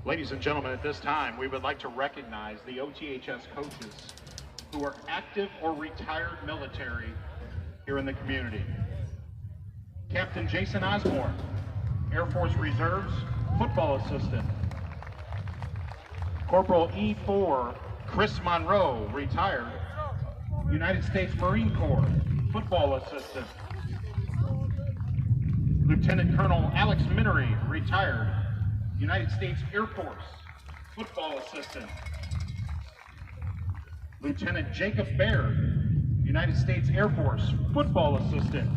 Ladies and gentlemen, at this time, we would like to recognize the OTHS coaches who are active or retired military here in the community. Captain Jason Osborne, Air Force Reserves, football assistant. Corporal E4 Chris Monroe, retired, United States Marine Corps, football assistant. Lieutenant Colonel Alex Minery, retired, United States Air Force, football assistant. Lieutenant Jacob Baird, United States Air Force, football assistant.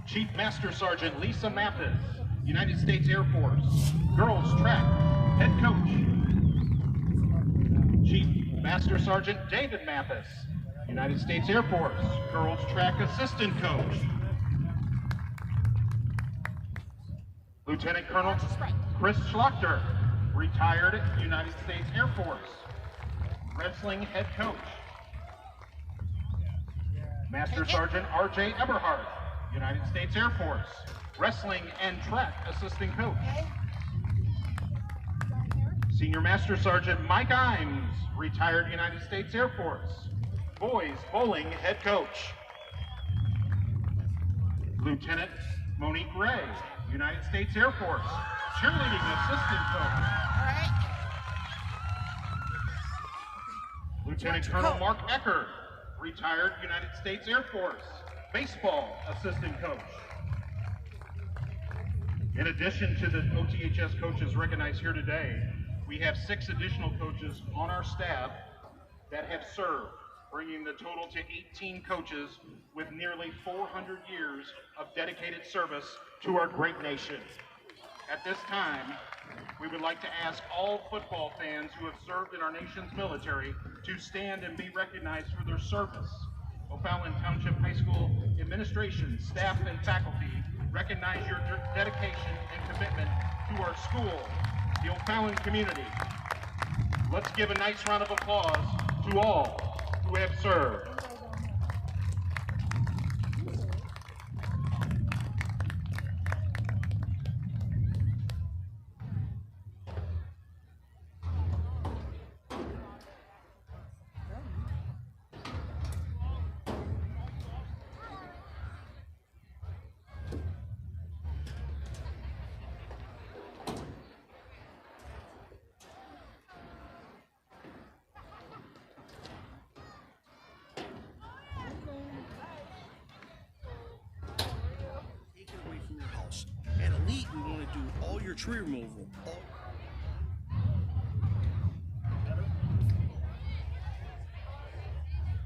Chief Master Sergeant Lisa Mathis, United States Air Force, girls track, head coach. Chief Master Sergeant David Mathis, United States Air Force, girls track assistant coach. Lieutenant Colonel Chris Schlachter, retired United States Air Force, wrestling head coach. Master Sergeant R.J. Eberhardt, United States Air Force, wrestling and track assistant coach. Senior Master Sergeant Mike Imes, retired United States Air Force, boys bowling head coach. Lieutenant Monique Ray, United States Air Force, cheerleading assistant coach. Lieutenant Colonel Mark Ecker, retired United States Air Force, baseball assistant coach. In addition to the OTHS coaches recognized here today, we have 6 additional coaches on our staff that have served, bringing the total to 18 coaches with nearly 400 years of dedicated service to our great nation. At this time, we would like to ask all football fans who have served in our nation's military to stand and be recognized for their service. O'Fallon Township High School administration, staff, and faculty recognize your dedication and commitment to our school, the O'Fallon community. Let's give a nice round of applause to all who have served. Tree removal.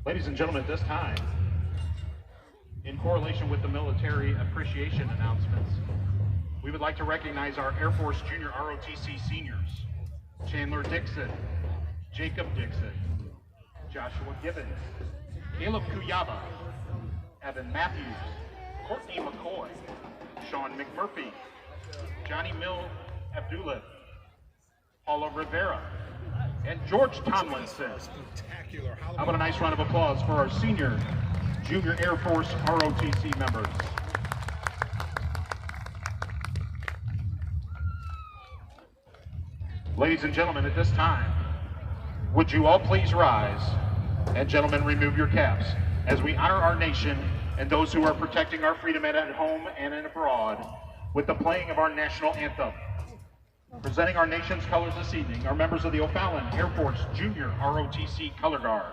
Ladies and gentlemen, at this time, in correlation with the military appreciation announcements, we would like to recognize our Air Force Junior ROTC seniors, Chandler Dixon, Jacob Dixon, Joshua Gibbons, Caleb Kuyaba, Evan Matthews, Courtney McCoy, Sean McMurphy, Johnny Mill Abdullah, Paula Rivera, and George Tomlinson. How about a nice round of applause for our senior Junior Air Force ROTC members. Ladies and gentlemen, at this time, would you all please rise, and gentlemen, remove your caps, as we honor our nation and those who are protecting our freedom at home and abroad with the playing of our national anthem. Presenting our nation's colors this evening are members of the O'Fallon Air Force Junior ROTC Color Guard.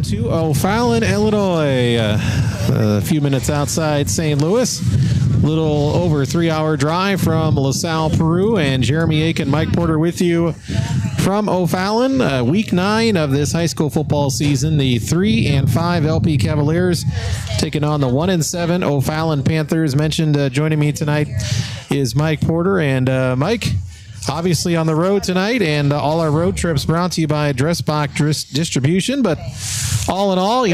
to O'Fallon, Illinois. A few minutes outside St. Louis. Little over 3-hour drive from LaSalle, Peru, and Jeremy Aiken, Mike Porter with you from O'Fallon. Week 9 of this high school football season. The 3-5 LP Cavaliers taking on the 1-7 O'Fallon Panthers. Mentioned joining me tonight is Mike Porter. And Mike, obviously on the road tonight, and all our road trips brought to you by Dressbox Distribution. But all in all, we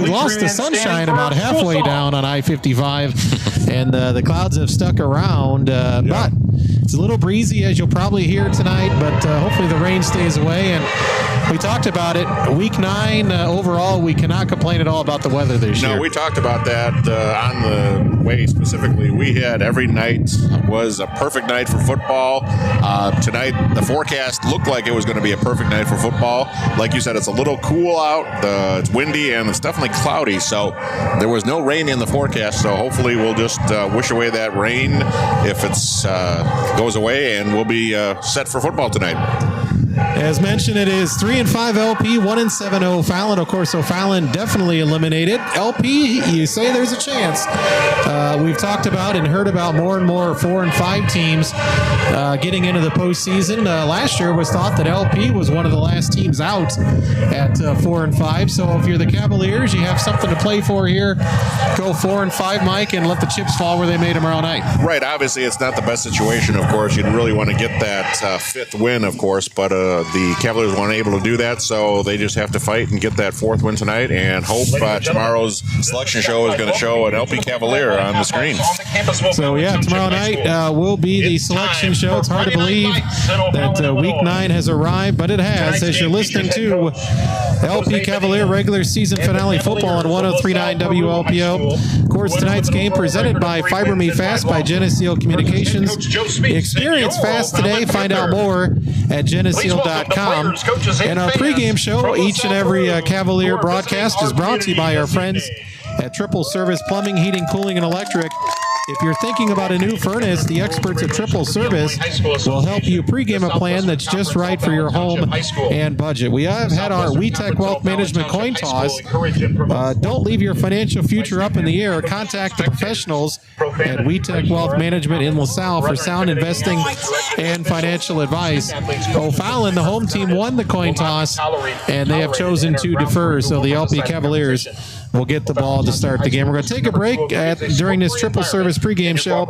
lost the sunshine about halfway down on I-55, and the clouds have stuck around. But it's a little breezy, as you'll probably hear tonight, but hopefully the rain stays away. And we talked about it. Week 9, overall, we cannot complain at all about the weather this year. No, we talked about that on the way specifically. We had every night was a perfect night for football. Tonight, the forecast looked like it was going to be a perfect night for football. Like you said, it's a little cool out. It's windy, and it's definitely cloudy. So there was no rain in the forecast. So hopefully we'll just wish away that rain if it's goes away, and we'll be set for football tonight. As mentioned, it is 3-5 LP, 1-7 O'Fallon. Of course, O'Fallon definitely eliminated. LP, you say there's a chance. We've talked about and heard about more and more 4-5 teams getting into the postseason. Last year was thought that LP was one of the last teams out at 4-5. So if you're the Cavaliers, you have something to play for here. Go 4-5, Mike, and let the chips fall where they may tomorrow night. Right. Obviously, it's not the best situation, of course. You'd really want to get that fifth win, of course, but the Cavaliers weren't able to do that, so they just have to fight and get that fourth win tonight and hope tomorrow's selection show is going to show an LP Cavalier on the screen. So, yeah, tomorrow night will be the selection show. It's hard to believe that Week 9 has arrived, but it has, as you're listening to LP Cavalier regular season finale football on 103.9 WLPO. Of course, tonight's game presented by Fiber Me Fast by Geneseo Communications. Experience fast today. Find out more at geneseo.com. And our pregame show, each and every Cavalier broadcast, is brought to you by our friends at Triple Service Plumbing, Heating, Cooling, and Electric. If you're thinking about a new furnace, the experts at Triple Service will help you pregame a plan that's just right for your home and budget. We have had our WeTech Wealth Management coin toss. Don't leave your financial future up in the air. Contact the professionals at WeTech Wealth Management in LaSalle for sound investing and financial advice. O'Fallon, the home team, won the coin toss, and they have chosen to defer, so the LP Cavaliers will get the ball to start the game. We're going to take a break during this Triple Service pregame show.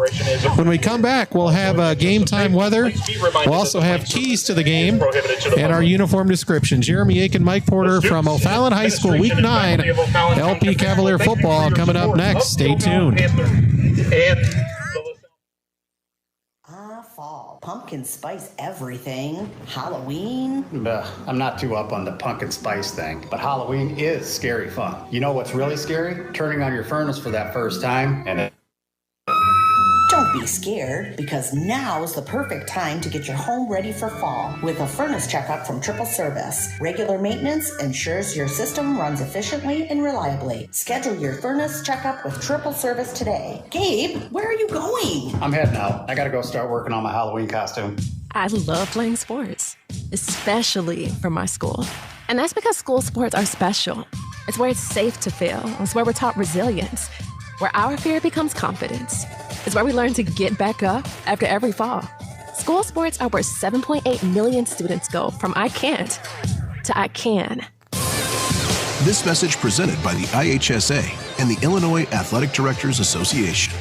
When we come back, we'll have game time weather. We'll also have keys to the game and our uniform description. Jeremy Aiken, Mike Porter from O'Fallon High School, Week 9, LP Cavalier football coming up next. Stay tuned. Fall. Pumpkin spice everything. Halloween. I'm not too up on the pumpkin spice thing, but Halloween is scary fun. You know what's really scary? Turning on your furnace for that first time and Don't be scared, because now is the perfect time to get your home ready for fall with a furnace checkup from Triple Service. Regular maintenance ensures your system runs efficiently and reliably. Schedule your furnace checkup with Triple Service today. Gabe, where are you going? I'm heading out. I gotta go start working on my Halloween costume. I love playing sports, especially for my school. And that's because school sports are special. It's where it's safe to fail. It's where we're taught resilience, where our fear becomes confidence. It's where we learn to get back up after every fall. School sports are where 7.8 million students go from I can't to I can. This message presented by the IHSA and the Illinois Athletic Directors Association.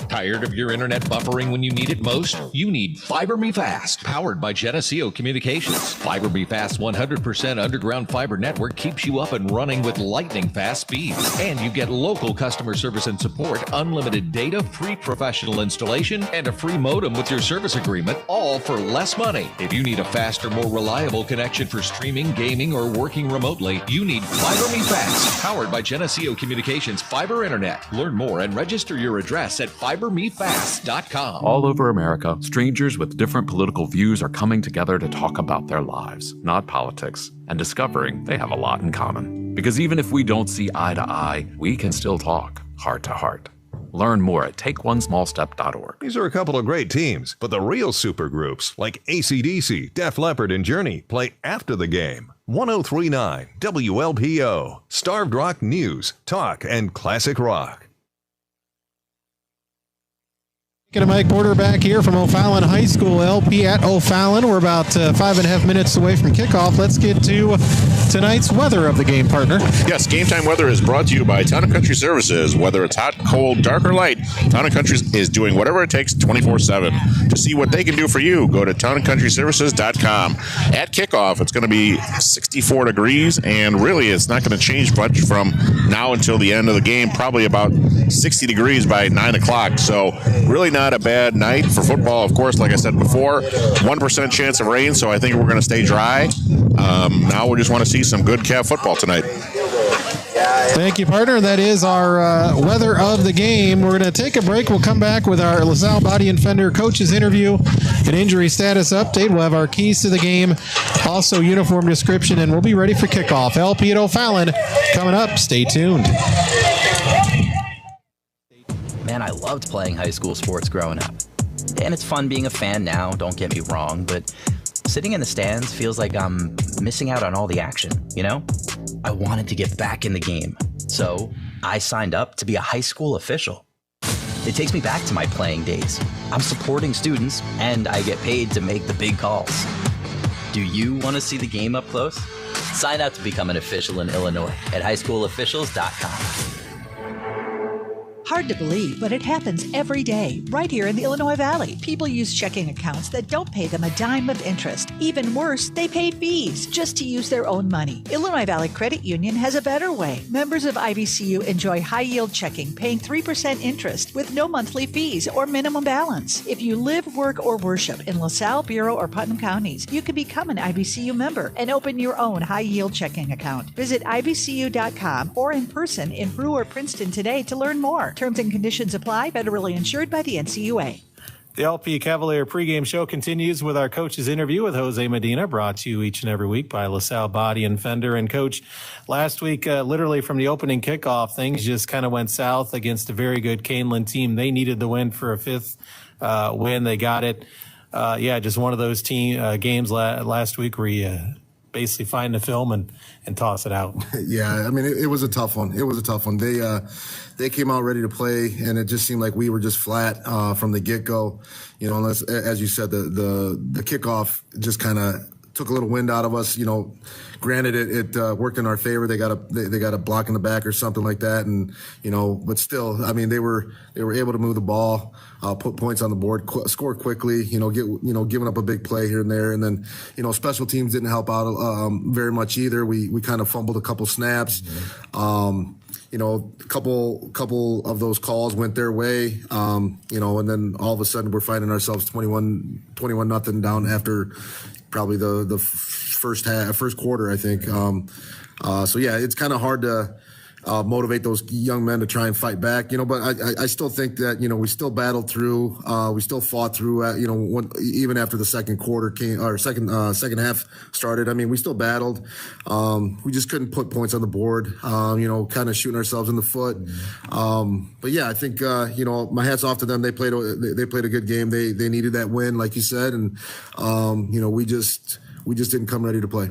Tired of your internet buffering when you need it most? You need Fiber Me Fast, powered by Geneseo Communications. Fiber Me Fast 100% underground fiber network keeps you up and running with lightning fast speeds. And you get local customer service and support, unlimited data, free professional installation, and a free modem with your service agreement, all for less money. If you need a faster, more reliable connection for streaming, gaming, or working remotely, you need Fiber Me Fast, powered by Geneseo Communications Fiber Internet. Learn more and register your address at fibermefast.com. All over America, strangers with different political views are coming together to talk about their lives, not politics, and discovering they have a lot in common. Because even if we don't see eye to eye, we can still talk heart to heart. Learn more at takeonesmallstep.org. These are a couple of great teams, but the real supergroups like AC/DC, Def Leppard, and Journey play after the game. 1039 WLPO, Starved Rock News, Talk, and Classic Rock. Get a Mike Porter back here from O'Fallon High School. LP at O'Fallon. We're about 5.5 minutes away from kickoff. Let's get to tonight's weather of the game, partner. Yes, Game Time Weather is brought to you by Town & Country Services. Whether it's hot, cold, dark, or light, Town & Country is doing whatever it takes 24/7. To see what they can do for you, go to townandcountryservices.com. At kickoff, it's going to be 64 degrees, and really it's not going to change much from now until the end of the game, probably about 60 degrees by 9 o'clock. So really not a bad night for football. Of course, like I said before, 1% chance of rain, so I think we're going to stay dry. Now we just want to see some good Cav football tonight. Thank you, partner. That is our weather of the game. We're going to take a break. We'll come back with our LaSalle Body and Fender coaches interview, an injury status update. We'll have our keys to the game, also uniform description, and we'll be ready for kickoff. LP at O'Fallon coming up. Stay tuned. Man, I loved playing high school sports growing up. And it's fun being a fan now, don't get me wrong, but sitting in the stands feels like I'm missing out on all the action, you know? I wanted to get back in the game, so I signed up to be a high school official. It takes me back to my playing days. I'm supporting students, and I get paid to make the big calls. Do you want to see the game up close? Sign up to become an official in Illinois at highschoolofficials.com. Hard to believe, but it happens every day, right here in the Illinois Valley. People use checking accounts that don't pay them a dime of interest. Even worse, they pay fees just to use their own money. Illinois Valley Credit Union has a better way. Members of IVCU enjoy high-yield checking, paying 3% interest with no monthly fees or minimum balance. If you live, work, or worship in LaSalle, Bureau, or Putnam counties, you can become an IVCU member and open your own high-yield checking account. Visit ivcu.com or in person in Brew or Princeton today to learn more. Terms and conditions apply. Federally insured by the NCUA. The LP Cavalier pregame show continues with our coach's interview with Jose Medina, brought to you each and every week by LaSalle Body and Fender. And Coach, last week, literally from the opening kickoff, things just kind of went south against a very good Canelan team. They needed the win for a fifth win. They got it. Just one of those games last week where you basically find the film and toss it out. Yeah, I mean, it was a tough one. It was a tough one. They came out ready to play, and it just seemed like we were just flat from the get-go. You know, unless, as you said, the kickoff just kind of took a little wind out of us. You know, granted, it worked in our favor. They got a block in the back or something like that, and you know, but still, I mean, they were able to move the ball, put points on the board, score quickly. Giving up a big play here and there, and then special teams didn't help out very much either. We kind of fumbled a couple snaps. Mm-hmm. A couple of those calls went their way, and then all of a sudden we're finding ourselves 21-0 down after probably the first quarter, I think. It's kind of hard to motivate those young men to try and fight back, but I still think that, we still battled through, we still fought through, even after the second quarter came, or second half started. I mean, we still battled. We just couldn't put points on the board, kind of shooting ourselves in the foot. I think, my hat's off to them. They played a good game. They needed that win, like you said. And, we just didn't come ready to play.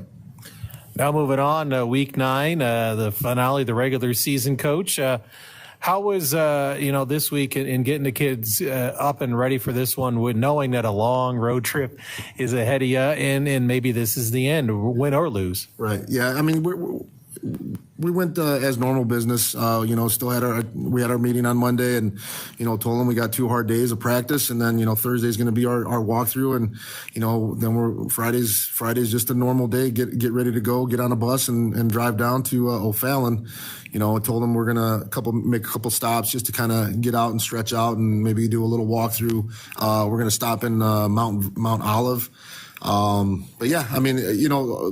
Now moving on, week 9, the finale, the regular season. Coach, how was this week in getting the kids up and ready for this one, with knowing that a long road trip is ahead of you, and maybe this is the end, win or lose? Right. Yeah. I mean, we went as normal business. Still had our meeting on Monday, and told them we got 2 hard days of practice, and then Thursday's going to be our walkthrough, and then Friday's just a normal day. Get ready to go, get on a bus, and drive down to O'Fallon. I told them we're gonna make a couple stops just to kind of get out and stretch out, and maybe do a little walkthrough. We're gonna stop in Mount Olive.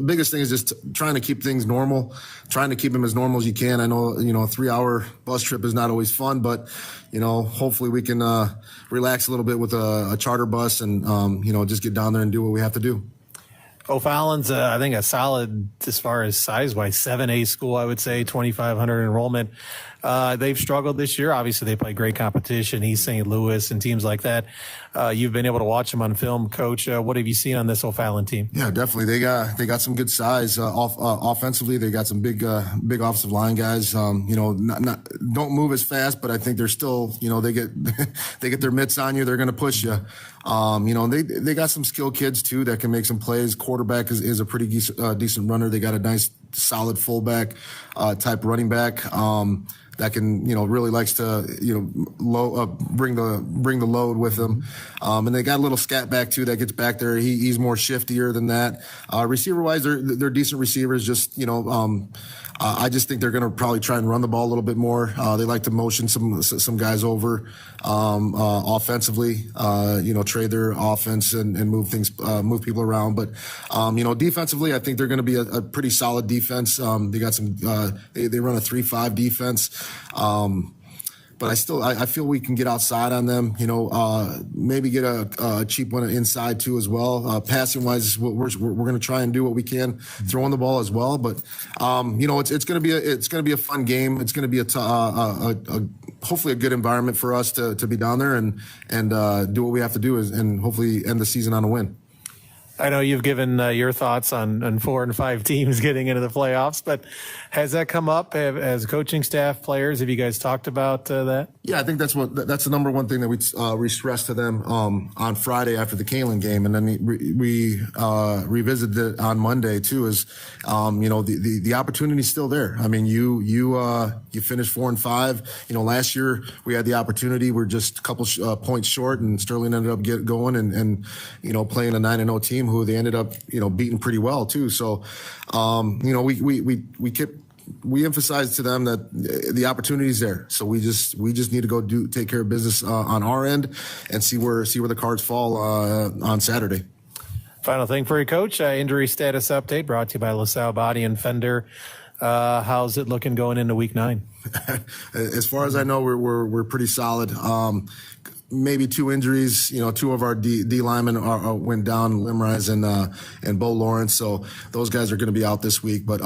Biggest thing is just trying to keep things normal, trying to keep them as normal as you can. I know, a 3-hour bus trip is not always fun, but, hopefully we can, relax a little bit with a charter bus and, just get down there and do what we have to do. O'Fallon's, I think, a solid, as far as size-wise, 7A school, I would say, 2,500 enrollment. They've struggled this year. Obviously, they play great competition, East St. Louis and teams like that. You've been able to watch them on film, Coach. What have you seen on this O'Fallon team? Yeah, definitely. They got some good size offensively. They got some big offensive line guys. Don't move as fast, but I think they're still, they get they get their mitts on you. They're going to push you. They got some skilled kids too that can make some plays. Quarterback is a pretty decent runner. They got a nice, solid fullback type running back. That can, really likes to, bring the load with them. And they got a little scat back too that gets back there. He's more shiftier than that. Receiver wise, they're decent receivers. Just, I just think they're going to probably try and run the ball a little bit more. They like to motion some guys over, offensively, trade their offense and move move people around. But, defensively, I think they're going to be a pretty solid defense. They got some, they run a 3-5 defense. But I feel we can get outside on them, maybe get a cheap one inside too as well. Passing wise, we're going to try and do what we can, throwing the ball as well. But, it's going to be a fun game. It's going to be hopefully a good environment for us to be down there and do what we have to do and hopefully end the season on a win. I know you've given your thoughts on 4 and 5 teams getting into the playoffs, but has that come up as coaching staff, players? Have you guys talked about that? Yeah, I think that's the number one thing that we stressed to them on Friday after the Kalen game, and then we revisited it on Monday too. Is the opportunity's still there. I mean, you finished 4 and 5. Last year we had the opportunity. We're just a couple points short, and Sterling ended up going and playing a 9-0 team who they ended up beating pretty well too. So we emphasized to them that the opportunity is there. So we just need to go take care of business on our end and see where the cards fall on Saturday. Final thing for you, Coach. Injury status update brought to you by LaSalle Body and Fender. How's it looking going into Week 9? As far as I know, we're pretty solid. Maybe 2 injuries. 2 of our D linemen went down, Limrise and Bo Lawrence. So those guys are going to be out this week. But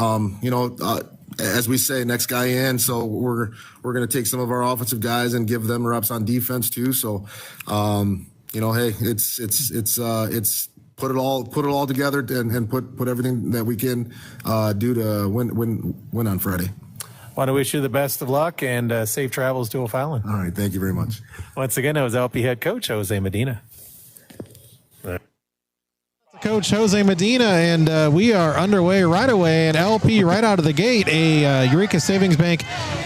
as we say, next guy in. So we're going to take some of our offensive guys and give them reps on defense too. So hey, it's put it all together and put everything that we can do to win on Friday. Want to wish you the best of luck and safe travels to O'Fallon. All right. Thank you very much. Once again, that was LP head coach Jose Medina. Coach Jose Medina, and we are underway right away. And LP right out of the gate, a Eureka Savings Bank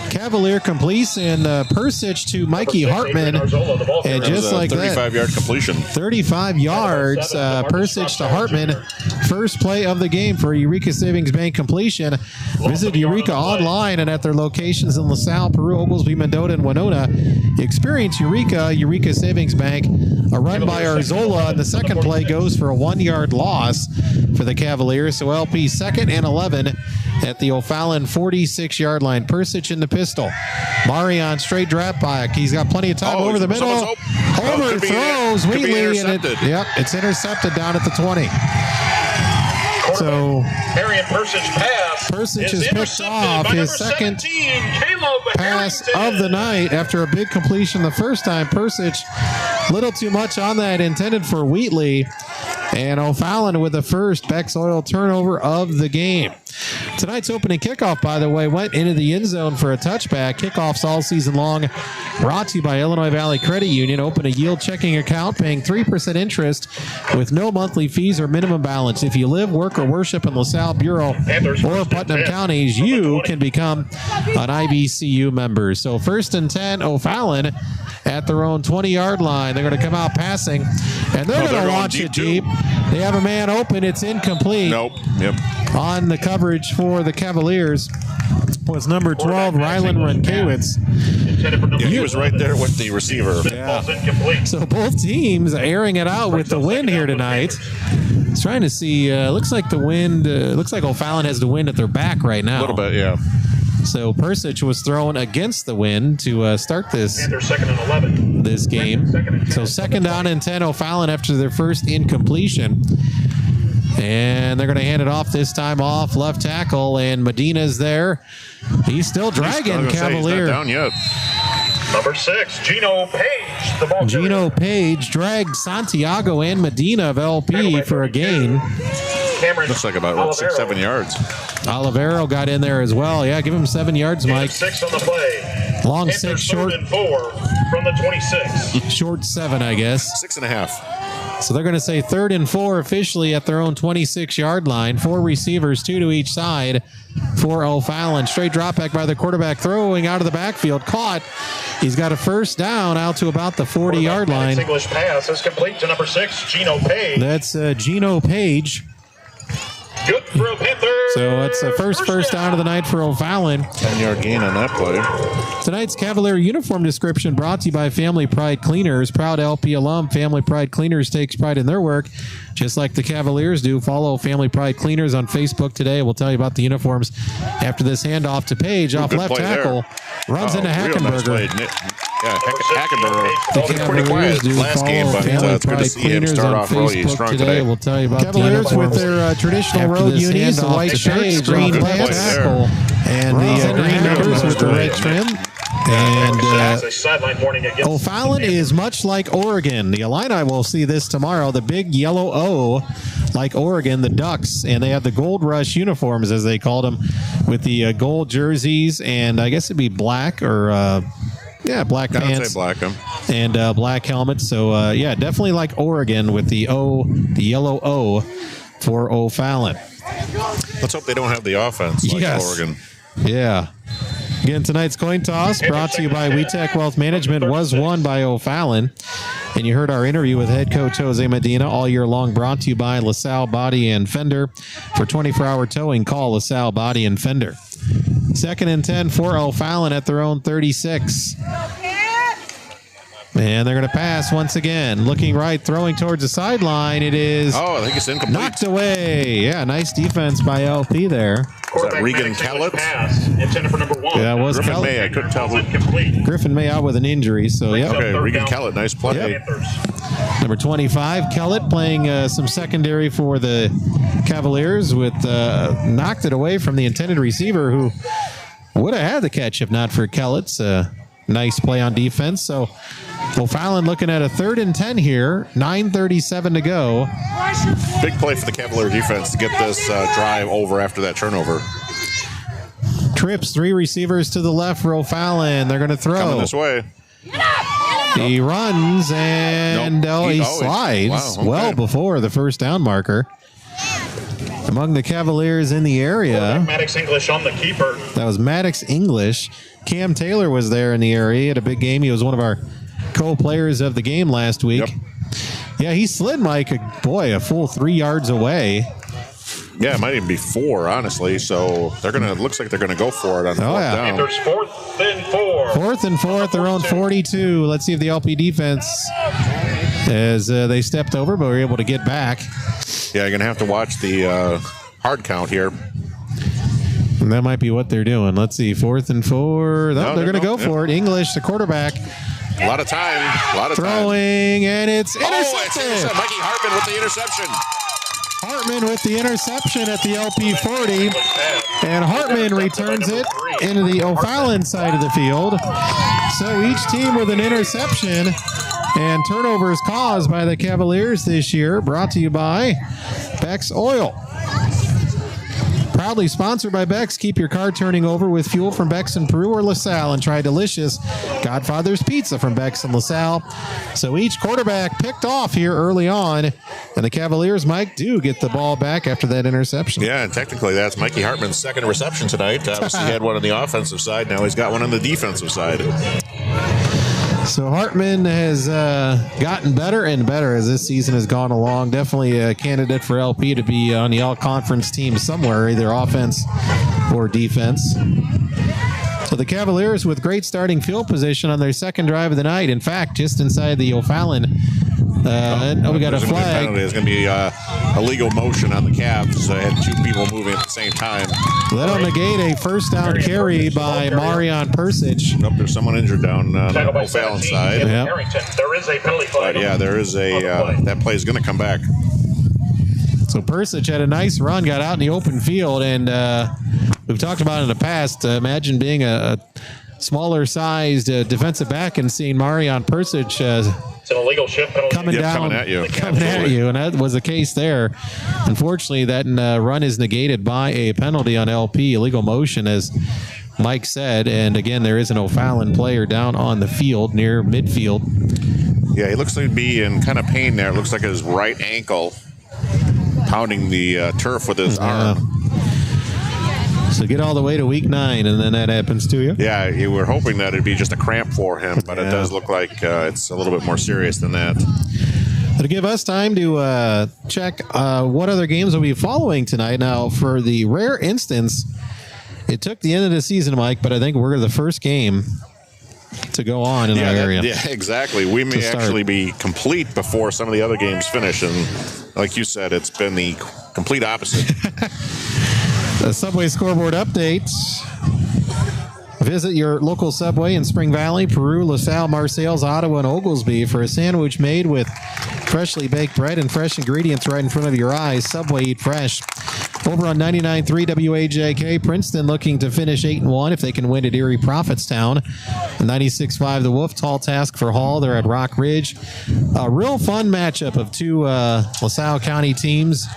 Cavalier completes and Persich to Mikey Hartman, and just like that, 35-yard completion. 35 yards, Persich to Hartman. First play of the game for Eureka Savings Bank completion. Visit Eureka online and at their locations in LaSalle, Peru, Oglesby, Mendota, and Winona. Experience Eureka Savings Bank. A run by Arzola, and the second play goes for a 1-yard loss for the Cavaliers. So LP 2nd and 11 at the O'Fallon 46-yard line. Persich in the pistol. Marion straight drop back. He's got plenty of time over the middle. Overthrows Wheatley, and it's intercepted down at the 20. So Marion Persich pass. Persich is picked off his second pass of the night after a big completion the first time. Persich, little too much on that, intended for Wheatley. And O'Fallon with the first Beck's Oil turnover of the game. Tonight's opening kickoff, by the way, went into the end zone for a touchback. Kickoffs all season long brought to you by Illinois Valley Credit Union. Open a yield checking account paying 3% interest with no monthly fees or minimum balance. If you live, work, or worship in LaSalle, Bureau, or Putnam counties, you can become an IBCU member. So 1st and 10, O'Fallon at their own 20-yard line. They're going to come out passing, and they're going to launch it deep. They have a man open. It's incomplete. Nope. Yep. On the coverage for the Cavaliers was number 12, Rylan Renkewitz. Yeah, he was right there with the receiver. Yeah. So both teams airing it out with the wind here tonight. I was trying to see. Looks like the wind. Looks like O'Fallon has the wind at their back right now. A little bit, yeah. So Persich was thrown against the wind to start this. And they're 2nd and 11. This game. So 2nd down and 10, O'Fallon after their first incompletion. And they're going to hand it off this time off left tackle, and Medina's there. He's still dragging Cavalier. He's not down yet. Number 6, Gino Page. The ball Gino Page dragged Santiago and Medina of LP for a gain. Looks like about 6-7 yards. Olivero got in there as well. Yeah, give him 7 yards, Mike. 6 on the play. Long Panthers 6, short 3rd and 4 from the 26. Short 7, I guess. 6.5. So they're going to say 3rd and 4 officially at their own 26-yard line. 4 receivers, 2 to each side for O'Fallon. Straight drop back by the quarterback, throwing out of the backfield. Caught. He's got a first down out to about the 40-yard line. English pass is complete to number 6, Gino Page. That's Gino Page. Good for Panthers. So it's the first down of the night for O'Fallon. 10-yard gain on that play. Tonight's Cavalier uniform description brought to you by Family Pride Cleaners. Proud LP alum, Family Pride Cleaners takes pride in their work, just like the Cavaliers do. Follow Family Pride Cleaners on Facebook today. We'll tell you about the uniforms after this handoff to Page off left tackle. Runs into Hackenberger. Hackenberger. The Cavaliers do last game, but Family it's good to Pride see him Cleaners start on off really Facebook strong today. today. We'll tell you about Cavaliers the with their traditional road unis, the white shirts, green pants, and the green numbers with the red trim. And O'Fallon is much like Oregon. The Illini will see this tomorrow. The big yellow O, like Oregon, the Ducks, and they have the Gold Rush uniforms, as they called them, with the gold jerseys, and I guess it'd be black or black pants. I would say black and black helmets. So yeah, definitely like Oregon with the O, the yellow O for O'Fallon. Let's hope they don't have the offense like Oregon. Yeah. Again, tonight's coin toss brought to you by WeTech Wealth Management was won by O'Fallon. And you heard our interview with head coach Jose Medina all year long, brought to you by LaSalle Body and Fender. For 24-hour towing, call LaSalle Body and Fender. 2nd and 10 for O'Fallon at their own 36. And they're going to pass once again. Looking right, throwing towards the sideline. It is I think it's incomplete. Knocked away. Yeah, nice defense by LP there. Was that Regan Kellett? Intended for number 1. Yeah, it was Griffin Kellett. May. I couldn't tell. Griffin May out with an injury, so yeah. Okay, Regan Kellett, nice play. Yep. Number 25, Kellett, playing some secondary for the Cavaliers, with knocked it away from the intended receiver, who would have had the catch if not for Kellett's nice play on defense. So O'Fallon looking at a 3rd and 10 here, 9:37 to go. Big play for the Cavalier defense to get this drive over after that turnover. Trips, 3 receivers to the left for O'Fallon. They're going to throw. Coming this way. He runs and he slides well before the first down marker. Among the Cavaliers in the area, Maddox English on the keeper. That was Maddox English. Cam Taylor was there in the area. He had a big game. He was one of our co-players of the game last week. Yep. Yeah, he slid Mike, a full 3 yards away. Yeah, it might even be 4, honestly. So they're gonna. Looks like they're gonna go for it on 4th down. There's 4th and 4. 4th and 4 at their own 42. Let's see if the LP defense, as they stepped over, but were able to get back. Yeah, you're gonna have to watch the hard count here. And that might be what they're doing. Let's see, 4th and 4. No, they're going to go for it. English, the quarterback. A lot of time. Throwing, and it's intercepted. It's Mikey Hartman with the interception. Hartman with the interception at the LP 40. And Hartman returns it into the O'Fallon side of the field. So each team with an interception, and turnovers caused by the Cavaliers this year, brought to you by Beck's Oil. Proudly sponsored by Beck's. Keep your car turning over with fuel from Beck's in Peru or LaSalle, and try delicious Godfather's Pizza from Beck's in LaSalle. So each quarterback picked off here early on, and the Cavaliers, Mike, do get the ball back after that interception. Yeah, and technically that's Mikey Hartman's 2nd reception tonight. Obviously he had one on the offensive side. Now he's got one on the defensive side. So Hartman has gotten better and better as this season has gone along. Definitely a candidate for LP to be on the all-conference team somewhere, either offense or defense. So the Cavaliers with great starting field position on their 2nd drive of the night. In fact, just inside the O'Fallon. We got a flag. There's going to be illegal motion on the Cavs. I had 2 people moving at the same time. That'll negate a first down carry by Marion Persich. Nope, there's someone injured down on the O'Fallon side. Yep. There is a penalty flag. Yeah, there is a that play is going to come back. So So Persich had a nice run, got out in the open field, and we've talked about it in the past. Imagine being a smaller-sized defensive back and seeing Marian Persich It's an illegal shift penalty. coming at you, and that was the case there. Unfortunately, that run is negated by a penalty on LP, illegal motion, as Mike said. And again, there is an O'Fallon player down on the field near midfield. Yeah, he looks to be in kind of pain there. It looks like his right ankle pounding the turf with his arm. So get all the way to week 9, and then that happens to you? Yeah, you were hoping that it'd be just a cramp for him, but it does look like it's a little bit more serious than that. To give us time to check what other games we'll be following tonight. Now, for the rare instance, it took the end of the season, Mike, but I think we're the first game to go on in our area. Yeah, exactly. We may actually be complete before some of the other games finish, and like you said, it's been the complete opposite. The Subway scoreboard updates. Visit your local Subway in Spring Valley, Peru, LaSalle, Marseilles, Ottawa, and Oglesby for a sandwich made with freshly baked bread and fresh ingredients right in front of your eyes. Subway, eat fresh. Over on 99.3 WAJK, Princeton looking to finish 8-1 if they can win at Erie Prophetstown. 96.5 The Wolf, tall task for Hall. They're at Rock Ridge. A real fun matchup of two LaSalle County teams.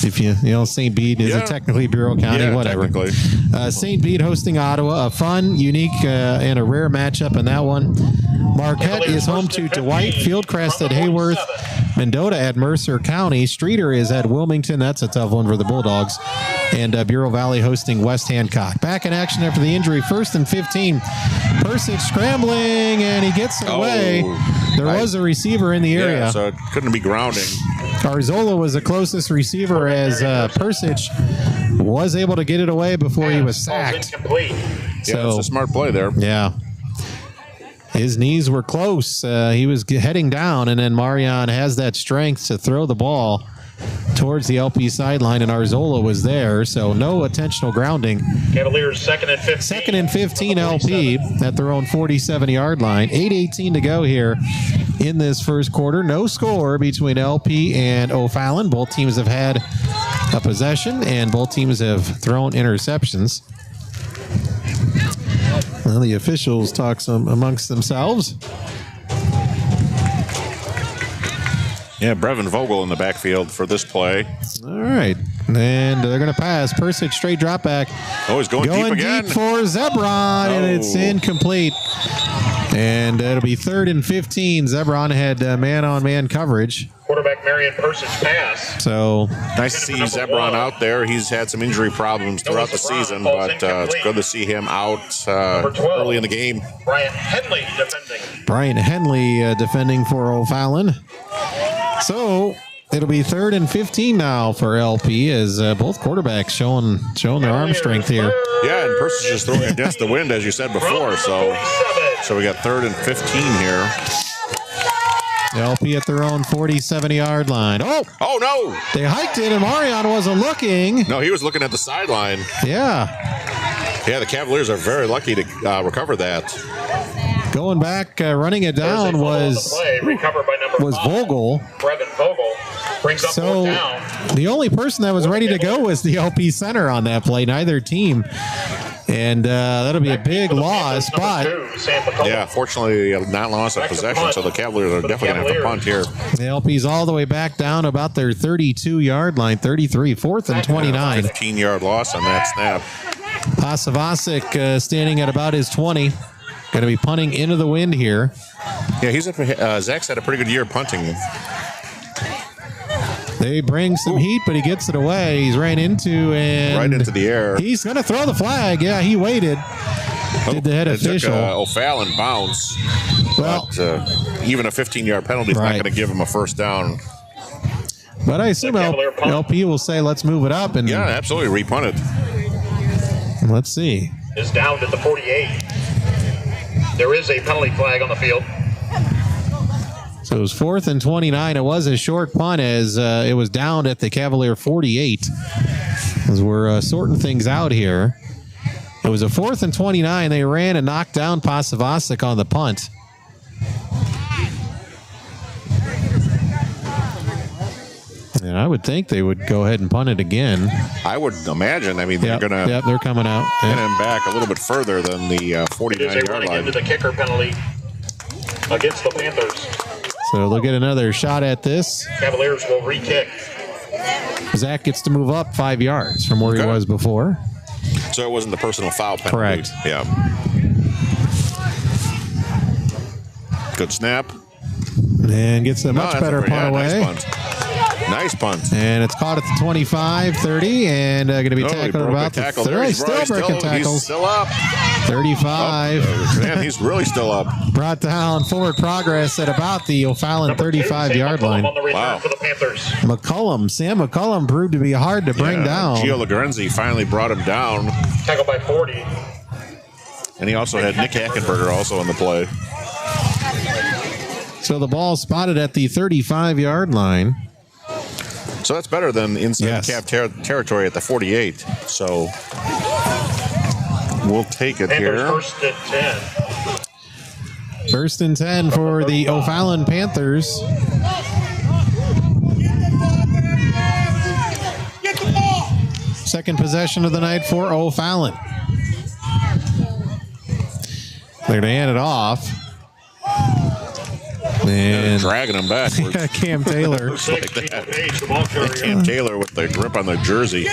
If you know, St. Bede is technically Bureau County, whatever. St. Bede hosting Ottawa, a fun, unique, and a rare matchup in that one. Marquette is home to Dwight, Fieldcrest at Hayworth, Mendota at Mercer County, Streeter is at Wilmington. That's a tough one for the Bulldogs. And Bureau Valley hosting West Hancock. Back in action after the injury, 1st and 15. Persich scrambling, and he gets it away. There was a receiver in the area. Yeah, so it couldn't be grounding. Carzola was the closest receiver as Persich was able to get it away before he was sacked. Yeah, it's a smart play there. Yeah. His knees were close. He was heading down, and then Marian has that strength to throw the ball towards the LP sideline, and Arzola was there, so no intentional grounding. Cavaliers 2nd and 15. 2nd and 15 LP at their own 47-yard line. 8:18 to go here in this first quarter. No score between LP and O'Fallon. Both teams have had a possession, and both teams have thrown interceptions. Well, the officials talk amongst themselves. Yeah, Brevin Vogel in the backfield for this play. All right. And they're going to pass. Persich straight drop back. Oh, he's going deep again. Deep for Zebron, and it's incomplete. And it'll be 3rd and 15. Zebron had man-on-man coverage. Quarterback Marian Persich pass. So nice to see Zebron out there. He's had some injury problems throughout the season, but it's good to see him out early in the game. Brian Henley defending. Brian Henley defending for O'Fallon. So it'll be 3rd and 15 now for LP as both quarterbacks showing their arm strength here. Yeah, and Persich is throwing against the wind, as you said before. So we got 3rd and 15 here. LP at their own 47-yard line. Oh no! They hiked it, and Marian wasn't looking. No, he was looking at the sideline. Yeah, the Cavaliers are very lucky to recover that. Going back, running it down was Vogel. Brevin Vogel brings up fourth down. The only person that was ready to go was the LP center on that play, neither team. And that'll be a big loss, but yeah, fortunately not loss of possession, so the Cavaliers are definitely going to have to punt here. The LP's all the way back down about their 32-yard line, 33, 4th and 29. 15-yard loss on that snap. Pasavasic standing at about his 20. Going to be punting into the wind here. Yeah, Zach's had a pretty good year punting. They bring some heat, but he gets it away. He's ran into right into the air. He's going to throw the flag. Yeah, he waited. Did the head official. Took O'Fallon bounce. Well, but even a 15-yard penalty is not going to give him a first down. But I assume LP will say, let's move it up. And yeah, absolutely, repunt it. Let's see. Is down at the 48. There is a penalty flag on the field. So it was 4th and 29. It was a short punt as it was down at the Cavalier 48. As we're sorting things out here. It was a 4th and 29. They ran and knocked down Pasavasic on the punt. And I would think they would go ahead and punt it again. I would imagine. I mean, they're going to they're coming out. Get him back a little bit further than the 49-yard line. Into the kicker penalty against the Panthers. So they'll get another shot at this. Cavaliers will re-kick. Zach gets to move up 5 yards from where he was before. So it wasn't the personal foul penalty. Correct. Yeah. Good snap. And gets a much better punt away. Nice punt. And it's caught at the 25, 30, and going to be tackled about the 30. Still breaking tackles. He's still up. 35. Oh, man, he's really still up. Brought down forward progress at about the O'Fallon 35-yard line. Wow. For the Panthers. Sam McCullum proved to be hard to bring down. Gio Lagrenzi finally brought him down. Tackled by 40. And he also had Nick Hackenberger also on the play. So the ball spotted at the 35-yard line. So that's better than inside Cav territory at the 48. So we'll take it here. First and 10. First and 10 for the O'Fallon Panthers. Second possession of the night for O'Fallon. They're going to hand it off. And dragging him backwards. Cam Taylor. Like that. Cam Taylor with the grip on the jersey.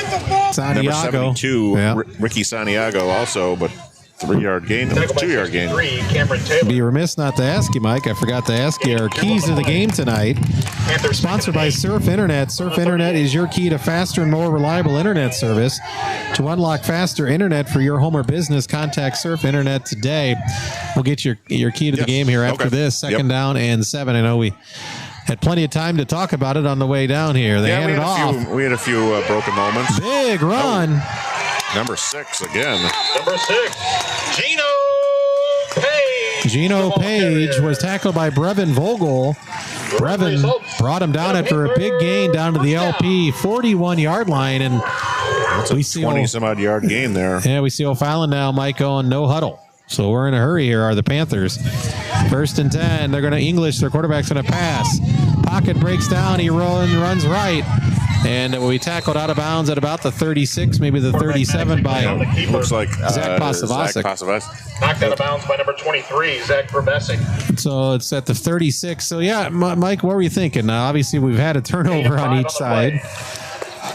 Santiago. Number 72, Ricky Santiago also, but 3-yard gain, 2-yard gain. Be remiss not to ask you, Mike. I forgot to ask you our keys to the game tonight. Sponsored by Surf Internet. Surf Internet is your key to faster and more reliable internet service. To unlock faster internet for your home or business, contact Surf Internet today. We'll get your key to the game here after this. Second down and 7. I know we had plenty of time to talk about it on the way down here. They handed off. We had a few broken moments. Big run. Number 6 again. Number 6, Gino Page. Gino Page was tackled by Brevin Vogel. Brevin brought him down after a big gain down to the LP 41-yard line, and we see 20-some-odd yard gain there. Yeah, we see O'Fallon now, Mike, going no huddle. So we're in a hurry here, are the Panthers. First and 10. They're going to English. Their quarterback's going to pass. Pocket breaks down. He runs right. And will be tackled out of bounds at about the 36, maybe the 37 by looks like Zach Pasavasic. Knocked out of bounds by number 23, Zach Verbesic. So it's at the 36. So, yeah, Mike, what were you thinking? Obviously, we've had a turnover on each side.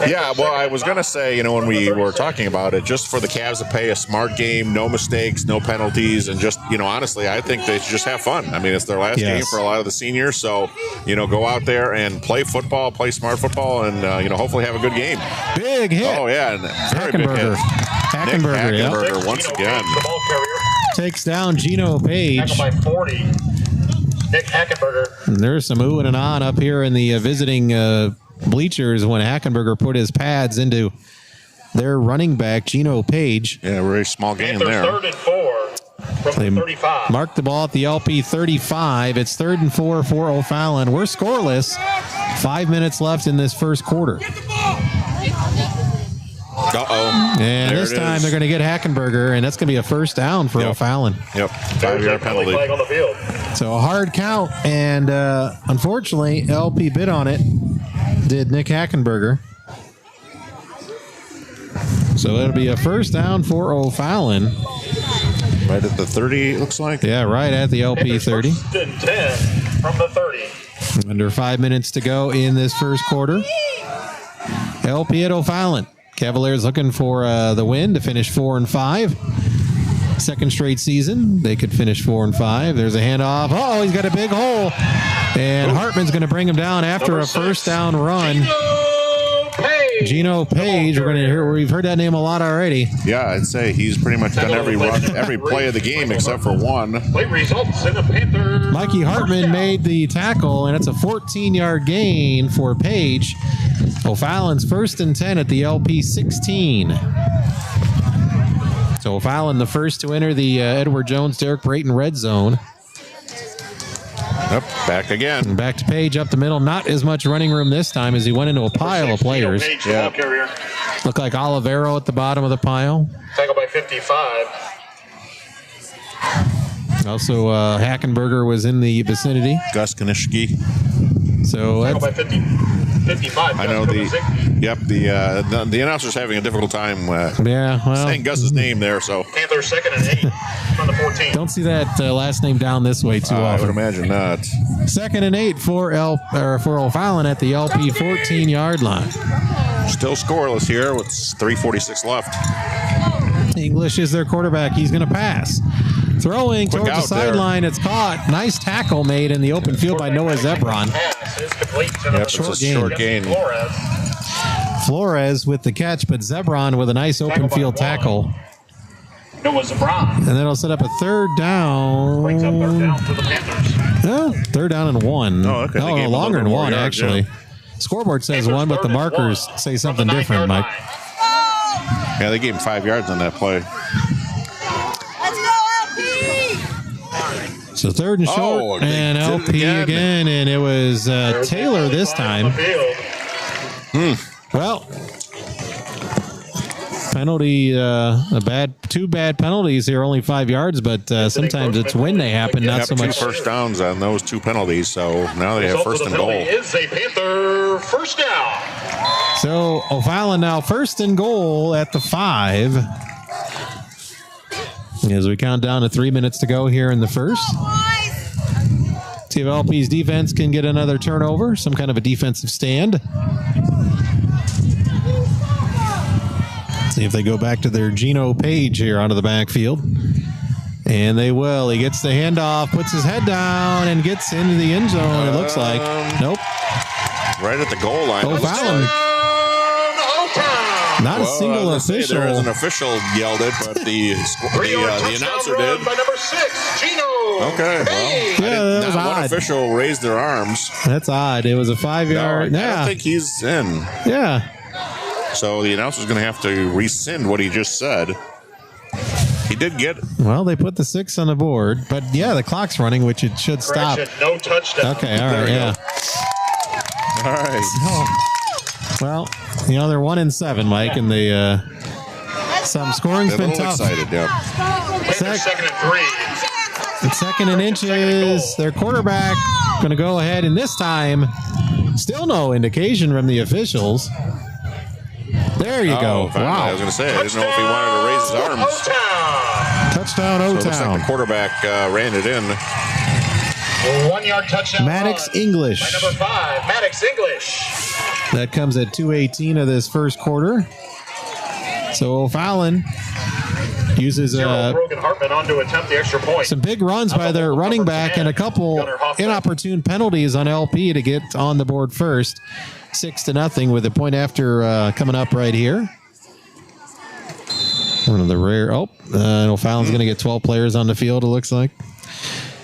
Yeah, well, I was going to say, when we were talking about it, just for the Cavs to play a smart game, no mistakes, no penalties, and just, honestly, I think they should just have fun. I mean, it's their last game for a lot of the seniors, so, go out there and play football, play smart football, and, hopefully have a good game. Big hit. Oh, yeah, and very big hit. Hackenberger, once again. Takes down Gino Page. Tackled by 40, Nick Hackenberger. And there's some oohing and ahhing up here in the visiting bleachers when Hackenberger put his pads into their running back, Gino Page. Yeah, very small game there. 3rd and 4 from the 35. Mark the ball at the LP 35. It's 3rd and 4 for O'Fallon. We're scoreless. 5 minutes left in this first quarter. Uh-oh. And this time they're going to get Hackenberger, and that's going to be a first down for O'Fallon. Yep, 5-yard penalty. On the field. So a hard count, and unfortunately, LP bid on it. Did Nick Hackenberger. So it'll be a first down for O'Fallon. Right at the 30, it looks like. Yeah, right at the LP 30. First and 10 from the 30. Under 5 minutes to go in this first quarter. LP at O'Fallon. Cavaliers looking for the win to finish 4-5. Second straight season, they could finish 4-5. There's a handoff. Oh, he's got a big hole. And Hartman's going to bring him down after a first down run. Gino Page. We've heard that name a lot already. Yeah, I'd say he's pretty much done every play of the game except for one. Play results in the Panthers. Mikey Hartman made the tackle, and it's a 14-yard gain for Page. O'Fallon's 1st and 10 at the LP 16. So O'Fallon, the first to enter the Edward Jones, Derek Brayton red zone. Yep, back again. And back to Page up the middle. Not as much running room this time as he went into a pile of players. Yeah. Look like Olivero at the bottom of the pile. Tackled by 55. Also, Hackenberger was in the vicinity. Gus Kanischke. So Tackle by 55. I know the announcer's having a difficult time saying Gus's name there. So Panthers 2nd and 8 from the 14. Don't see that last name down this way too often. I would imagine not. 2nd and 8 for O'Fallon at the LP 14-yard line. Still scoreless here with 3:46 left. English is their quarterback. He's going to pass. Throwing towards the sideline. It's caught. Nice tackle made in the open field by Noah Zebron. Short gain. Flores with the catch, but Zebron with a nice open field tackle. Noah Zebron. And then it'll set up a third down. Brings up third down for the Panthers. No, 3rd down and 1. Oh, okay. No, longer than 1, actually. Yeah. Scoreboard says Panthers 1, but the markers say something different, Mike. Yeah, they gave him 5 yards on that play. So 3rd and short, and LP again, and it was Taylor this time. Well, penalty, two bad penalties here, only 5 yards, but sometimes it's when they happen, not so much. 2 first downs on those 2 penalties, so now they have 1st and goal. Is a Panther first down. So O'Fallon now 1st and goal at the 5. As we count down to 3 minutes to go here in the first. See if LP's defense can get another turnover, some kind of a defensive stand. See if they go back to their Gino Page here out of the backfield. And they will. He gets the handoff, puts his head down, and gets into the end zone, it looks like. Nope. Right at the goal line. O'Fallon. Not a single official. There is an official yelled it, but the announcer did. By number 6, Gino. Okay, well, that was not odd. one official raised their arms. That's odd. It was a 5-yard. I don't think he's in. Yeah. So the announcer's going to have to rescind what he just said. He did get. Well, they put the 6 on the board, but yeah, the clock's running, which it should stop. No touchdown. Okay, all right, yeah. All right. Well, they're 1-7, Mike, and they some scoring's been tough. Excited, yeah. Second and 3. And 2nd and inches. Their quarterback going to go ahead, and this time, still no indication from the officials. There you go. Finally, wow. I was going to say, I didn't know if he wanted to raise his arms. Touchdown, So it O-Town. looks like the quarterback ran it in. 1-yard touchdown. Maddox English. By number 5, Maddox English. That comes at 2:18 of this first quarter. So O'Fallon uses Brogan Hartman on to attempt the extra point. some big runs by their running back and a couple inopportune penalties on LP to get on the board first. 6-0 with a point after coming up right here. One of the rare. O'Fallon's going to get 12 players on the field, it looks like.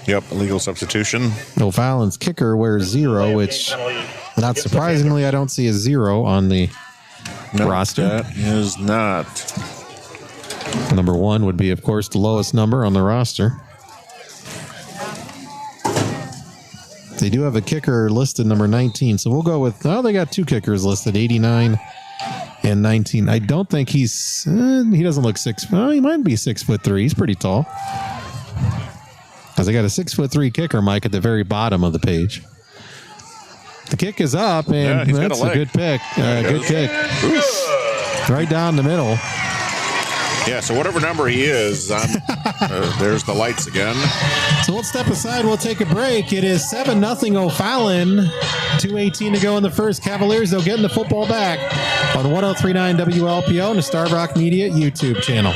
Yep, illegal substitution. O'Fallon's kicker wears 0, which, not surprisingly, I don't see a 0 on the roster. That is not. Number 1 would be, of course, the lowest number on the roster. They do have a kicker listed number 19, so we'll go with, they got 2 kickers listed, 89 and 19. I don't think he doesn't look 6. Well, he might be 6'3". He's pretty tall. Because they got a 6'3" kicker, Mike, at the very bottom of the page. The kick is up, and that's a good pick. Good kick. Right down the middle. Yeah, so whatever number he is, there's the lights again. So we'll step aside. We'll take a break. It is 7-0 O'Fallon. 2:18 to go in the first. Cavaliers, they'll get in the football back on 103.9 WLPO and the Starved Rock Media YouTube channel.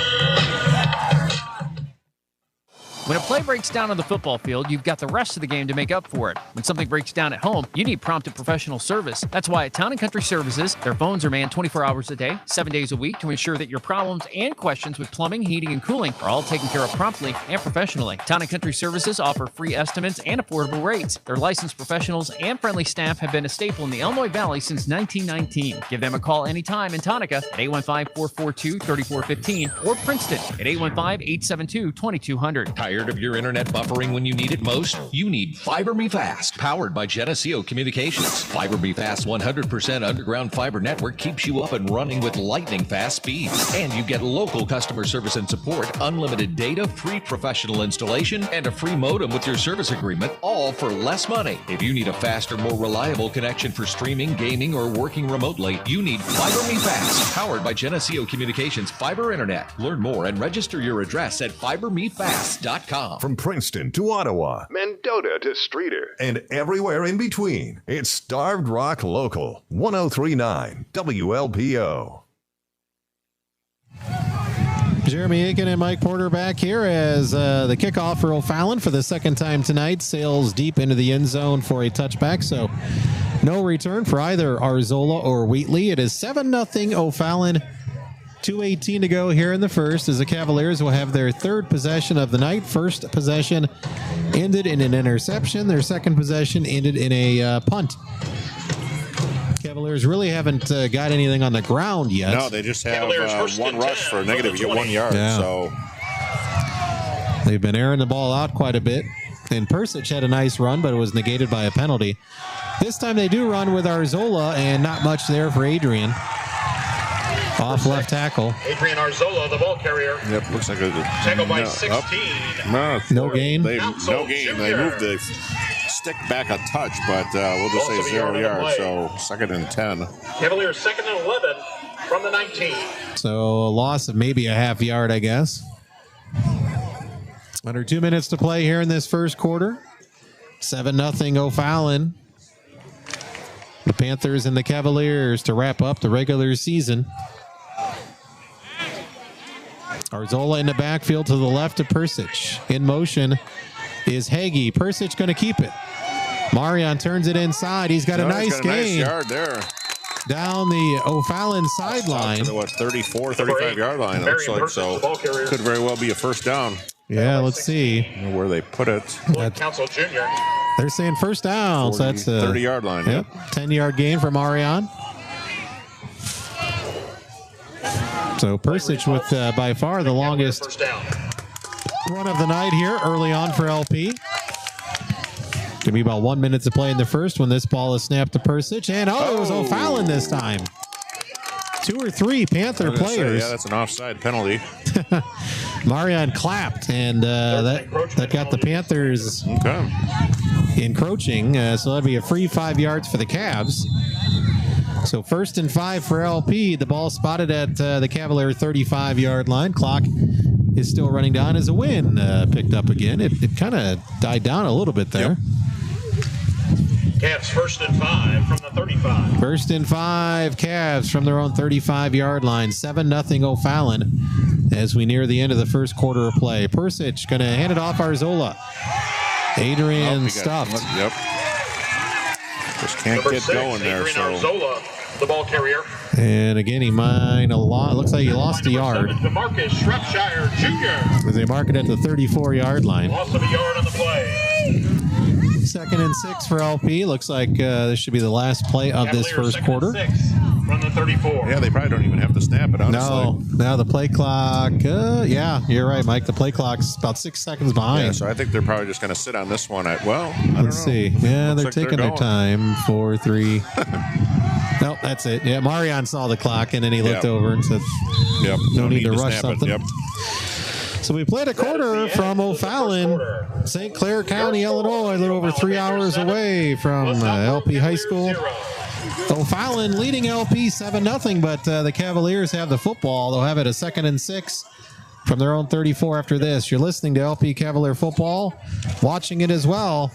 When a play breaks down on the football field, you've got the rest of the game to make up for it. When something breaks down at home, you need prompt and professional service. That's why at Town & Country Services, their phones are manned 24 hours a day, 7 days a week to ensure that your problems and questions with plumbing, heating, and cooling are all taken care of promptly and professionally. Town & Country Services offer free estimates and affordable rates. Their licensed professionals and friendly staff have been a staple in the Illinois Valley since 1919. Give them a call anytime in Tonka at 815-442-3415 or Princeton at 815-872-2200. Tired of your internet buffering when you need it most? You need Fiber Me Fast, powered by Geneseo Communications. Fiber Me Fast 100% underground fiber network keeps you up and running with lightning fast speeds. And you get local customer service and support, unlimited data, free professional installation, and a free modem with your service agreement, all for less money. If you need a faster, more reliable connection for streaming, gaming, or working remotely, you need Fiber Me Fast, powered by Geneseo Communications Fiber Internet. Learn more and register your address at fibermefast.com. From Princeton to Ottawa, Mendota to Streeter, and everywhere in between, it's Starved Rock Local, 103.9 WLPO. Jeremy Aiken and Mike Porter back here as the kickoff for O'Fallon for the second time tonight sails deep into the end zone for a touchback. So no return for either Arzola or Wheatley. It is 7-0 O'Fallon. 2:18 to go here in the first as the Cavaliers will have their third possession of the night. First possession ended in an interception. Their second possession ended in a punt. Cavaliers really haven't got anything on the ground yet. No, they just have one rush for negative 1 yard. Yeah. So they've been airing the ball out quite a bit. And Persic had a nice run, but it was negated by a penalty. This time they do run with Arzola, and not much there for Adrian. Off left tackle. Adrian Arzola, the ball carrier. Yep, looks like a Tackle by 16. No gain. No gain. They moved the stick back a touch, but we'll just say 0 yards. So 2nd and 10. Cavaliers 2nd and 11 from the 19. So a loss of maybe a half yard, I guess. Under 2 minutes to play here in this first quarter. 7-0 O'Fallon. The Panthers and the Cavaliers to wrap up the regular season. Arzola in the backfield to the left of Persic. In motion is Hagee. Persic going to keep it. Marion turns it inside. He's got a nice gain. Nice yard there. Down the O'Fallon sideline. To the 34, 35 yard line, it looks like. So could very well be a first down. Yeah, let's see where they put it. Council Jr. They're saying first down. 40, so that's a 30 yard line. Yep. 10-yard gain for Marion. So Persic with by far the longest run of the night here early on for LP. Gonna be about 1 minute to play in the first when this ball is snapped to Persic. And it was O'Fallon this time. 2 or 3 Panther players. Yeah, that's an offside penalty. Marion clapped, and that got the Panthers encroaching. So that'd be a free 5 yards for the Cavs. So 1st and 5 for LP. The ball spotted at the Cavalier 35-yard line. Clock is still running down as a win picked up again. It kind of died down a little bit there. Yep. Cavs 1st and 5 from the 35. 1st and 5 Cavs from their own 35-yard line. 7-0 O'Fallon as we near the end of the first quarter of play. Persic going to hand it off Arzola. Adrian stuffed. Yep. Just can't Number get 6, going there. Adrian So Arzola, the ball carrier. And again, he mined a lot. Looks like he lost a yard. DeMarcus Shropshire Jr. As they mark it at the 34-yard line. Loss of a yard on the play. 2nd and 6 for LP. Looks like this should be the last play of this first quarter. 6 from the 34. yeah, they probably don't even have to snap it, honestly. No, the play clock. Yeah, you're right, Mike. The play clock's about 6 seconds behind. Yeah, so I think they're probably just going to sit on this one. I don't know. Let's see. Yeah, they're taking their time. 4, 3. Nope, that's it. Yeah, Marion saw the clock, and then he looked over and said, no need to rush something. Yep. So we played a quarter from O'Fallon, St. Clair County, Illinois, a little over 3 hours away from LP High School. O'Fallon leading LP 7-0, but the Cavaliers have the football. They'll have it a 2nd and 6 from their own 34 after this. You're listening to LP Cavalier Football, watching it as well.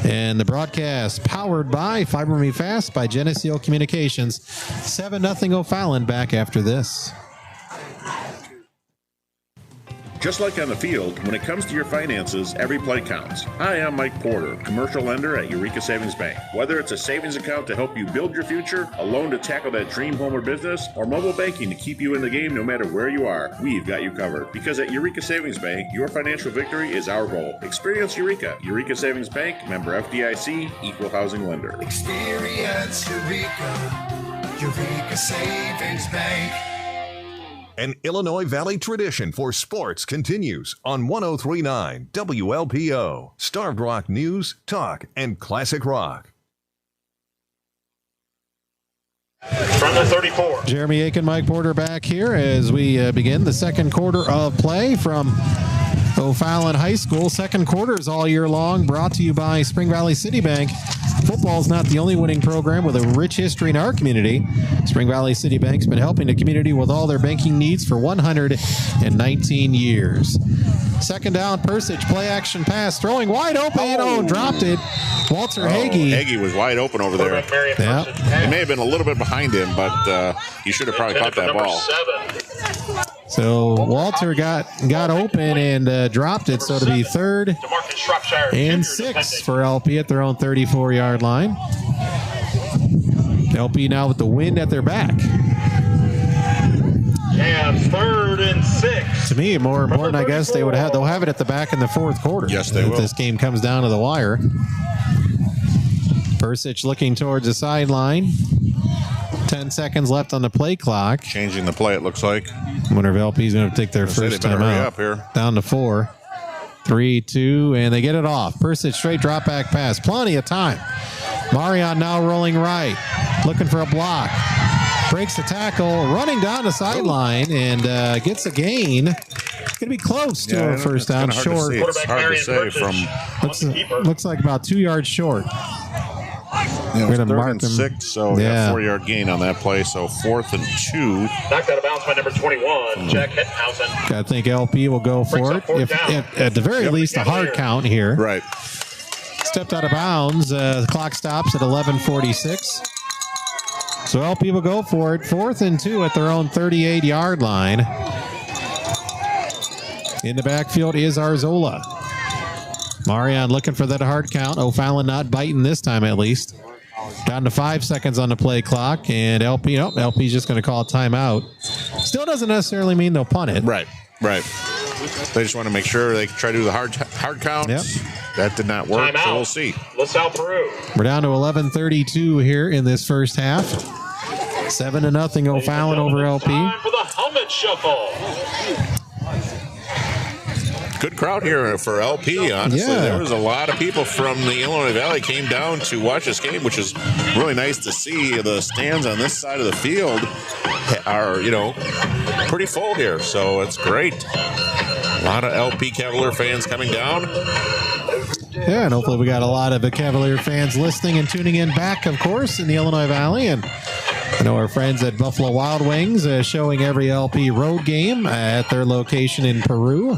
And the broadcast powered by Fiber Me Fast by Geneseo Communications. 7-0 O'Fallon back after this. Just like on the field, when it comes to your finances, every play counts. Hi, I'm Mike Porter, commercial lender at Eureka Savings Bank. Whether it's a savings account to help you build your future, a loan to tackle that dream home or business, or mobile banking to keep you in the game no matter where you are, we've got you covered. Because at Eureka Savings Bank, your financial victory is our goal. Experience Eureka. Eureka Savings Bank, member FDIC, equal housing lender. Experience Eureka. Eureka Savings Bank. An Illinois Valley tradition for sports continues on 103.9 WLPO. Starved Rock News, Talk, and Classic Rock. From the 34. Jeremy Aiken, Mike Porter back here as we begin the second quarter of play from O'Fallon High School. Second quarter is all year long, brought to you by Spring Valley City Bank. Football is not the only winning program with a rich history in our community. Spring Valley City Bank's been helping the community with all their banking needs for 119 years. Second down, Persich, play action pass, throwing wide open, dropped it. Walter Hagee. Hagee was wide open over there. Yeah. It may have been a little bit behind him, but he should have probably caught that ball. So Walter got open and dropped it, so to be 3rd and 6 for LP at their own 34-yard line. LP now with the wind at their back. And 3rd and 6. To me, more important, I guess, they'll have it at the back in the fourth quarter. Yes, they will. If this game comes down to the wire. Persich looking towards the sideline. 10 seconds left on the play clock. Changing the play, it looks like. I wonder if LP's going to take their first time out. Here. Down to 4. 3, 2, and they get it off. Persich straight drop back pass. Plenty of time. Marion now rolling right. Looking for a block. Breaks the tackle. Running down the sideline and gets a gain. It's going to be close to a first down. Short. It's hard to say from... Looks like about 2 yards short. Yeah, we're going to mark 6, so yeah, 4-yard gain on that play. So 4th and 2. Knocked out of bounds by number 21, Jack Hettenhausen. I think LP will go for it. If at the very least, a hard count here. Right. Stepped out of bounds. The clock stops at 11:46. So LP will go for it. 4th and 2 at their own 38-yard line. In the backfield is Arzola. Marion looking for that hard count. O'Fallon not biting this time at least. Down to 5 seconds on the play clock, and LP's just going to call a timeout. Still doesn't necessarily mean they'll punt it. Right. They just want to make sure they try to do the hard count. Yep. That did not work, so we'll see. LaSalle Peru. We're down to 11:32 here in this first half. 7-0 O'Fallon over LP. Time for the helmet shuffle. Good crowd here for LP, honestly. Yeah. There was a lot of people from the Illinois Valley came down to watch this game, which is really nice to see. The stands on this side of the field are, pretty full here, so it's great. A lot of LP Cavalier fans coming down. Yeah, and hopefully we got a lot of the Cavalier fans listening and tuning in back, of course, in the Illinois Valley. And I know our friends at Buffalo Wild Wings showing every LP road game at their location in Peru.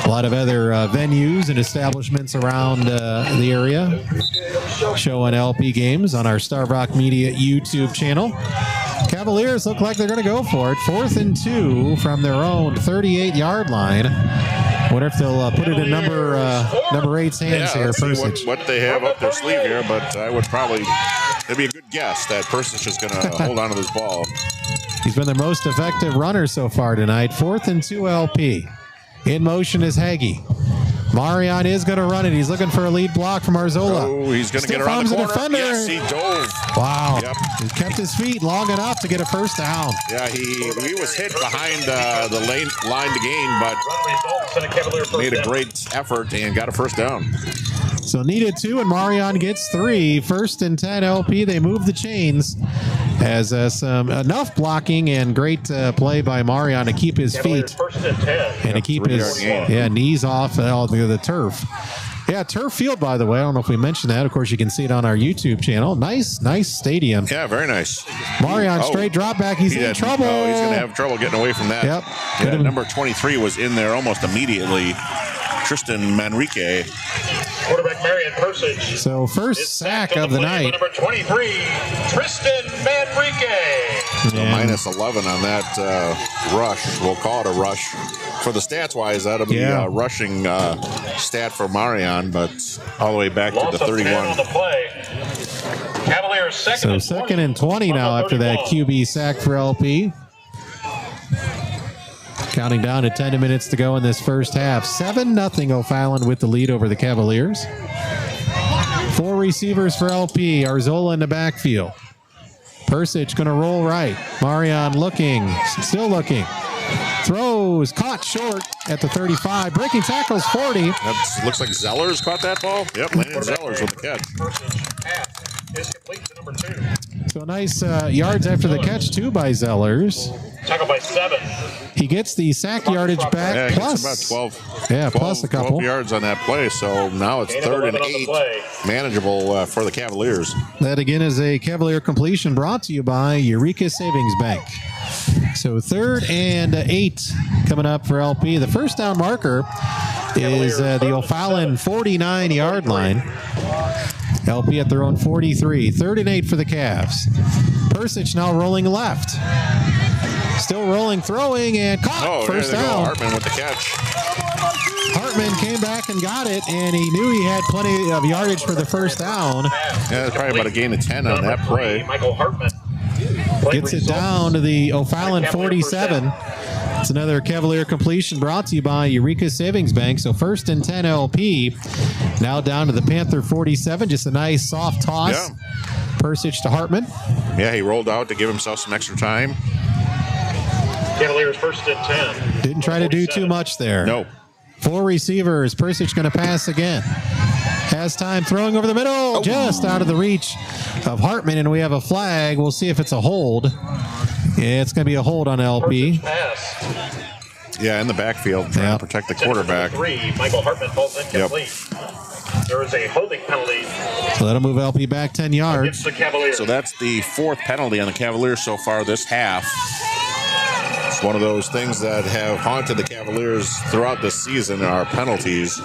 A lot of other venues and establishments around the area showing LP games on our Star Rock Media YouTube channel. Cavaliers look like they're going to go for it. 4th and 2 from their own 38-yard line. Wonder if they'll put it in number 8's hands here. Let's see what they have up their sleeve here, but I would probably, it'd be a good guess that Persich is going to hold on to this ball. He's been their most effective runner so far tonight. 4th and 2 LP. In motion is Hagee. Marion is going to run it. He's looking for a lead block from Arzola. Oh, he's going to get around the corner. Defender. Yes, he dove. Wow. Yep. He kept his feet long enough to get a first down. Yeah, he was hit behind the line to gain, but made a great effort and got a first down. So needed 2, and Marion gets 3. 1st and 10 LP. They move the chains. Has some enough blocking and great play by Marion to keep his feet and to keep his knees off the turf. Yeah, turf field, by the way. I don't know if we mentioned that. Of course, you can see it on our YouTube channel. Nice stadium. Yeah, very nice. Marion straight drop back. He's in trouble. Oh, he's going to have trouble getting away from that. Yep. Yeah, number 23 was in there almost immediately. Tristan Manrique. Quarterback Marion Persich. So first sack of the night. Number 23, Tristan Manrique. So minus 11 on that rush. We'll call it a rush. For the stats-wise, that'll be a rushing stat for Marion, but all the way back to the 31. On the play. Cavaliers second and 20 now after that QB sack for LP. Counting down to 10 minutes to go in this first half. 7-0 O'Fallon with the lead over the Cavaliers. 4 receivers for LP. Arzola in the backfield. Persich going to roll right. Marion still looking. Throws, caught short at the 35. Breaking tackles 40. That looks like Zellers caught that ball. Yep, Landon Zellers with the catch. Is complete to number 2. So nice yards after the catch, too, by Zellers. Tackle by 7. He gets the sack yardage back, Yeah, plus about 12. Yeah, plus a couple 12 yards on that play. So now it's 3rd and 8, manageable for the Cavaliers. That again is a Cavalier completion brought to you by Eureka Savings Bank. So 3rd and 8 coming up for LP. The first down marker is the O'Fallon 49-yard line. LP at their own 43. 3rd and 8 for the Cavs. Persich now rolling left. Still rolling, throwing, and caught. First down. Hartman with the catch. Hartman came back and got it, and he knew he had plenty of yardage for the first down. Yeah, it's probably about a gain of 10 on that play. Michael Hartman gets it down to the O'Fallon 47. It's another Cavalier completion brought to you by Eureka Savings Bank. So 1st and 10 LP. Now down to the Panther 47. Just a nice soft toss. Yeah. Persich to Hartman. Yeah, he rolled out to give himself some extra time. Cavaliers 1st and 10. Didn't try to do too much there. No. 4 receivers. Persich going to pass again. Has time throwing over the middle. Just out of the reach of Hartman, and we have a flag. We'll see if it's a hold. Yeah, it's going to be a hold on LP. Yeah, in the backfield, trying to protect the quarterback. 3, Michael Hartman falls incomplete. There is a holding penalty. So that'll move LP back 10 yards. The Cavaliers. So that's the 4th penalty on the Cavaliers so far this half. It's one of those things that have haunted the Cavaliers throughout this season are penalties.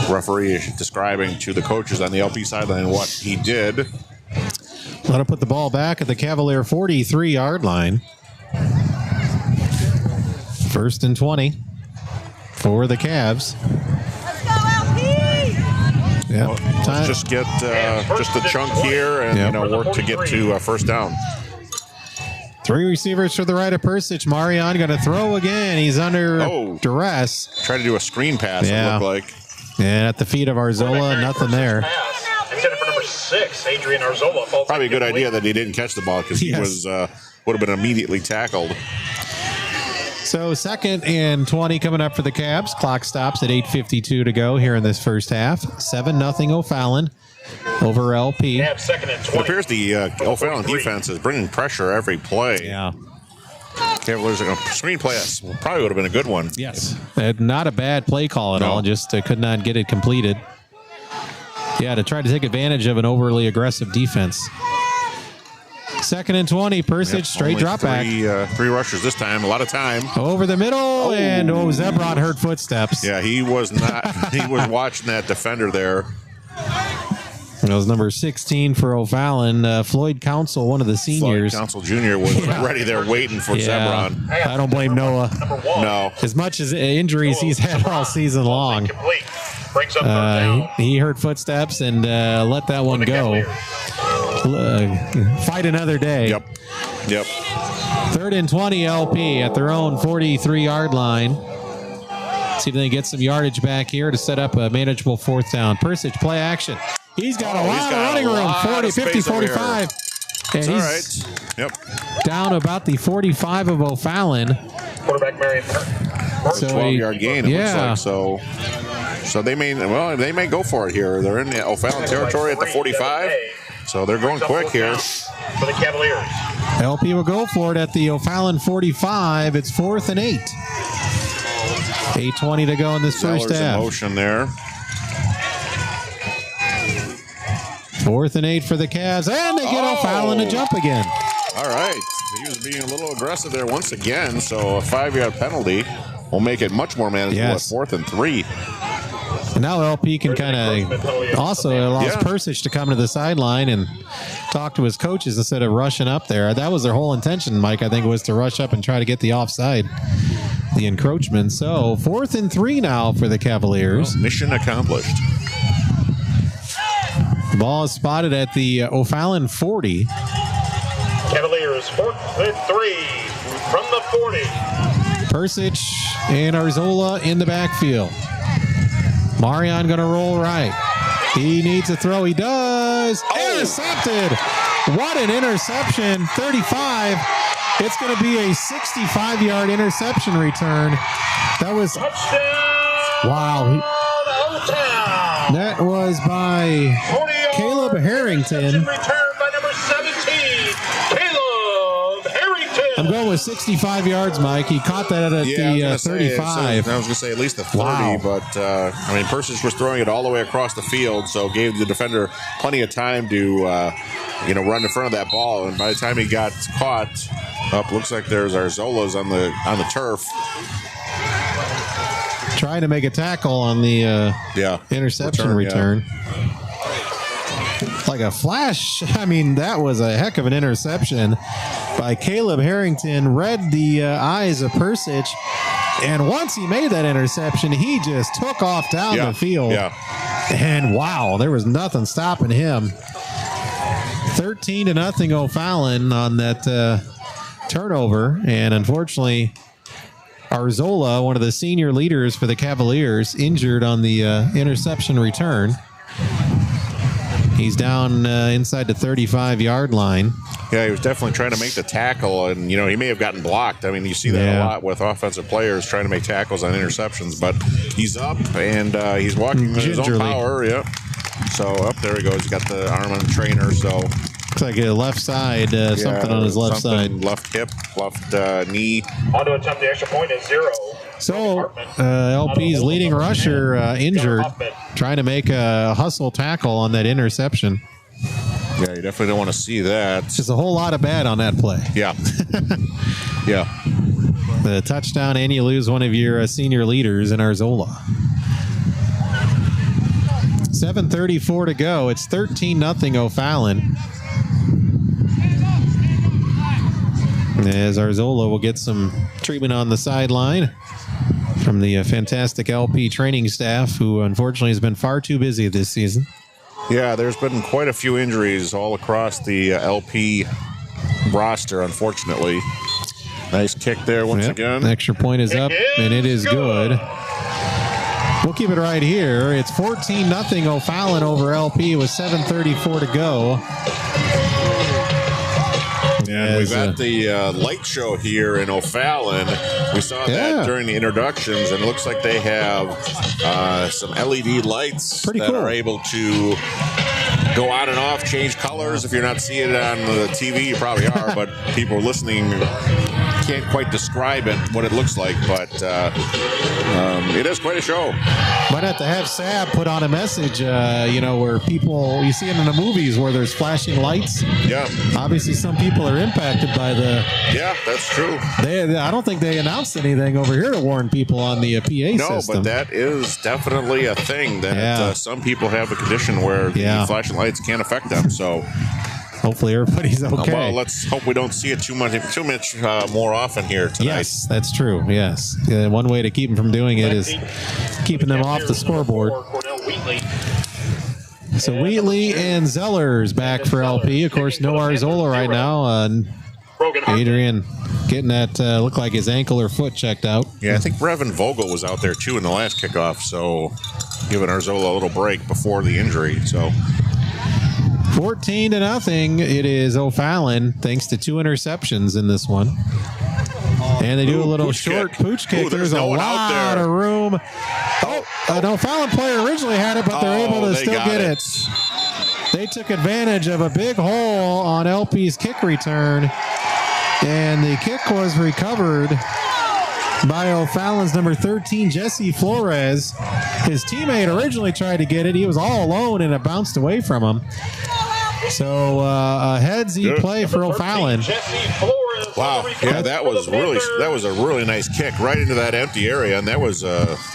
Referee describing to the coaches on the LP sideline what he did. Let him put the ball back at the Cavalier 43-yard line. 1st and 20 for the Cavs. Let's go, LP! Yeah, let's just get just a chunk here and work to get to first down. 3 receivers to the right of Persich. Marion going to throw again. He's under duress. Try to do a screen pass, it looked like. And at the feet of Arzola, nothing there. Intended for number 6, Adrian Arzola. Probably a good idea that he didn't catch the ball because he was would have been immediately tackled. So 2nd and 20 coming up for the Cavs. Clock stops at 8:52 to go here in this first half. 7-0 O'Fallon over LP. Cavs 2nd and 20. It appears the O'Fallon defense is bringing pressure every play. Yeah. Cavaliers are going to screen play. Probably would have been a good one. Yes. Not a bad play call at all. Just could not get it completed. Yeah, to try to take advantage of an overly aggressive defense. 2nd and 20. Persich straight drop back. 3 rushers this time. A lot of time. Over the middle. And Zebron heard footsteps. Yeah, he was not. He was watching that defender there. It was number 16 for O'Fallon. Floyd Council, one of the seniors. Floyd Council Jr. was ready there waiting for Zebron. I don't blame Noah. No. As much as injuries he's had all season long. He heard footsteps and let that one go. Fight another day. Yep. 3rd and 20 LP at their own 43-yard line. See if they can get some yardage back here to set up a manageable 4th down. Persich, play action. He's got a lot of running room. 40, 50, 45. And he's down about the 45 of O'Fallon. Quarterback Marion. So 12-yard gain, it looks like. So they may go for it here. They're in the O'Fallon territory at the 45. So they're going quick here. For the Cavaliers. LP will go for it at the O'Fallon 45. It's 4th and 8. 8:20 to go in this first half. In motion there. 4th and 8 for the Cavs, and they get O'Fallon to jump again. All right. He was being a little aggressive there once again, so a 5-yard penalty will make it much more manageable at 4th and 3. And now LP can kind of also allows Persich to come to the sideline and talk to his coaches instead of rushing up there. That was their whole intention, Mike, I think, was to rush up and try to get the offside, the encroachment. So 4th and 3 now for the Cavaliers. Well, mission accomplished. The ball is spotted at the O'Fallon 40. Cavaliers 4th and 3 from the 40. Persich and Arzola in the backfield. Marion going to roll right. He needs a throw. He does. Intercepted What an interception. 35. It's going to be a 65-yard interception return. That was... Wow. That was by Caleb Harrington. I'm going with 65 yards, Mike. He caught that at the 35. I was going to say at least the 30, wow. But I mean, Persich was throwing it all the way across the field, so gave the defender plenty of time to run in front of that ball. And by the time he got caught, looks like there's Arzolas on the turf. Trying to make a tackle on the interception return. Like a flash. I mean, that was a heck of an interception by Caleb Harrington. Read the eyes of Persich. And once he made that interception, he just took off down the field. Yeah. And wow, there was nothing stopping him. 13-0 O'Fallon on that turnover. And unfortunately, Arzola, one of the senior leaders for the Cavaliers, injured on the interception return. He's down inside the 35-yard line. Yeah, he was definitely trying to make the tackle, and, he may have gotten blocked. I mean, you see that a lot with offensive players trying to make tackles on interceptions, but he's up, and he's walking with his own power. Yep. So, there he goes. He's got the arm on the trainer, so... Looks like a left side, something on his left side. Left hip, left knee. On to attempt the extra point is 0. So, LP's leading rusher injured, trying to make a hustle tackle on that interception. Yeah, you definitely don't want to see that. Just a whole lot of bad on that play. Yeah. Yeah. The touchdown, and you lose one of your senior leaders in Arzola. 7:34 to go. It's 13-0 O'Fallon. As Arzola will get some treatment on the sideline from the fantastic LP training staff, who unfortunately has been far too busy this season. Yeah, there's been quite a few injuries all across the LP roster, unfortunately. Nice kick there once again. Extra point is up, and it is good. We'll keep it right here. It's 14-0 O'Fallon over LP with 7:34 to go. And we've got the light show here in O'Fallon. We saw that during the introductions, and it looks like they have some LED lights that are able to go on and off, change colors. If you're not seeing it on the TV, you probably are, but people listening can't quite describe it, what it looks like, but it is quite a show. Might have to have Sab put on a message, where people, you see it in the movies where there's flashing lights. Yeah. Obviously, some people are impacted by the... Yeah, that's true. I don't think they announced anything over here to warn people on the PA system. No, but that is definitely a thing that some people have a condition where the flashing lights can't affect them, so... Hopefully everybody's okay. Well, let's hope we don't see it too much more often here tonight. Yes, that's true. Yes. One way to keep them from doing it is keeping them off the scoreboard. So Wheatley and Zellers back for LP. Of course, no Arzola right now. Adrian getting that look like his ankle or foot checked out. Yeah, I think Brevin Vogel was out there too in the last kickoff, so giving Arzola a little break before the injury. So 14-0. It is O'Fallon, thanks to 2 interceptions in this one. And they do a little short pooch kick. There's a lot of room. An O'Fallon player originally had it, but they're able to still get it. They took advantage of a big hole on LP's kick return, and the kick was recovered by O'Fallon's number 13, Jesse Flores. His teammate originally tried to get it. He was all alone, and it bounced away from him. So a headsy play for O'Fallon. Wow, yeah, that was a really nice kick right into that empty area, and that was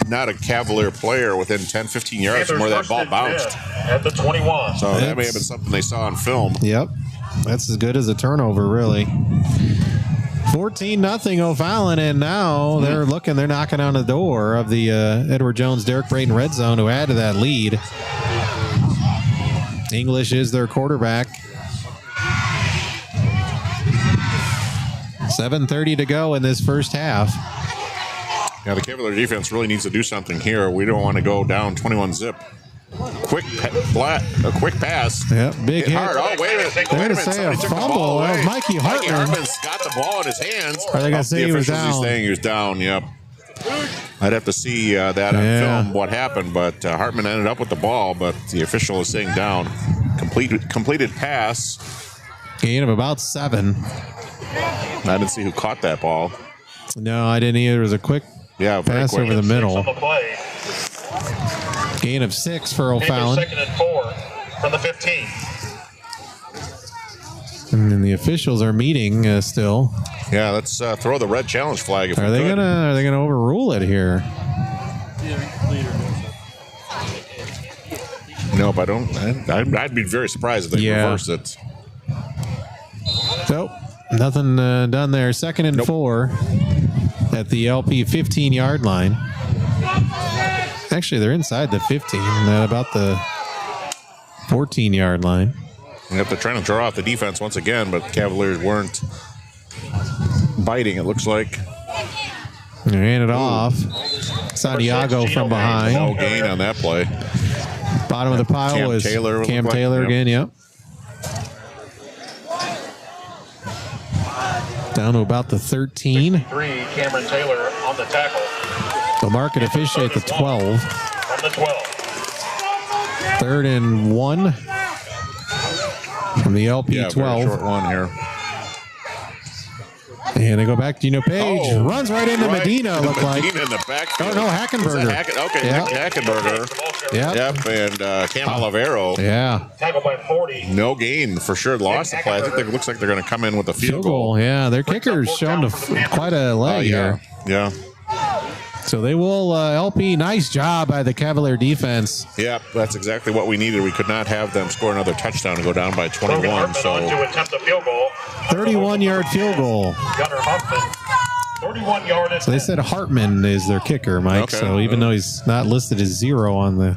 not a Cavalier player within 10-15 yards from where that ball bounced. At the 21. So that may have been something they saw on film. Yep, that's as good as a turnover, really. 14-0 O'Fallon, and now they're knocking on the door of the Edward Jones, Derek Braden red zone to add to that lead. English is their quarterback. 7:30 to go in this first half. Yeah, the Cavalier defense really needs to do something here. We don't want to go down 21-zip. quick pass. Yep, big hit. Hard. Oh, wait a minute. They're going to say a fumble. That was Mikey Hartman. Hartman's got the ball in his hands. Are they going to say he was down? Saying he was down, yep. I'd have to see that on film, what happened, but Hartman ended up with the ball, but the official is saying down. Completed pass. Gain of about 7. I didn't see who caught that ball. No, I didn't either. It was a quick pass over the middle. Gain of 6 for O'Fallon. Second and 4 from the 15. And then the officials are meeting still. Yeah, let's throw the red challenge flag. If Are they gonna overrule it here? Nope, I don't. I'd be very surprised if they reverse it. So nothing done there. Second and 4 at the LP 15-yard line. Actually, they're inside the 15, about the 14-yard line. Yep, they're trying to draw out the defense once again, but the Cavaliers weren't biting, it looks like. They hand it off. Santiago from behind. No gain on that play. Bottom of the pile was Cam Taylor again, yep. Down to about the 13. 3, Cameron Taylor on the tackle. The market officiate the 12. On the 12. 3rd and 1 from the LP 12. Short one here. And they go back to Page. Runs right into Medina, looked like. Medina in the backfield. Oh, no, Hackenberger. Hackenberger. Yep, and Cam Olivero. Yeah. Tackled by 40. No gain for sure. Lost the play. I think it looks like they're going to come in with a field goal. Yeah, their kicker's shown quite a leg here. Yeah. So they will LP. Nice job by the Cavalier defense. Yeah, that's exactly what we needed. We could not have them score another touchdown and go down by 21. So to attempt a field goal. 31-yard field goal. Gunnar Huffman, 31-yard. So they said Hartman is their kicker, Mike. Okay. So even though he's not listed as 0 on the...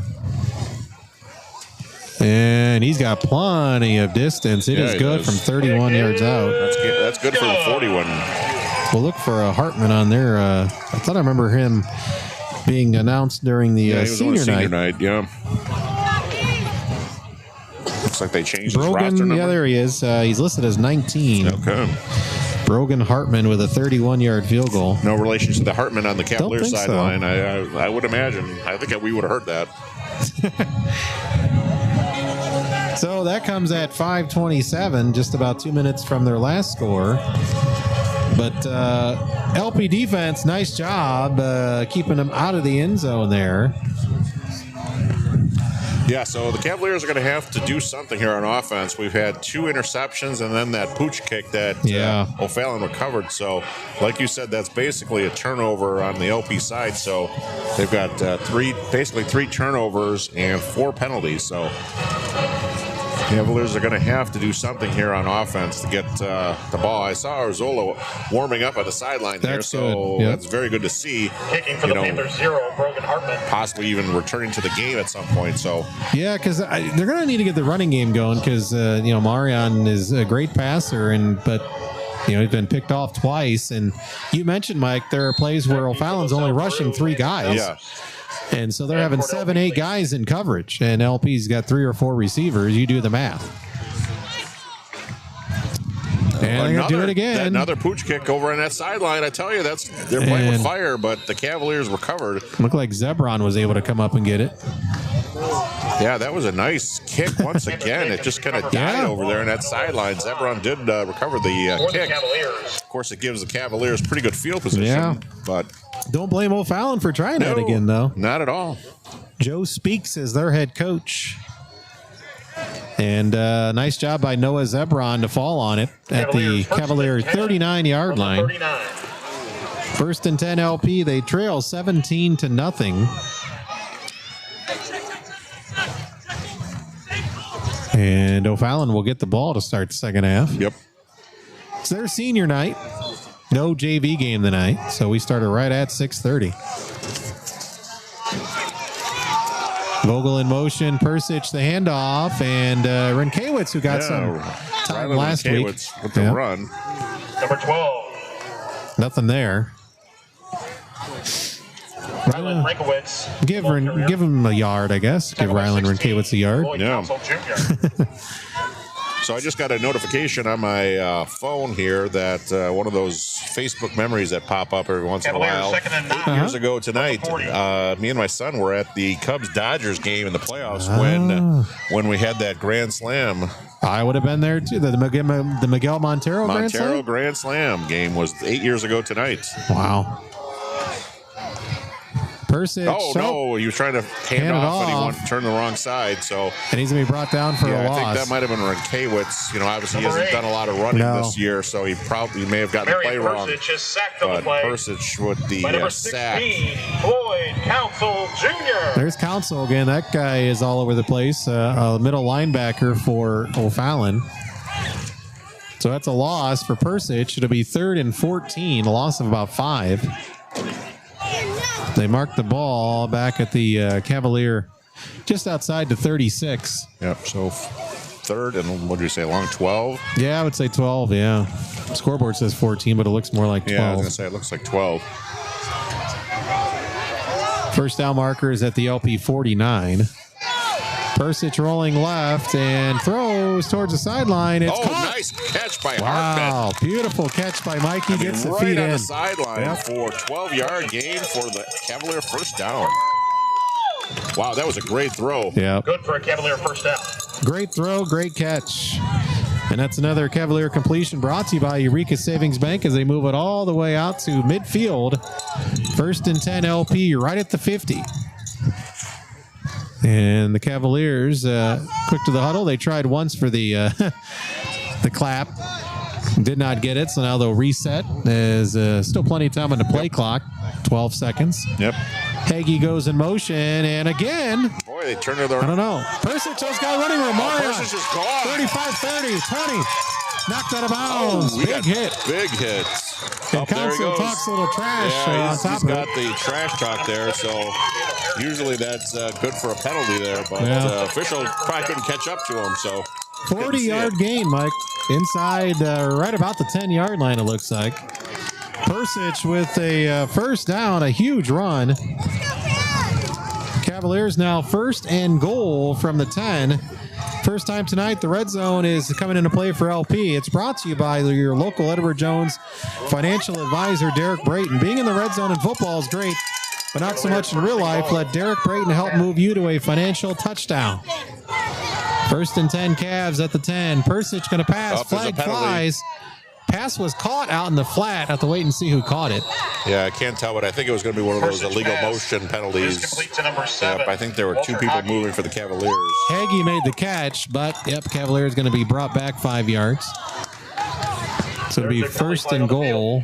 And he's got plenty of distance. It is good from 31 yards out. That's good for the 41. We'll look for a Hartman on there. I thought I remember him being announced during the senior night. Yeah. Looks like they changed his roster Brogan, number. yeah, there he is. He's listed as 19. Okay. Brogan Hartman with a 31-yard field goal. No relation to the Hartman on the Cavaliers sideline. I would imagine. I think we would have heard that. So that comes at 5:27, just about 2 minutes from their last score. But LP defense, nice job keeping them out of the end zone there. Yeah, so the Cavaliers are going to have to do something here on offense. We've had 2 interceptions and then that pooch kick that O'Fallon recovered. So, like you said, that's basically a turnover on the LP side. So they've got basically 3 turnovers and 4 penalties. So Cavaliers are going to have to do something here on offense to get the ball. I saw Arzola warming up at the sideline there, so that's very good to see. Kicking for the Panthers 0, Brogan Hartman. Possibly even returning to the game at some point. So yeah, because they're going to need to get the running game going because Marion is a great passer, but he's been picked off twice. And you mentioned, Mike, there are plays where O'Fallon's only rushing 3 guys. Yeah. And so they're having 7, 8 guys in coverage, and LP's got 3 or 4 receivers. You do the math. And they're going to do it again. Another pooch kick over on that sideline. I tell you, they're playing with fire, but the Cavaliers recovered. Looked like Zebron was able to come up and get it. Yeah, that was a nice kick once again. It just kind of died over there on that sideline. Zebron did recover the kick. Of course, it gives the Cavaliers pretty good field position. But don't blame O'Fallon for trying that again, though. Not at all. Joe Speaks is their head coach. And nice job by Noah Zebron to fall on it at the Cavalier 39-yard line. 1st and 10 LP. They trail 17-0. And O'Fallon will get the ball to start the second half. Yep. It's their senior night. No JV game tonight, so we started right at 6:30. Vogel in motion, Persich the handoff, and Renkiewicz, who got some time last week. With the run. Number 12. Nothing there. Rylan Rinkowitz. Give him a yard, I guess. Give Rylan Rinkowitz a yard. Yeah. So I just got a notification on my phone here that one of those Facebook memories that pop up every once in a while. 8 years ago tonight, me and my son were at the Cubs-Dodgers game in the playoffs when we had that grand slam. I would have been there too. The Miguel Montero Grand Slam game was 8 years ago tonight. Wow. Persich. Oh, no, he was trying to hand off and he turned the wrong side. So, and he's going to be brought down for a loss. I think that might have been Rinkowitz. Obviously he hasn't done a lot of running this year, so he may have gotten the play wrong. But Persich with the sack. Floyd Council Jr. There's Council again. That guy is all over the place. A middle linebacker for O'Fallon. So that's a loss for Persich. It'll be 3rd and 14, a loss of about 5. They marked the ball back at the Cavalier just outside the 36. Yep, so 3rd and what did you say, along 12? Yeah, I would say 12, yeah. Scoreboard says 14, but it looks more like 12. Yeah, I was going to say it looks like 12. First down marker is at the LP 49. Persich rolling left and throws towards the sideline. It's caught. Nice catch by Hartman. Wow, beautiful catch by Mikey. Gets the right feet on in. The sideline for 12-yard gain for the Cavalier first down. Wow, that was a great throw. Yeah. Good for a Cavalier first down. Great throw, great catch. And that's another Cavalier completion brought to you by Eureka Savings Bank as they move it all the way out to midfield. 1st and 10 LP right at the 50. And the Cavaliers, quick to the huddle. They tried once for the the clap. Did not get it, so now they'll reset. There's still plenty of time on the play clock. 12 seconds. Yep. Hagee goes in motion, and again. Boy, they turned their... I don't know. Persich just got running room. Persich is gone. 35-30, 20. Knocked out of bounds. Big hit. Big hit. And Council talks a little trash on top he's got the trash talk there, so usually that's good for a penalty there, but official probably couldn't catch up to him, so 40-yard gain, Mike. Inside right about the 10-yard line, it looks like. Persich with a first down, a huge run. Cavaliers now 1st and goal from the 10. First time tonight, the red zone is coming into play for LP. It's brought to you by your local Edward Jones financial advisor, Derek Brayton. Being in the red zone in football is great, but not so much in real life. Let Derek Brayton help move you to a financial touchdown. 1st and 10 Cavs at the 10. Persich going to pass. Flag flies. Pass was caught out in the flat. Have to wait and see who caught it. Yeah, I can't tell, but I think it was going to be one of those illegal motion penalties. Complete to number 7. Yep, I think there were 2 people moving for the Cavaliers. Hagee made the catch, but Cavaliers going to be brought back 5 yards. So it'll be 1st and goal.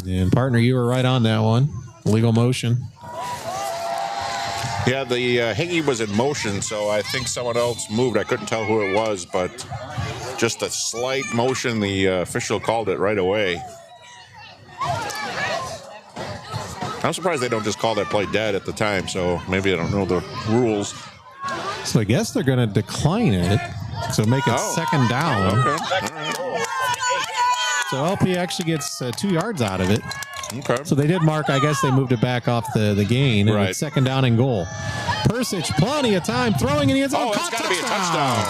And partner, you were right on that one. Illegal motion. Yeah, the Hagee was in motion, so I think someone else moved. I couldn't tell who it was, but just a slight motion. The official called it right away. I'm surprised they don't just call that play dead at the time, so maybe I don't know the rules. So I guess they're going to decline it, so make it 2nd down. Okay. All right. So LP actually gets 2 yards out of it. Okay. So they did mark, I guess they moved it back off the gain. And Right. it's 2nd down and goal. Persich, plenty of time throwing in the end zone. Oh, it's got to be a touchdown.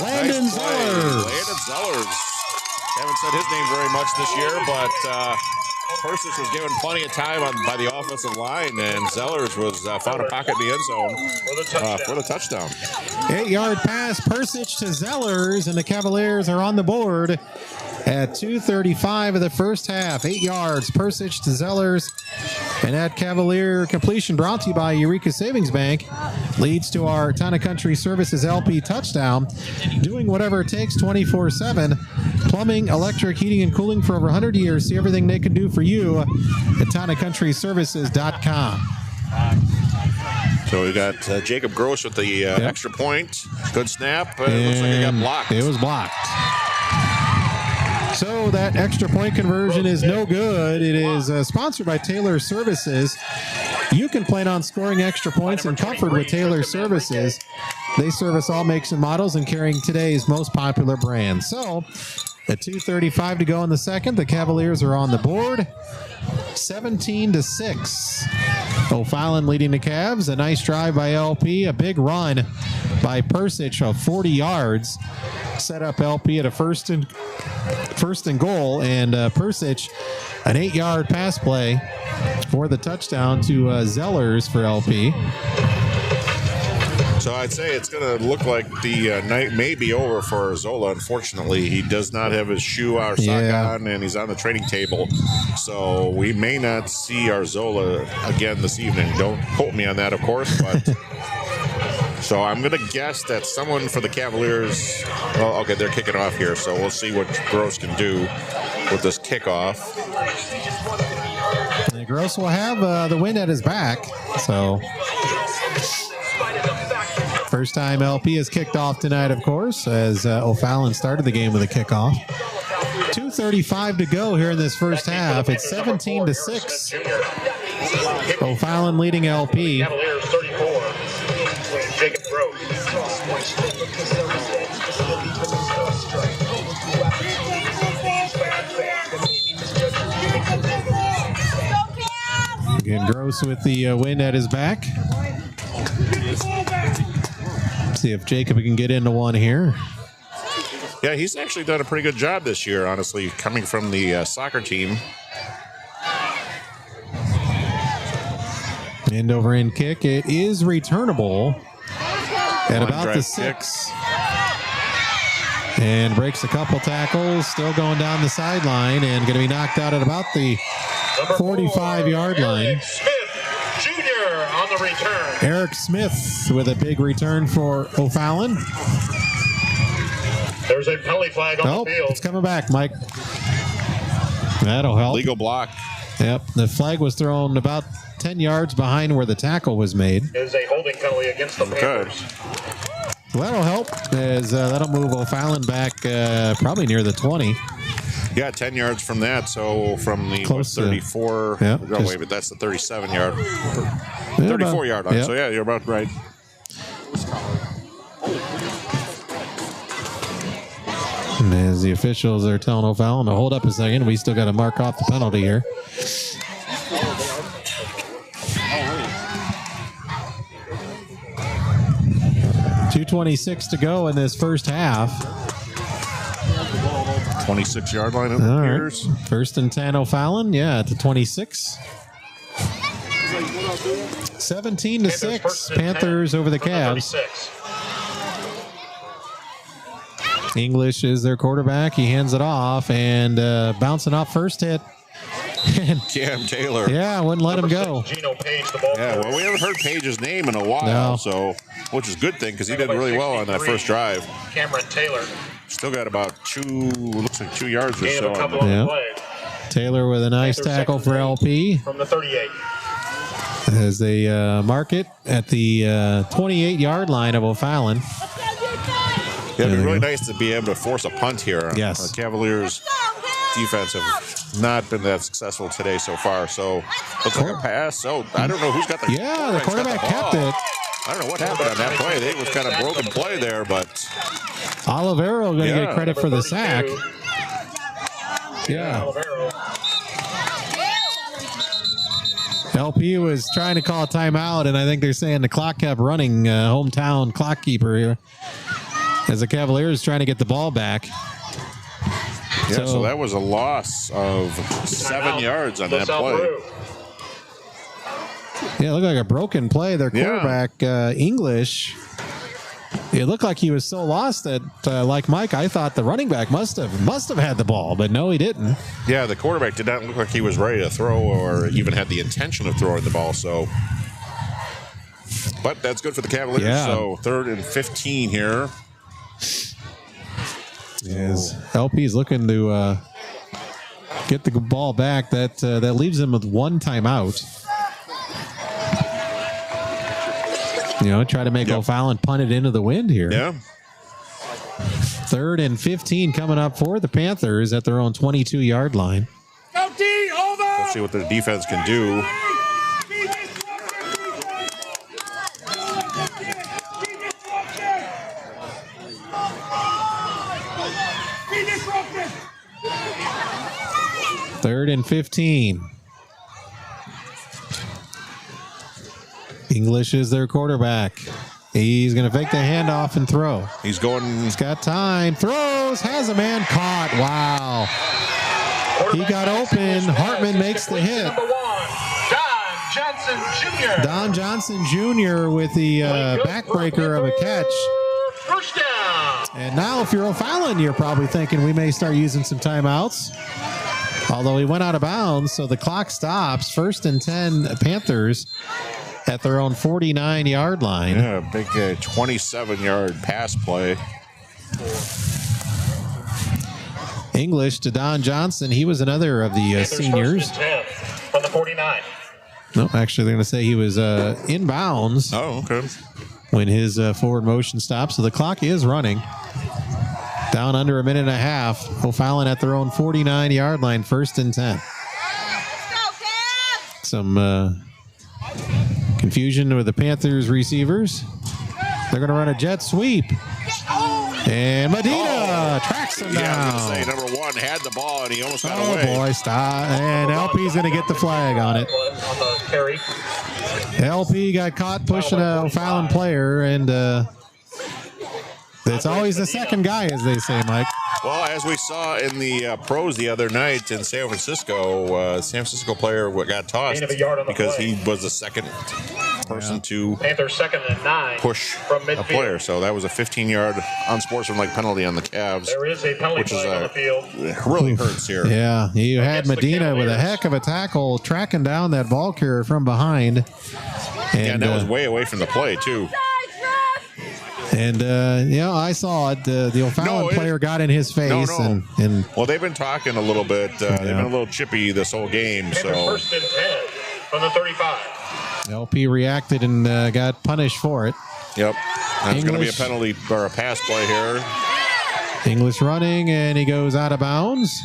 Landon Nice play. Zellers. Landon Zellers. Haven't said his name very much this year, but Persich was given plenty of time by the offensive line, and Zellers was found a pocket in the end zone for the touchdown. 8-yard pass, Persich to Zellers, and the Cavaliers are on the board at 2:35 of the first half. 8 yards, Persich to Zellers, and that Cavalier completion brought to you by Eureka Savings Bank leads to our Town and Country Services LP touchdown. Doing whatever it takes 24/7. Plumbing, electric, heating, and cooling for over 100 years. See everything they can do for you at townandcountryservices.com. So we got Jacob Gross with the extra point. Good snap. It looks like it got blocked. It was blocked. So that extra point conversion is no good. It is sponsored by Taylor Services. You can plan on scoring extra points in comfort with Taylor Services. They service all makes and models and carrying today's most popular brands. So At 2:35 to go in the second, the Cavaliers are on the board. 17-6. O'Fallon leading the Cavs. A nice drive by LP. A big run by Persich of 40 yards. Set up LP at a first and goal. And Persich, an 8-yard pass play for the touchdown to Zellers for LP. So I'd say it's going to look like the night may be over for Arzola. Unfortunately, he does not have his shoe or sock on, and he's on the training table. So we may not see Arzola again this evening. Don't quote me on that, of course. But so I'm going to guess that someone for the Cavaliers. Well, okay, they're kicking off here, so we'll see what Gross can do with this kickoff. And Gross will have the wind at his back. So. First time LP has kicked off tonight, of course, as O'Fallon started the game with a kickoff. 2:35 to go here in this first half. It's 17-6. O'Fallon leading LP. Cavaliers 34. Jacob Gross. Again, Gross with the wind at his back. See if Jacob can get into one here. Yeah, he's actually done a pretty good job this year, honestly, coming from the soccer team. End over end kick. It is returnable at about the 6. And breaks a couple tackles. Still going down the sideline and going to be knocked out at about the 45-yard line. On the return. Eric Smith with a big return for O'Fallon. There's a penalty flag on the field. It's coming back, Mike. That'll help. Legal block. Yep, the flag was thrown about 10 yards behind where the tackle was made. Is a holding penalty against the Panthers. Well, that'll help as that'll move O'Fallon back probably near the 20. Yeah, 10 yards from that. So from the 34. Yeah, wait, but that's the 37-yard. 34-yard line. Yep. So, yeah, you're about right. And as the officials are telling O'Fallon to hold up a second, we still got to mark off the penalty here. .226 to go in this first half. 26-yard line it appears. Right. First and 10 O'Fallon, at the 26. 17-6. Panthers over the Cavs. English is their quarterback. He hands it off and bouncing off first hit. Cam Taylor. Yeah, wouldn't let him go. Yeah, well, we haven't heard Page's name in a while, so which is a good thing because he did really well on that first drive. Cameron Taylor. Still got about 2 yards or so. Taylor with a nice tackle for LP. From the 38. As they mark it at the 28-yard line of O'Fallon. Yeah, it'd be really nice to be able to force a punt here. Yes. The Cavaliers defense have not been that successful today so far. So looks like a pass. So I don't know who's got the the quarterback kept it. I don't know what happened on that play. It was kind of broken play there, but Olivero going to get credit for the sack. Yeah. LP was trying to call a timeout, and I think they're saying the clock kept running. Hometown clock keeper here, as the Cavaliers trying to get the ball back. Yeah, so that was a loss of 7 yards on that play. Yeah, it looked like a broken play. Their quarterback, English, it looked like he was so lost that, like Mike, I thought the running back must have had the ball, but no, he didn't. Yeah, the quarterback did not look like he was ready to throw or even had the intention of throwing the ball. So, but that's good for the Cavaliers. Yeah. So 3rd and 15 here. Yes, LP is looking to get the ball back. That leaves him with one timeout. Try to make O'Fallon punt it into the wind here. Yeah. 3rd and 15 coming up for the Panthers at their own 22-yard line. Let's see what their defense can do. 3rd and 15. English is their quarterback. He's going to fake the handoff and throw. He's got time. Throws. Has a man caught. Wow. He got open. Hartman makes the hit. Don Johnson Jr. with the backbreaker of a catch. First down. And now if you're O'Fallon, you're probably thinking we may start using some timeouts. Although he went out of bounds, so the clock stops. 1st and 10 Panthers at their own 49-yard line. Yeah, big 27-yard pass play. English to Don Johnson. He was another of the seniors. 1st and 10 from the 49. No, actually, they're going to say he was inbounds. Oh, okay. When his forward motion stops. So the clock is running. Down under a minute and a half. O'Fallon at their own 49-yard line, 1st and 10. Some confusion with the Panthers receivers. They're going to run a jet sweep. And Medina tracks him down. I was going to say, number 1 had the ball, and he almost got away. Oh, boy, stop. And LP's going to get the flag on it. LP got caught pushing a O'Fallon player, and it's always the second guy, as they say, Mike. Well, as we saw in the pros the other night in San Francisco, San Francisco player got tossed because he was the second person to Panthers 2nd and 9 push from midfield. a player. So that was a 15-yard unsportsmanlike penalty on the Cavs. There is a penalty flag on the field. It really hurts here. Yeah, you had Medina with a heck of a tackle tracking down that ball carrier from behind. And that was way away from the play, too. And, I saw it. The O'Fallon player got in his face. No. And well, they've been talking a little bit. They've been a little chippy this whole game. So 1st and 10 from the 35. LP reacted and got punished for it. Yep. It's going to be a penalty or a pass play here. English running, and he goes out of bounds.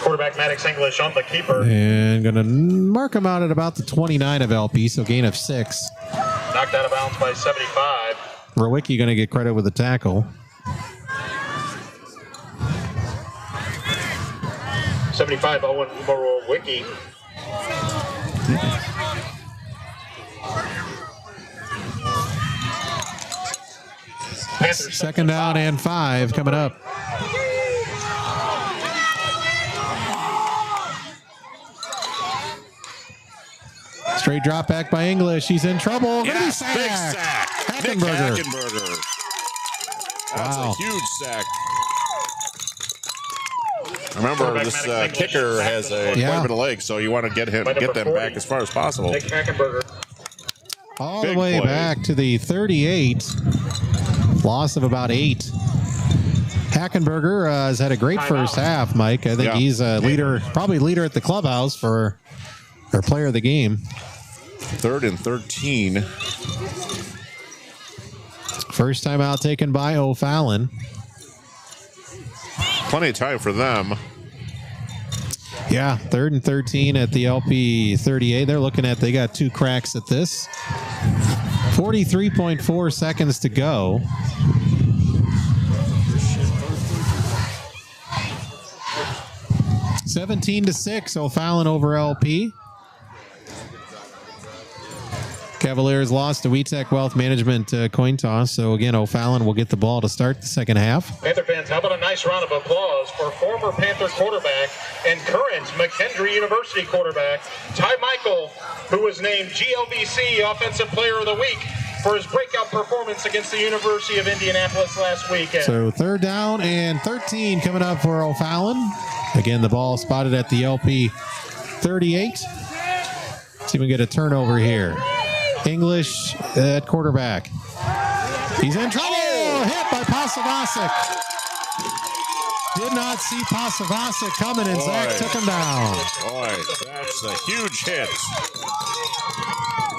Quarterback Maddox English on the keeper. And going to mark him out at about the 29 of LP, so gain of 6. Knocked out of bounds by 75. Rowicki going to get credit with the tackle. 75 Owen Rowicki. Second down and 5 coming up. Straight drop back by English. He's in trouble. Yes, big sack. Hackenberger. Nick Hackenberger. That's a huge sack. Remember, this kicker has quite a bit of legs, so you want to get them back as far as possible. Nick Hackenberger. All the way back to the 38. Loss of about 8. Hackenberger has had a great first half, Mike. I think he's a leader, probably leader at the clubhouse for our player of the game. 3rd and 13. First time out taken by O'Fallon. Plenty of time for them. Yeah, 3rd and 13 at the LP 38. They're looking at, they got 2 cracks at this. 43.4 seconds to go. (17-6), O'Fallon over LP. Cavaliers lost to WeTech Wealth Management coin toss. So again, O'Fallon will get the ball to start the second half. Panther fans, how about a nice round of applause for former Panther quarterback and current McKendree University quarterback Ty Michael, who was named GLVC Offensive Player of the Week for his breakout performance against the University of Indianapolis last weekend. So 3rd down and 13 coming up for O'Fallon. Again, the ball spotted at the LP 38. See if we can get a turnover here. English at quarterback. He's in trouble. Hit by Pasavasic. Did not see Pasavasic coming, and Zach took him down. Boy, that's a huge hit.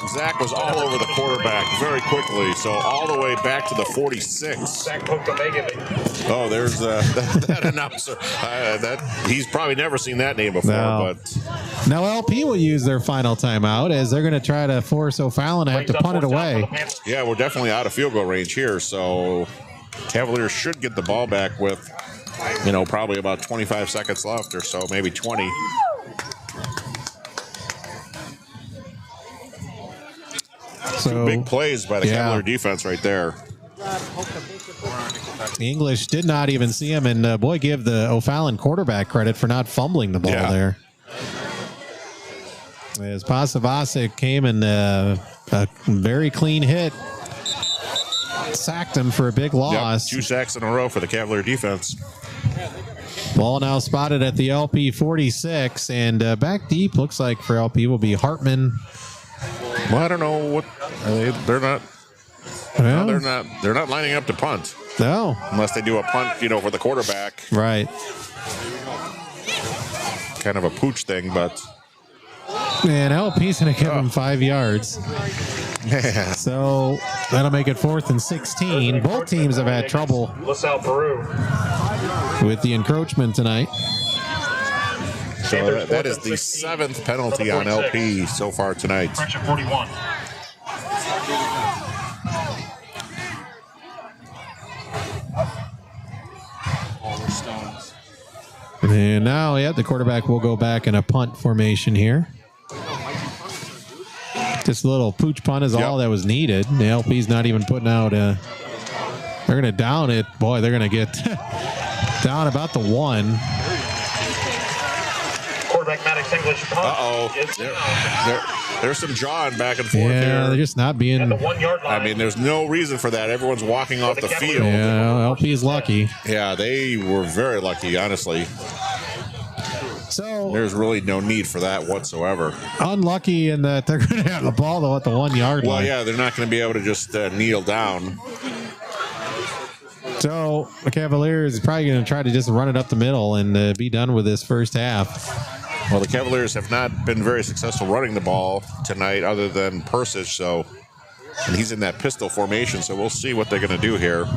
Zach was all over the quarterback very quickly, so all the way back to the 46. Zach poked him immediately. Oh, there's that announcer. He's probably never seen that name before. No. But now LP will use their final timeout as they're going to try to force O'Fallon to have to punt it away. Yeah, we're definitely out of field goal range here, so Cavaliers should get the ball back with probably about 25 seconds left or so, maybe 20. So, 2 big plays by the Cavalier defense right there. The English did not even see him, and boy, give the O'Fallon quarterback credit for not fumbling the ball there. As Pasavasic came in a very clean hit, sacked him for a big loss. 2 sacks in a row for the Cavalier defense. Ball now spotted at the LP 46, and back deep looks like for LP will be Hartman. Well, I don't know what they're not. Well, they're not lining up to punt. No, unless they do a punt, for the quarterback. Right. Kind of a pooch thing, but. Man, LP's going to give him 5 yards. Yeah. So that'll make it 4th and 16. Both teams have had trouble with the encroachment tonight. So that is the 7th penalty on LP so far tonight. 41. And now, the quarterback will go back in a punt formation here. Just a little pooch punt is all that was needed. The LP's not even putting out they're going to down it. Boy, they're going to get down about the 1. Quarterback Maddox English punt. There's some jawing back and forth here. They're just not being. The 1 yard line. I mean, there's no reason for that. Everyone's walking off the field. Yeah, LP's lucky. Yeah, they were very lucky, honestly. So there's really no need for that whatsoever. Unlucky in that they're going to have the ball though at the 1 yard line. Well, yeah, they're not going to be able to just kneel down. So the Cavaliers is probably going to try to just run it up the middle and be done with this first half. Well, the Cavaliers have not been very successful running the ball tonight other than Persich, and he's in that pistol formation, so we'll see what they're going to do here.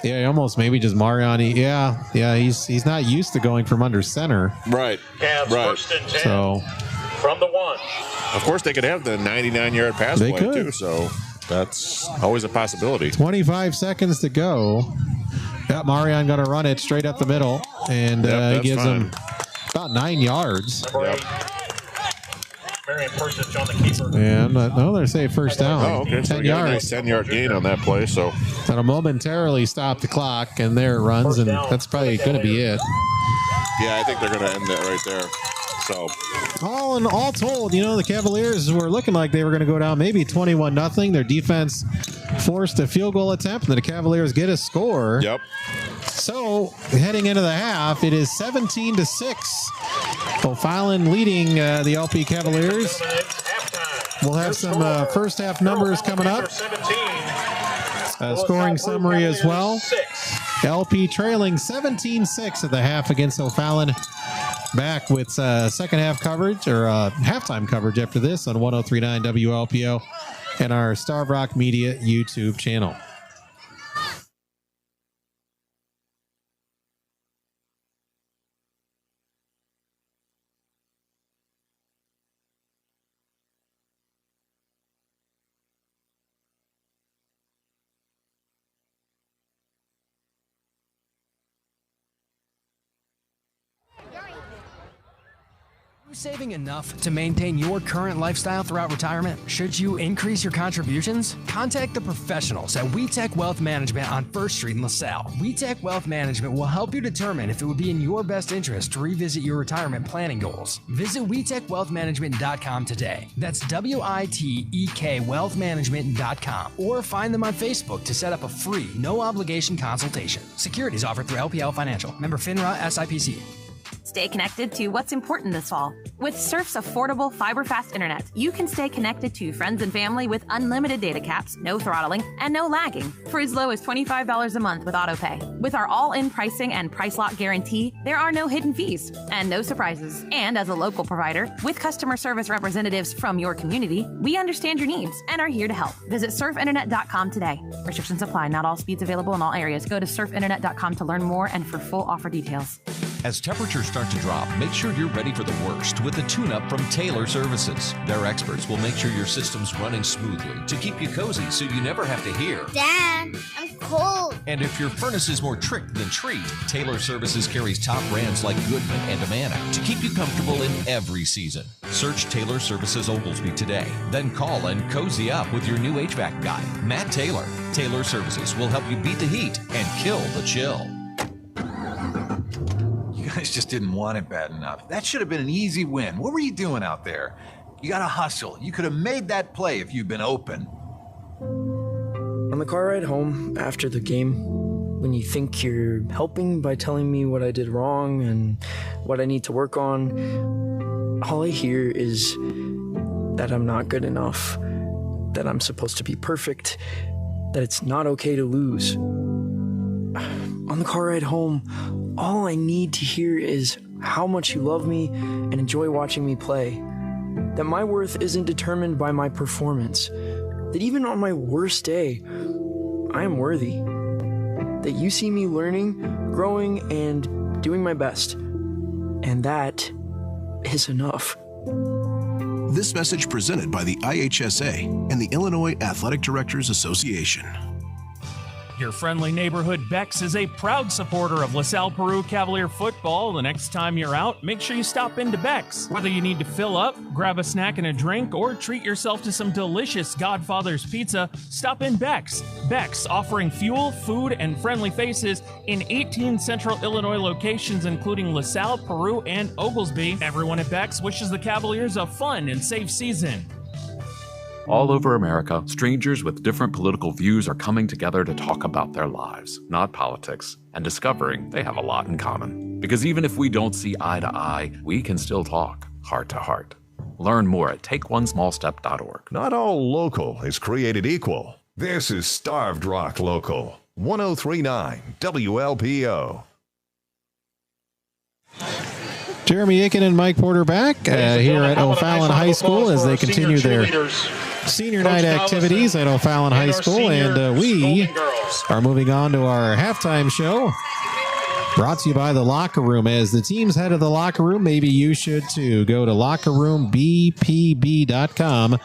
Yeah, almost maybe just Mariani. Yeah, he's not used to going from under center. Right. Cavs first and 10 so from the 1. Of course, they could have the 99-yard pass play too, so that's always a possibility. 25 seconds to go. Marion going to run it straight up the middle, and he gives him about 9 yards. Marion Persich on the keeper. Yeah, they're saying first down. Oh, okay. 10 so yards. A nice 10-yard gain on that play. So that'll momentarily stop the clock, and there it runs, and that's probably going to be it. Yeah, I think they're going to end that right there. So all told, the Cavaliers were looking like they were going to go down maybe 21-0. Their defense forced a field goal attempt, and the Cavaliers get a score. Yep. So heading into the half, it is 17-6. O'Fallon leading the LP Cavaliers. We'll have some first half numbers coming up. Scoring summary as well. LP trailing 17-6 at the half against O'Fallon. Back with second half coverage or halftime coverage after this on 103.9 WLPO and our Starved Rock Media YouTube channel. Saving enough to maintain your current lifestyle throughout retirement? Should you increase your contributions? Contact the professionals at WeTech Wealth Management on 1st Street in LaSalle. WeTech Wealth Management will help you determine if it would be in your best interest to revisit your retirement planning goals. Visit WeTechWealthManagement.com today. That's WITEK wealthmanagement.com, or find them on Facebook to set up a free, no obligation consultation. Securities offered through LPL Financial. Member FINRA SIPC. Stay connected to what's important this fall. With Surf's affordable fiber-fast internet, you can stay connected to friends and family with unlimited data caps, no throttling, and no lagging for as low as $25 a month with AutoPay. With our all-in pricing and price lock guarantee, there are no hidden fees and no surprises. And as a local provider, with customer service representatives from your community, we understand your needs and are here to help. Visit surfinternet.com today. Restrictions apply. Not all speeds available in all areas. Go to surfinternet.com to learn more and for full offer details. As temperatures start to drop, make sure you're ready for the worst with the tune-up from Taylor Services. Their experts will make sure your system's running smoothly to keep you cozy so you never have to hear, Dad, I'm cold. And if your furnace is more trick than treat, Taylor Services carries top brands like Goodman and Amana to keep you comfortable in every season. Search Taylor Services Oglesby today. Then call and cozy up with your new HVAC guy, Matt Taylor. Taylor Services will help you beat the heat and kill the chill. You guys just didn't want it bad enough. That should have been an easy win. What were you doing out there? You got to hustle. You could have made that play if you'd been open. On the car ride home after the game, when you think you're helping by telling me what I did wrong and what I need to work on, all I hear is that I'm not good enough, that I'm supposed to be perfect, that it's not okay to lose. On the car ride home, all I need to hear is how much you love me and enjoy watching me play, that my worth isn't determined by my performance, that even on my worst day, I am worthy, that you see me learning, growing, and doing my best, and that is enough. This message presented by the IHSA and the Illinois Athletic Directors Association. Your friendly neighborhood Beck's is a proud supporter of LaSalle Peru Cavalier football. The next time you're out, make sure you stop into Beck's. Whether you need to fill up, grab a snack and a drink, or treat yourself to some delicious Godfather's pizza, stop in Beck's. Beck's, offering fuel, food, and friendly faces in 18 central Illinois locations, including LaSalle, Peru, and Oglesby. Everyone at Beck's wishes the Cavaliers a fun and safe season. All over America, strangers with different political views are coming together to talk about their lives, not politics, and discovering they have a lot in common. Because even if we don't see eye to eye, we can still talk heart to heart. Learn more at takeonesmallstep.org. Not all local is created equal. This is Starved Rock Local, 1039 WLPO. Jeremy Aiken and Mike Porter back here at O'Fallon High School as they continue their senior night activities at O'Fallon High School. And we are moving on to our halftime show, brought to you by The Locker Room. As the teams head to the locker room, maybe you should too. Go to lockerroombpb.com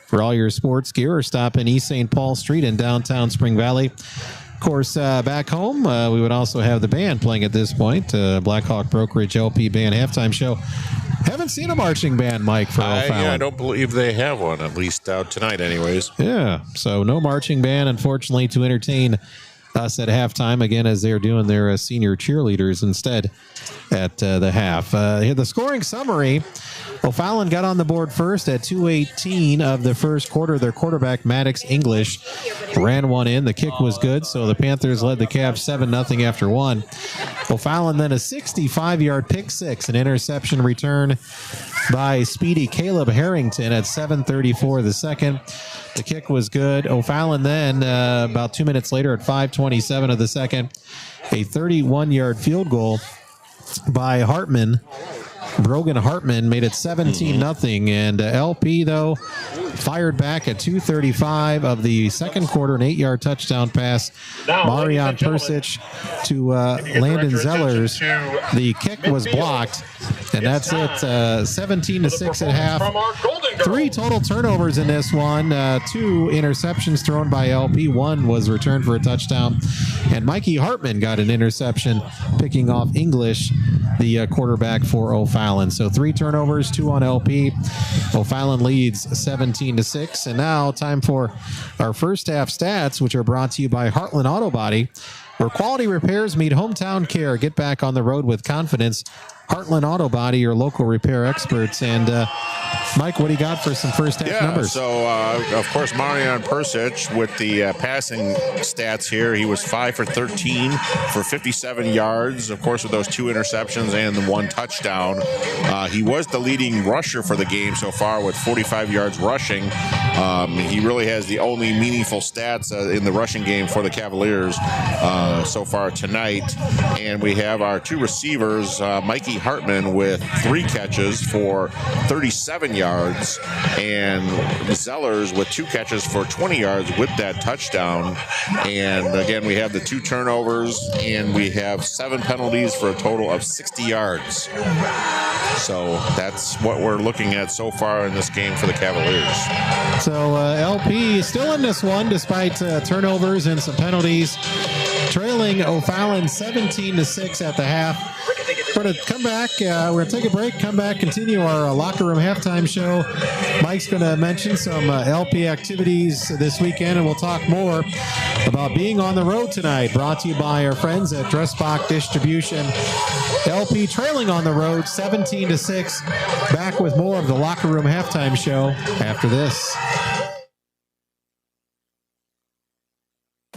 for all your sports gear, or stop in East St. Paul Street in downtown Spring Valley. Of course, back home, we would also have the band playing at this point. Blackhawk Brokerage LP Band halftime show. Haven't seen a marching band, Mike, for O'Fallon. Yeah, I don't believe they have one, at least tonight anyways. Yeah, so no marching band, unfortunately, to entertain us at halftime, again, as they're doing their senior cheerleaders instead at the half. The scoring summary: O'Fallon got on the board first at 2:18 of the first quarter. Their quarterback, Maddox English, ran one in. The kick was good, so the Panthers led the Cavs 7-0 after one. O'Fallon then a 65-yard pick six, an interception return by speedy Caleb Harrington at 7:34 the second. The kick was good. O'Fallon then, about 2 minutes later at 5:27 of the second, a 31-yard field goal by Hartman. Brogan Hartman made it 17-0, and LP, though, fired back at 2:35 of the second quarter, an 8-yard touchdown pass. Marian Persic to Landon Zellers. The kick was blocked, and that's it. 17-6 at half. 3 total turnovers in this one. 2 interceptions thrown by LP. 1 was returned for a touchdown, and Mikey Hartman got an interception, picking off English, the quarterback for O'Fallon. So 3 turnovers, 2 on LP. O'Fallon leads 17-6. And now time for our first half stats, which are brought to you by Heartland Auto Body, where quality repairs meet hometown care. Get back on the road with confidence. Heartland Auto Body, your local repair experts. And Mike, what do you got for some first half numbers? So, of course, Marian Persic with the passing stats here. He was 5 for 13 for 57 yards, of course, with those 2 interceptions and the 1 touchdown. He was the leading rusher for the game so far with 45 yards rushing. He really has the only meaningful stats in the rushing game for the Cavaliers. so far tonight. And we have our two receivers, Mikey Hartman with 3 catches for 37 yards, and Zellers with 2 catches for 20 yards with that touchdown. And again, we have the 2 turnovers, and we have 7 penalties for a total of 60 yards. So that's what we're looking at so far in this game for the Cavaliers. So LP is still in this one despite turnovers and some penalties, trailing O'Fallon 17-6 at the half. We're going to come back. We're going to take a break, come back, continue our locker room halftime show. Mike's going to mention some LP activities this weekend, and we'll talk more about being on the road tonight. Brought to you by our friends at Dressbach Distribution. LP trailing on the road 17-6. Back with more of the locker room halftime show after this.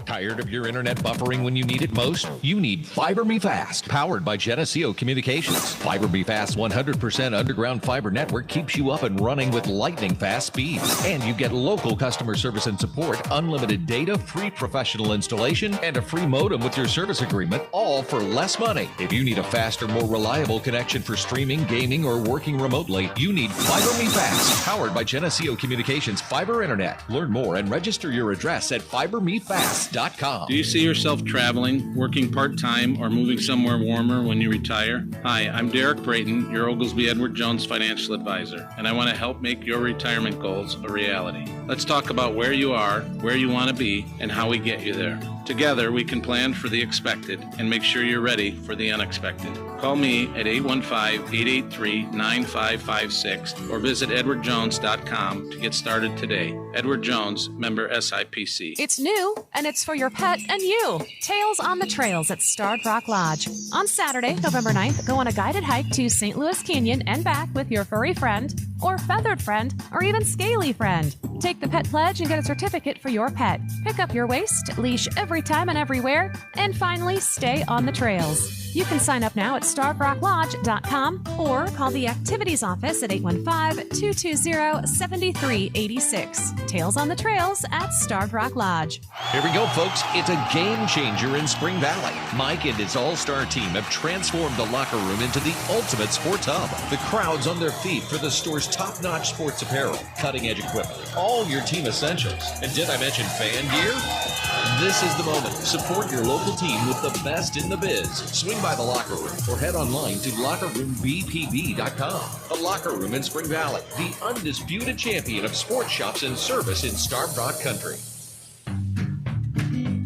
Tired of your internet buffering when you need it most? You need Fiber Me Fast, powered by Geneseo Communications. Fiber Me Fast 100% underground fiber network keeps you up and running with lightning fast speeds. And you get local customer service and support, unlimited data, free professional installation, and a free modem with your service agreement, all for less money. If you need a faster, more reliable connection for streaming, gaming, or working remotely, you need Fiber Me Fast, powered by Geneseo Communications Fiber Internet. Learn more and register your address at fibermefast.com. Do you see yourself traveling, working part-time, or moving somewhere warmer when you retire? Hi, I'm Derek Brayton, your Oglesby Edward Jones financial advisor, and I want to help make your retirement goals a reality. Let's talk about where you are, where you want to be, and how we get you there. Together, we can plan for the expected and make sure you're ready for the unexpected. Call me at 815-883-9556 or visit edwardjones.com to get started today. Edward Jones, member SIPC. It's new, and it's for your pet and you. Tales on the Trails at Starved Rock Lodge. On Saturday, November 9th, go on a guided hike to St. Louis Canyon and back with your furry friend, or feathered friend, or even scaly friend. Take the pet pledge and get a certificate for your pet. Pick up your waste, leash every time and everywhere, and finally, stay on the trails. You can sign up now at starvedrocklodge.com or call the activities office at 815-220-7386. Tales on the Trails at Starved Rock Lodge. Here we go, folks. It's a game changer in Spring Valley. Mike and his all-star team have transformed the locker room into the ultimate sports hub. The crowd's on their feet for the store's top-notch sports apparel, cutting-edge equipment, all your team essentials. And did I mention fan gear? This is the moment. Support your local team with the best in the biz. Swing by the locker room or head online to lockerroombpb.com. The Locker Room in Spring Valley, the undisputed champion of sports shops and service in Starved Rock Country.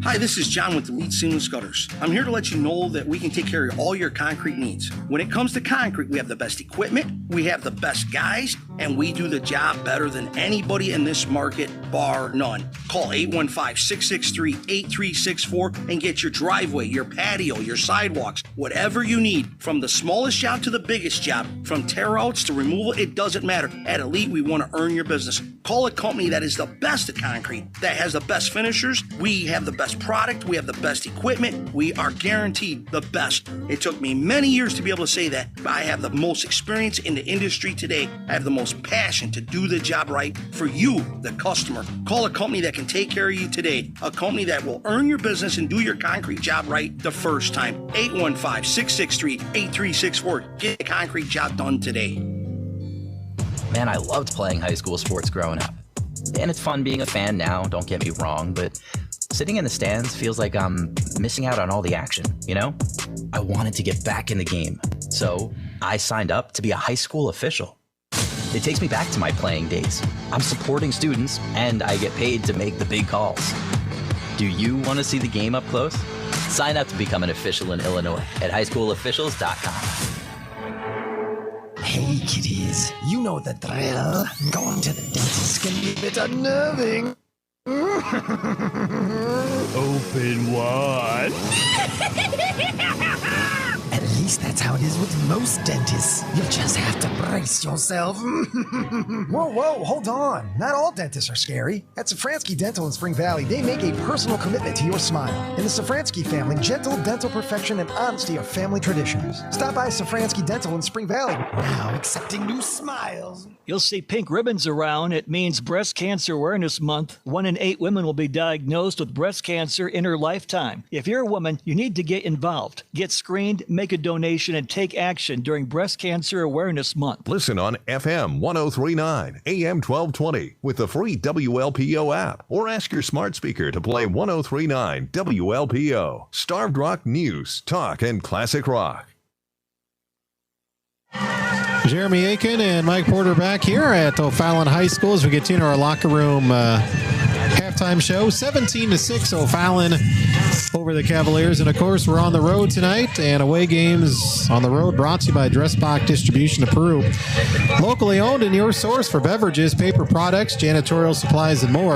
Hi, this is John with Elite Seamless Gutters. I'm here to let you know that we can take care of all your concrete needs. When it comes to concrete, we have the best equipment, we have the best guys, and we do the job better than anybody in this market, bar none. Call 815-663-8364 and get your driveway, your patio, your sidewalks, whatever you need. From the smallest job to the biggest job, from tear-outs to removal, it doesn't matter. At Elite, we want to earn your business. Call a company that is the best at concrete, that has the best finishers. We have the best product, we have the best equipment, we are guaranteed the best. It took me many years to be able to say that, but I have the most experience in the industry today. I have the most passion to do the job right for you, the customer. Call a company that can take care of you today, a company that will earn your business and do your concrete job right the first time. 815-663-8364. Get a concrete job done today. Man, I loved playing high school sports growing up. And it's fun being a fan now, don't get me wrong, but sitting in the stands feels like I'm missing out on all the action, you know? I wanted to get back in the game, so I signed up to be a high school official. It takes me back to my playing days. I'm supporting students, and I get paid to make the big calls. Do you want to see the game up close? Sign up to become an official in Illinois at highschoolofficials.com. Hey, kiddies, you know the drill. Going to the dentist can be a bit unnerving. Open wide. At At least that's how it is with most dentists. You'll just have to brace yourself. Whoa, hold on. Not all dentists are scary. At Safransky Dental in Spring Valley, they make a personal commitment to your smile. In the Safransky family, gentle dental perfection and honesty are family traditions. Stop by Safransky Dental in Spring Valley. Now accepting new smiles. You'll see pink ribbons around. It means Breast Cancer Awareness Month. 1 in 8 women will be diagnosed with breast cancer in her lifetime. If you're a woman, you need to get involved. Get screened, make a donation, and take action during Breast Cancer Awareness Month. Listen on FM 1039, AM 1220 with the free WLPO app, or ask your smart speaker to play 1039 WLPO. Starved Rock News, Talk, and Classic Rock. Jeremy Aiken and Mike Porter back here at O'Fallon High School as we continue our locker room halftime show. 17-6 O'Fallon over the Cavaliers. And, of course, we're on the road tonight, and away games on the road brought to you by Dressbach Distribution of Peru. Locally owned and your source for beverages, paper products, janitorial supplies, and more.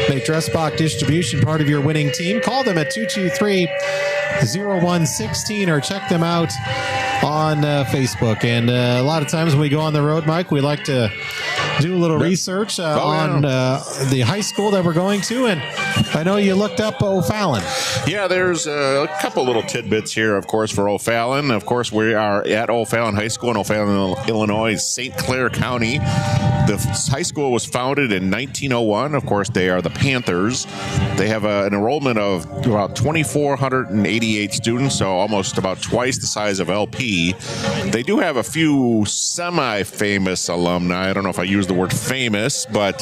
Make Dressbach Distribution part of your winning team. Call them at 223-0116 or check them out on Facebook. And a lot of times when we go on the road, Mike, we like to do a little research on the high school that we're going to. And I know you looked up O'Fallon. Yeah, there's a couple little tidbits here, of course, for O'Fallon. Of course, we are at O'Fallon High School in O'Fallon, Illinois, St. Clair County. The high school was founded in 1901. Of course, they are the Panthers. They have an enrollment of about 2,488 students, so almost about twice the size of LP. They do have a few semi-famous alumni. I don't know if I use the word famous, but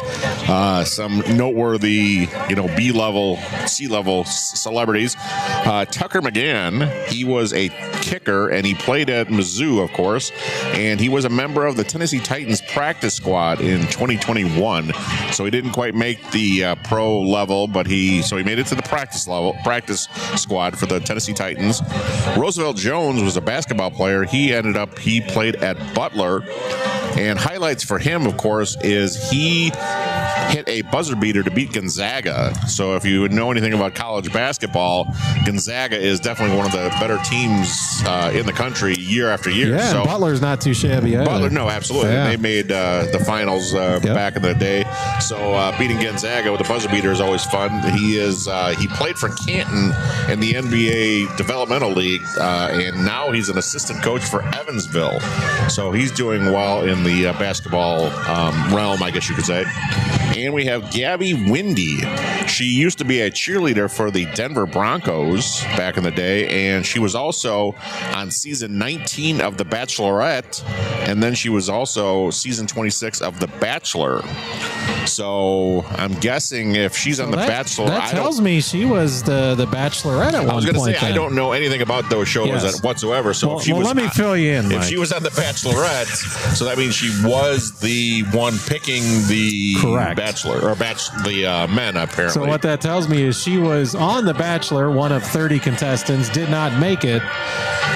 some noteworthy, B-level, C-level celebrities. Tucker McGann, he was a kicker, and he played at Mizzou, of course, and he was a member of the Tennessee Titans practice squad in 2021. So he didn't quite make the pro level, but he made it to the practice squad for the Tennessee Titans. Roosevelt Jones was a basketball player. He played at Butler. And highlights for him, of course, is he hit a buzzer beater to beat Gonzaga. So if you know anything about college basketball, Gonzaga is definitely one of the better teams in the country year after year. Yeah, so Butler's not too shabby either. Butler, no, absolutely. Yeah. They made the finals back in the day. So beating Gonzaga with a buzzer beater is always fun. He played for Canton in the NBA Developmental League, and now he's an assistant coach for Evansville. So he's doing well in the basketball realm, I guess you could say. And we have Gabby Windy. She used to be a cheerleader for the Denver Broncos back in the day, and she was also on season 19 of The Bachelorette, and then she was also season 26 of The Bachelor. So I'm guessing if she's on The Bachelor, that tells me she was the Bachelorette at one point. I was going to say I don't know anything about those shows whatsoever. So if she was, let me fill you in. If she was on The Bachelorette, so that means she was the one picking the Bachelor or the men apparently. So what that tells me is she was on The Bachelor, one of 30 contestants, did not make it,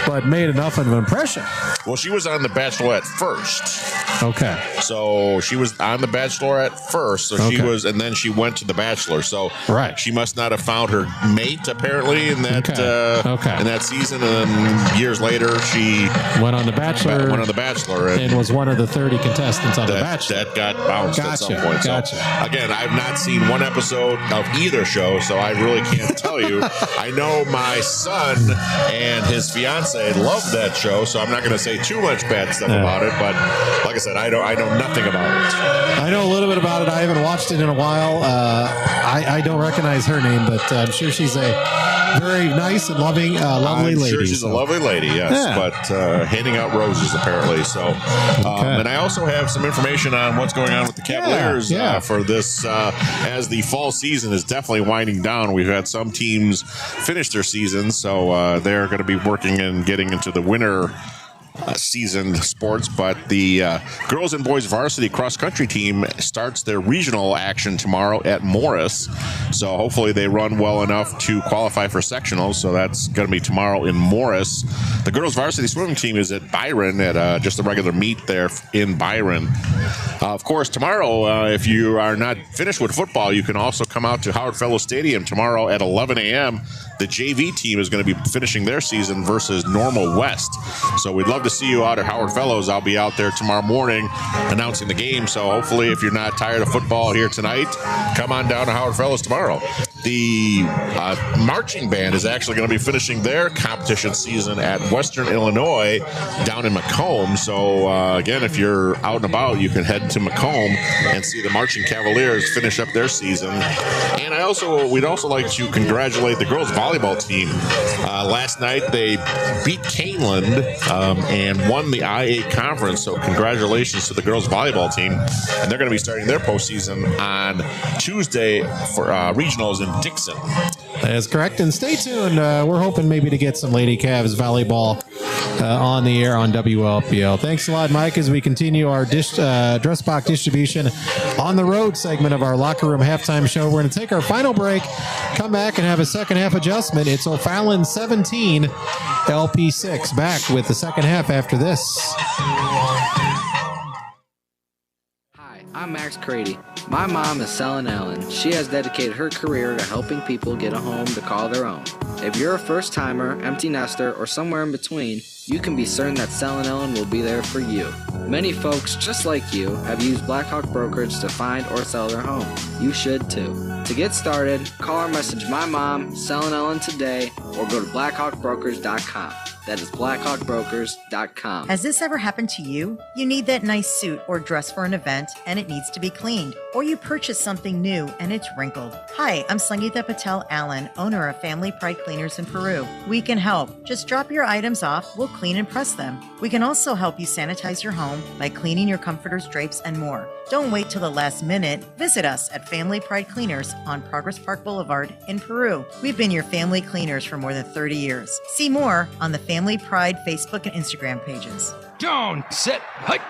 but made enough of an impression. Well, she was on The Bachelorette first. Okay. So she was on The Bachelorette first. So she was, and then she went to The Bachelor. So she must not have found her mate apparently in that in that season. And then years later, she went on The Bachelor. And was one of the 30 contestants on The Bachelor. That got bounced at some point. So again, I've not seen one episode of either show, so I really can't tell you. I know my son and his fiance love that show, so I'm not going to say too much bad stuff about it. But like I said, I know nothing about it. I know a little bit about it. I haven't watched it in a while. I don't recognize her name, but I'm sure she's a very nice and lovely lady. Sure she's a lovely lady, yes. But handing out roses apparently. So, and I also have some information on what's going on with the Cavaliers for this as the fall season is definitely winding down. We've had some teams finish their season, so they're going to be working and getting into the winter season sports, but the girls and boys varsity cross country team starts their regional action tomorrow at Morris. So hopefully they run well enough to qualify for sectionals. So that's going to be tomorrow in Morris. The girls varsity swimming team is at Byron at just a regular meet there in Byron. Of course, tomorrow, if you are not finished with football, you can also come out to Howard Fellows Stadium tomorrow at 11 a.m. the JV team is going to be finishing their season versus Normal West. So we'd love to see you out at Howard Fellows. I'll be out there tomorrow morning announcing the game. So hopefully, if you're not tired of football here tonight, come on down to Howard Fellows tomorrow. The marching band is actually going to be finishing their competition season at Western Illinois down in Macomb. So again, if you're out and about, you can head to Macomb and see the Marching Cavaliers finish up their season. And we'd also like to congratulate the girls volleyball team. Last night they beat Caneland and won the IA conference. So congratulations to the girls volleyball team. And they're going to be starting their postseason on Tuesday for regionals in Dixon. That is correct. And stay tuned. We're hoping maybe to get some Lady Cavs volleyball on the air on WLPL. Thanks a lot, Mike, as we continue our dress box distribution on the road segment of our Locker Room Halftime Show. We're going to take our final break, come back and have a second half adjustment. It's O'Fallon 17, LP 6. Back with the second half after this. I'm Max Crady. My mom is Selen Allen. She has dedicated her career to helping people get a home to call their own. If you're a first-timer, empty nester, or somewhere in between, you can be certain that Selen Allen will be there for you. Many folks, just like you, have used Blackhawk Brokerage to find or sell their home. You should too. To get started, call or message my mom, Selen Allen, today, or go to blackhawkbrokers.com. That is blackhawkbrokers.com. Has this ever happened to you? You need that nice suit or dress for an event and it needs to be cleaned. Or you purchase something new and it's wrinkled. Hi, I'm Sangeeta Patel Allen, owner of Family Pride Cleaners in Peru. We can help. Just drop your items off, we'll clean and press them. We can also help you sanitize your home by cleaning your comforters, drapes, and more. Don't wait till the last minute. Visit us at Family Pride Cleaners on Progress Park Boulevard in Peru. We've been your family cleaners for more than 30 years. See more on the Family Pride Facebook and Instagram pages. Down, set, hike.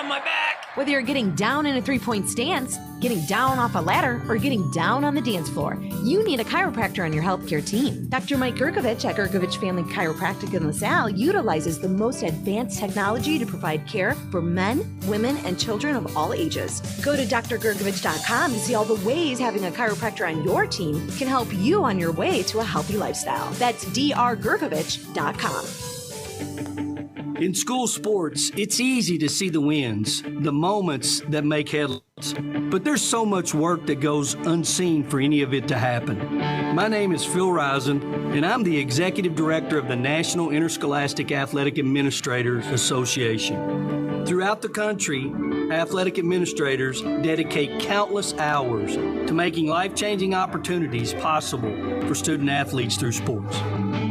My back. Whether you're getting down in a three-point stance, getting down off a ladder, or getting down on the dance floor, you need a chiropractor on your healthcare team. Dr. Mike Gergovich at Gergovich Family Chiropractic in LaSalle utilizes the most advanced technology to provide care for men, women, and children of all ages. Go to drgergovich.com to see all the ways having a chiropractor on your team can help you on your way to a healthy lifestyle. That's drgergovich.com. In school sports, it's easy to see the wins, the moments that make headlines. But there's so much work that goes unseen for any of it to happen. My name is Phil Risen, and I'm the Executive Director of the National Interscholastic Athletic Administrators Association. Throughout the country, athletic administrators dedicate countless hours to making life-changing opportunities possible for student athletes through sports.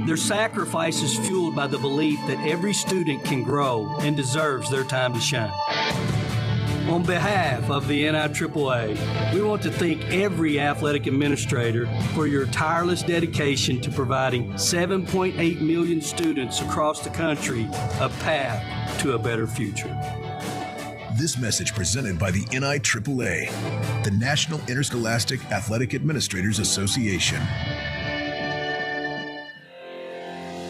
Their sacrifice is fueled by the belief that every student can grow and deserves their time to shine. On behalf of the NIAAA, we want to thank every athletic administrator for your tireless dedication to providing 7.8 million students across the country a path to a better future. This message presented by the NIAAA, the National Interscholastic Athletic Administrators Association.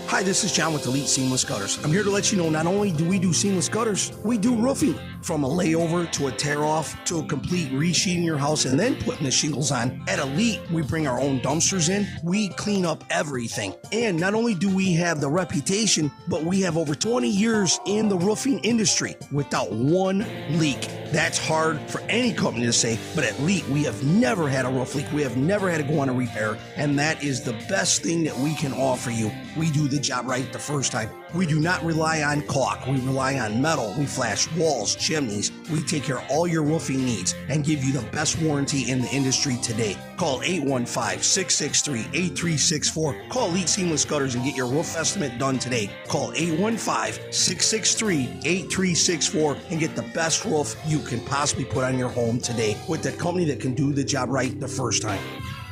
Hi, this is John with Elite Seamless Gutters. I'm here to let you know not only do we do seamless gutters, we do roofing. From a layover to a tear-off to a complete resheeting your house and then putting the shingles on. At Elite, we bring our own dumpsters in. We clean up everything. And not only do we have the reputation, but we have over 20 years in the roofing industry without one leak. That's hard for any company to say, but at Elite, we have never had a roof leak. We have never had to go on a repair, and that is the best thing that we can offer you. We do the job right the first time. We do not rely on caulk. We rely on metal. We flash walls, chimneys. We take care of all your roofing needs and give you the best warranty in the industry today. Call 815-663-8364. Call Elite Seamless Gutters and get your roof estimate done today. Call 815-663-8364 and get the best roof you can possibly put on your home today with the company that can do the job right the first time.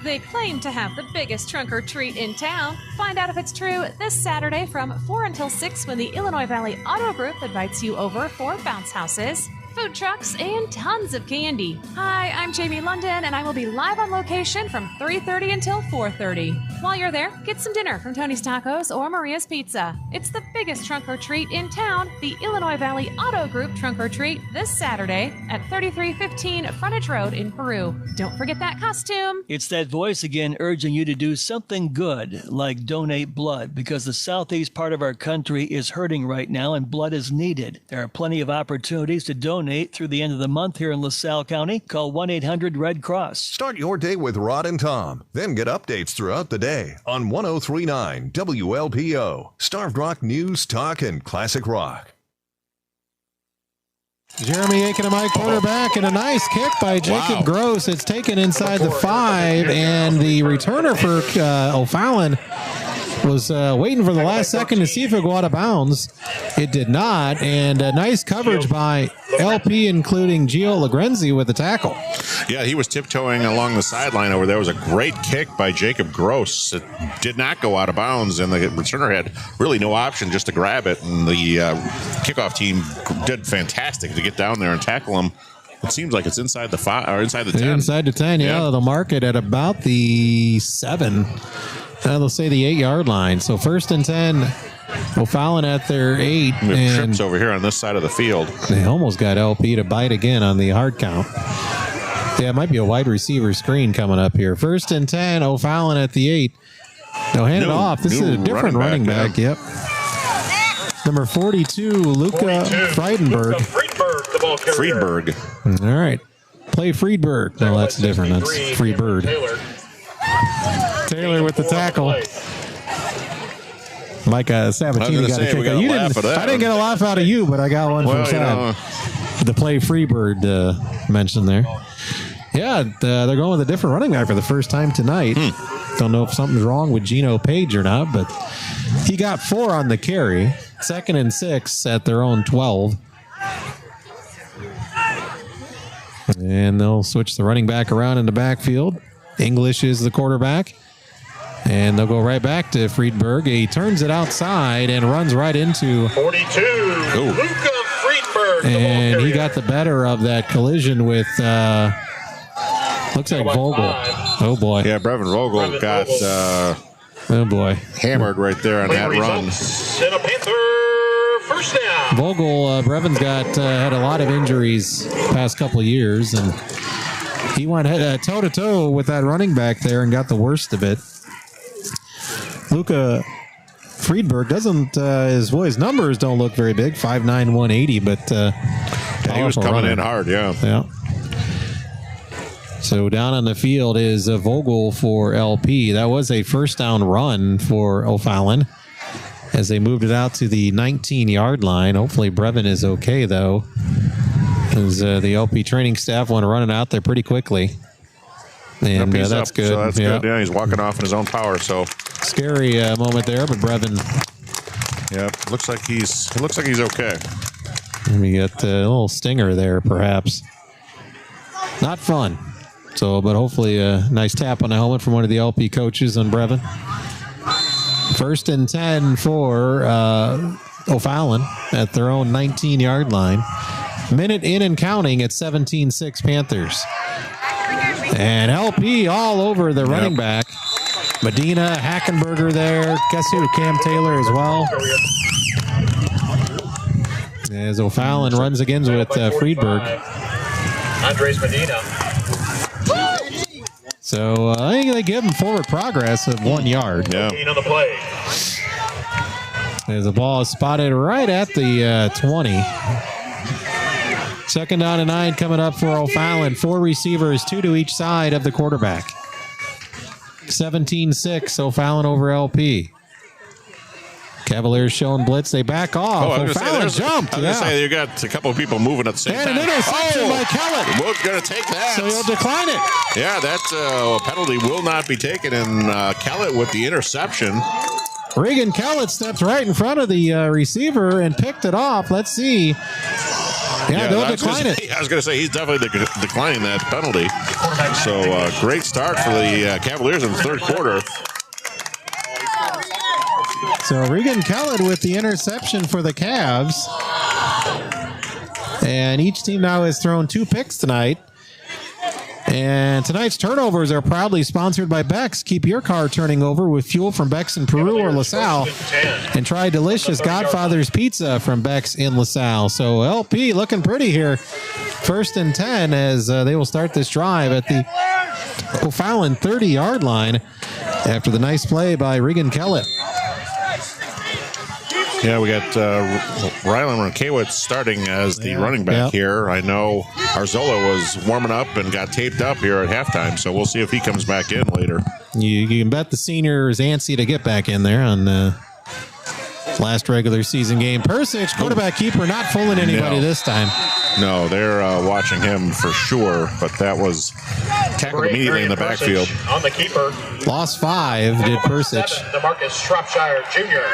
They claim to have the biggest trunk or treat in town. Find out if it's true this Saturday from 4 until 6 when the Illinois Valley Auto Group invites you over for bounce houses. food trucks, and tons of candy. Hi, I'm Jamie London, and I will be live on location from 3:30 until 4:30. While you're there, get some dinner from Tony's Tacos or Maria's Pizza. It's the biggest trunk or treat in town, the Illinois Valley Auto Group Trunk or Treat, this Saturday at 3315 Frontage Road in Peru. Don't forget that costume. It's that voice again urging you to do something good, like donate blood, because the southeast part of our country is hurting right now and blood is needed. There are plenty of opportunities to donate through the end of the month here in LaSalle County. Call 1-800-RED Cross. Start your day with Rod and Tom, then get updates throughout the day on 103.9 WLPO. Starved Rock News, Talk, and Classic Rock. Jeremy Aiken-Amai quarterback, and a nice kick by Jacob Gross. It's taken inside the 5, and the returner for O'Fallon was waiting for the last second to see if it would go out of bounds. It did not, and nice coverage by LP, including Gio Lagrenzi with the tackle. Yeah, he was tiptoeing along the sideline over there. It was a great kick by Jacob Gross. It did not go out of bounds, and the returner had really no option just to grab it, and the kickoff team did fantastic to get down there and tackle him. It seems like it's inside the 5 or inside the 10. Inside the 10, yeah. They'll mark it at about the 7. They'll say the 8-yard line. So 1st and 10, O'Fallon at their 8. And trips over here on this side of the field. They almost got LP to bite again on the hard count. Yeah, it might be a wide receiver screen coming up here. 1st and 10, O'Fallon at the 8. They'll hand it off. This is a different running back. Yep. Number 42, Luca Friedenberg. Friedberg. All right. Play Friedberg. No, that's different. That's Freebird. Taylor with the tackle. Micah Sabatini got a kick. I didn't get a laugh out of you, but I got one from Sam. The play Freebird mentioned there. Yeah, they're going with a different running back for the first time tonight. Don't know if something's wrong with Gino Page or not, but he got 4 on the carry. 2nd and 6 at their own 12. And they'll switch the running back around in the backfield. English is the quarterback. And they'll go right back to Friedberg. He turns it outside and runs right into 42. Luca Friedberg. And he got the better of that collision with, looks like Vogel. Oh, boy. Yeah, Brevin Vogel got oh, boy, hammered right there on that run. And a Panther first down. Vogel, Brevin's got had a lot of injuries past couple of years, and he went toe-to-toe with that running back there and got the worst of it. Luca Friedberg doesn't, his numbers don't look very big, 5'9", 180, but he was coming in hard, yeah. So down on the field is Vogel for LP. That was a first down run for O'Fallon as they moved it out to the 19-yard line. Hopefully Brevin is okay, though, as the LP training staff want to run it out there pretty quickly. And that's good. So that's good. Yeah, he's walking off in his own power. So scary moment there, but Brevin. Yeah, looks like he's okay. We got a little stinger there, perhaps. Not fun. So, but hopefully a nice tap on the helmet from one of the LP coaches on Brevin. 1st and 10 for O'Fallon at their own 19-yard line. Minute in and counting at 17-6 Panthers. And LP all over the running back. Medina, Hackenberger there. Guess who? Cam Taylor as well. As O'Fallon runs again with Friedberg. Andres Medina. So I think they give him forward progress of 1 yard. Yeah. On the play. As the ball is spotted right at the 20. 2nd down and 9 coming up for O'Fallon. 4 receivers, 2 to each side of the quarterback. 17-6, O'Fallon over LP. Cavaliers showing blitz. They back off. O'Fallon jumped. I was going to say, you got a couple of people moving at the same time. And an interception by Kellett. We're going to take that. So he'll decline it. Yeah, that penalty will not be taken. And Kellett with the interception. Regan Kellett steps right in front of the receiver and picked it off. Let's see. Yeah, they'll decline it. I was going to say, he's definitely declining that penalty. So, great start for the Cavaliers in the third quarter. So, Regan Kellett with the interception for the Cavs. And And each team now has thrown 2 picks tonight. And tonight's turnovers are proudly sponsored by Beck's. Keep your car turning over with fuel from Beck's in Peru or LaSalle. And try delicious Godfather's Pizza from Beck's in LaSalle. So LP looking pretty here. 1st and 10 as they will start this drive at the O'Fallon 30-yard line after the nice play by Regan Kellett. Yeah, we got Rylan Rankewitz starting as the running back here. I know Arzola was warming up and got taped up here at halftime, so we'll see if he comes back in later. You can bet the senior is antsy to get back in there on last regular season game. Persich, quarterback keeper, not fooling anybody this time. No, they're watching him for sure, but that was tackled immediately in the backfield. On the keeper. Lost 5, did Persich. DeMarcus Shropshire Jr.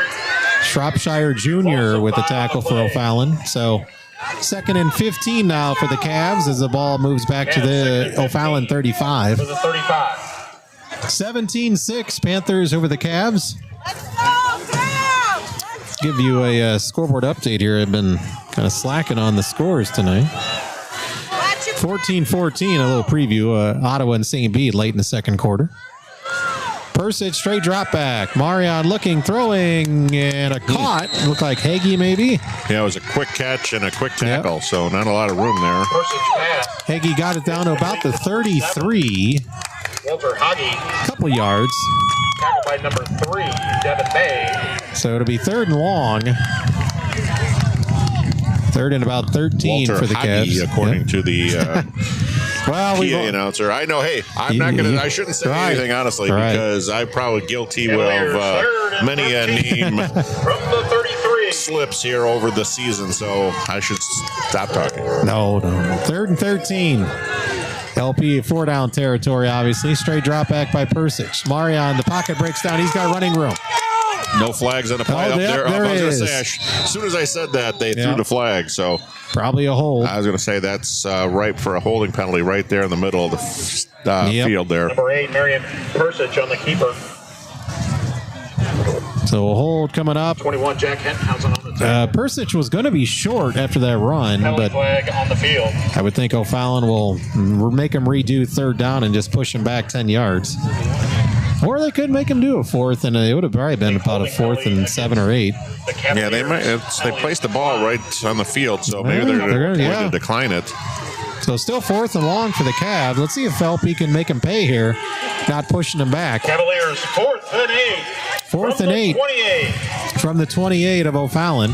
Shropshire Jr. with the tackle for O'Fallon. So 2nd and 15 now for the Cavs as the ball moves back to the O'Fallon 35. 17-6 Panthers over the Cavs. Give you a scoreboard update here. I've been kind of slacking on the scores tonight. 14-14, a little preview. Ottawa and St. Bede late in the second quarter. Persich, straight drop back. Marion looking, throwing, and a caught. Looked like Hagee maybe. Yeah, it was a quick catch and a quick tackle, so not a lot of room there. Hagee got it down to about the 33. Walter Hagee. Couple yards. Tackled by number 3, Devin May. So it'll be 3rd and long. 3rd and about 13 Walter for the Hagee, Cavs. according to the well, PA announcer. I know, hey, I'm not going to, I shouldn't say anything, honestly, because I'm probably guilty of many a name slips here over the season, so I should stop talking. No. 3rd and 13. LP 4-down territory, obviously. Straight drop back by Persich. Marion, the pocket breaks down. He's got running room. No flags on the play up there. There I was is. Gonna say, as soon as I said that, they threw the flag. So probably a hold. I was going to say that's ripe for a holding penalty right there in the middle of the field there. Number 8, Marion Persich on the keeper. So a hold coming up. 21, Jack Henthausen on the tackle. Persich was going to be short after that run, but flag on the field. I would think O'Fallon will make him redo 3rd down and just push him back 10 yards. Or they could make him do a 4th, and it would have probably been about a 4th and 7 or 8. Yeah, they might. They placed the ball right on the field, so maybe they're going to decline it. So still 4th and long for the Cavs. Let's see if LP can make him pay here, not pushing him back. Cavaliers 4th and 8. 4th and 8 from the 28 of O'Fallon.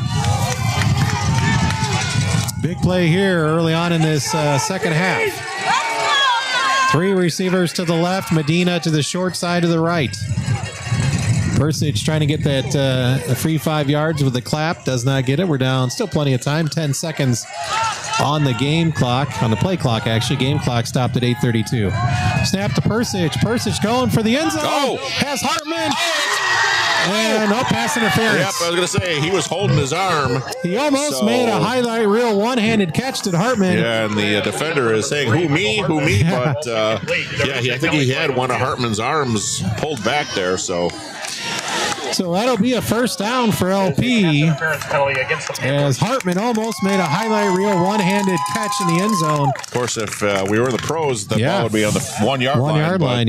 Big play here early on in this second half. 3 receivers to the left, Medina to the short side to the right. Persich trying to get that free 5 yards with the clap. Does not get it. We're down. Still plenty of time. 10 seconds on the game clock. On the play clock, actually. Game clock stopped at 8:32. Snap to Persich. Persich going for the end zone. Oh. Has Hartman. And no pass interference. Yep, I was going to say, he was holding his arm. He almost made a highlight reel one-handed catch to Hartman. Yeah, and the defender is saying, who me? But, I think he had one of Hartman's arms pulled back there, so... So that'll be a 1st down for LP as Hartman almost made a highlight reel one-handed catch in the end zone. Of course, if we were in the pros, the ball would be on the 1 yard line. 1 yard line,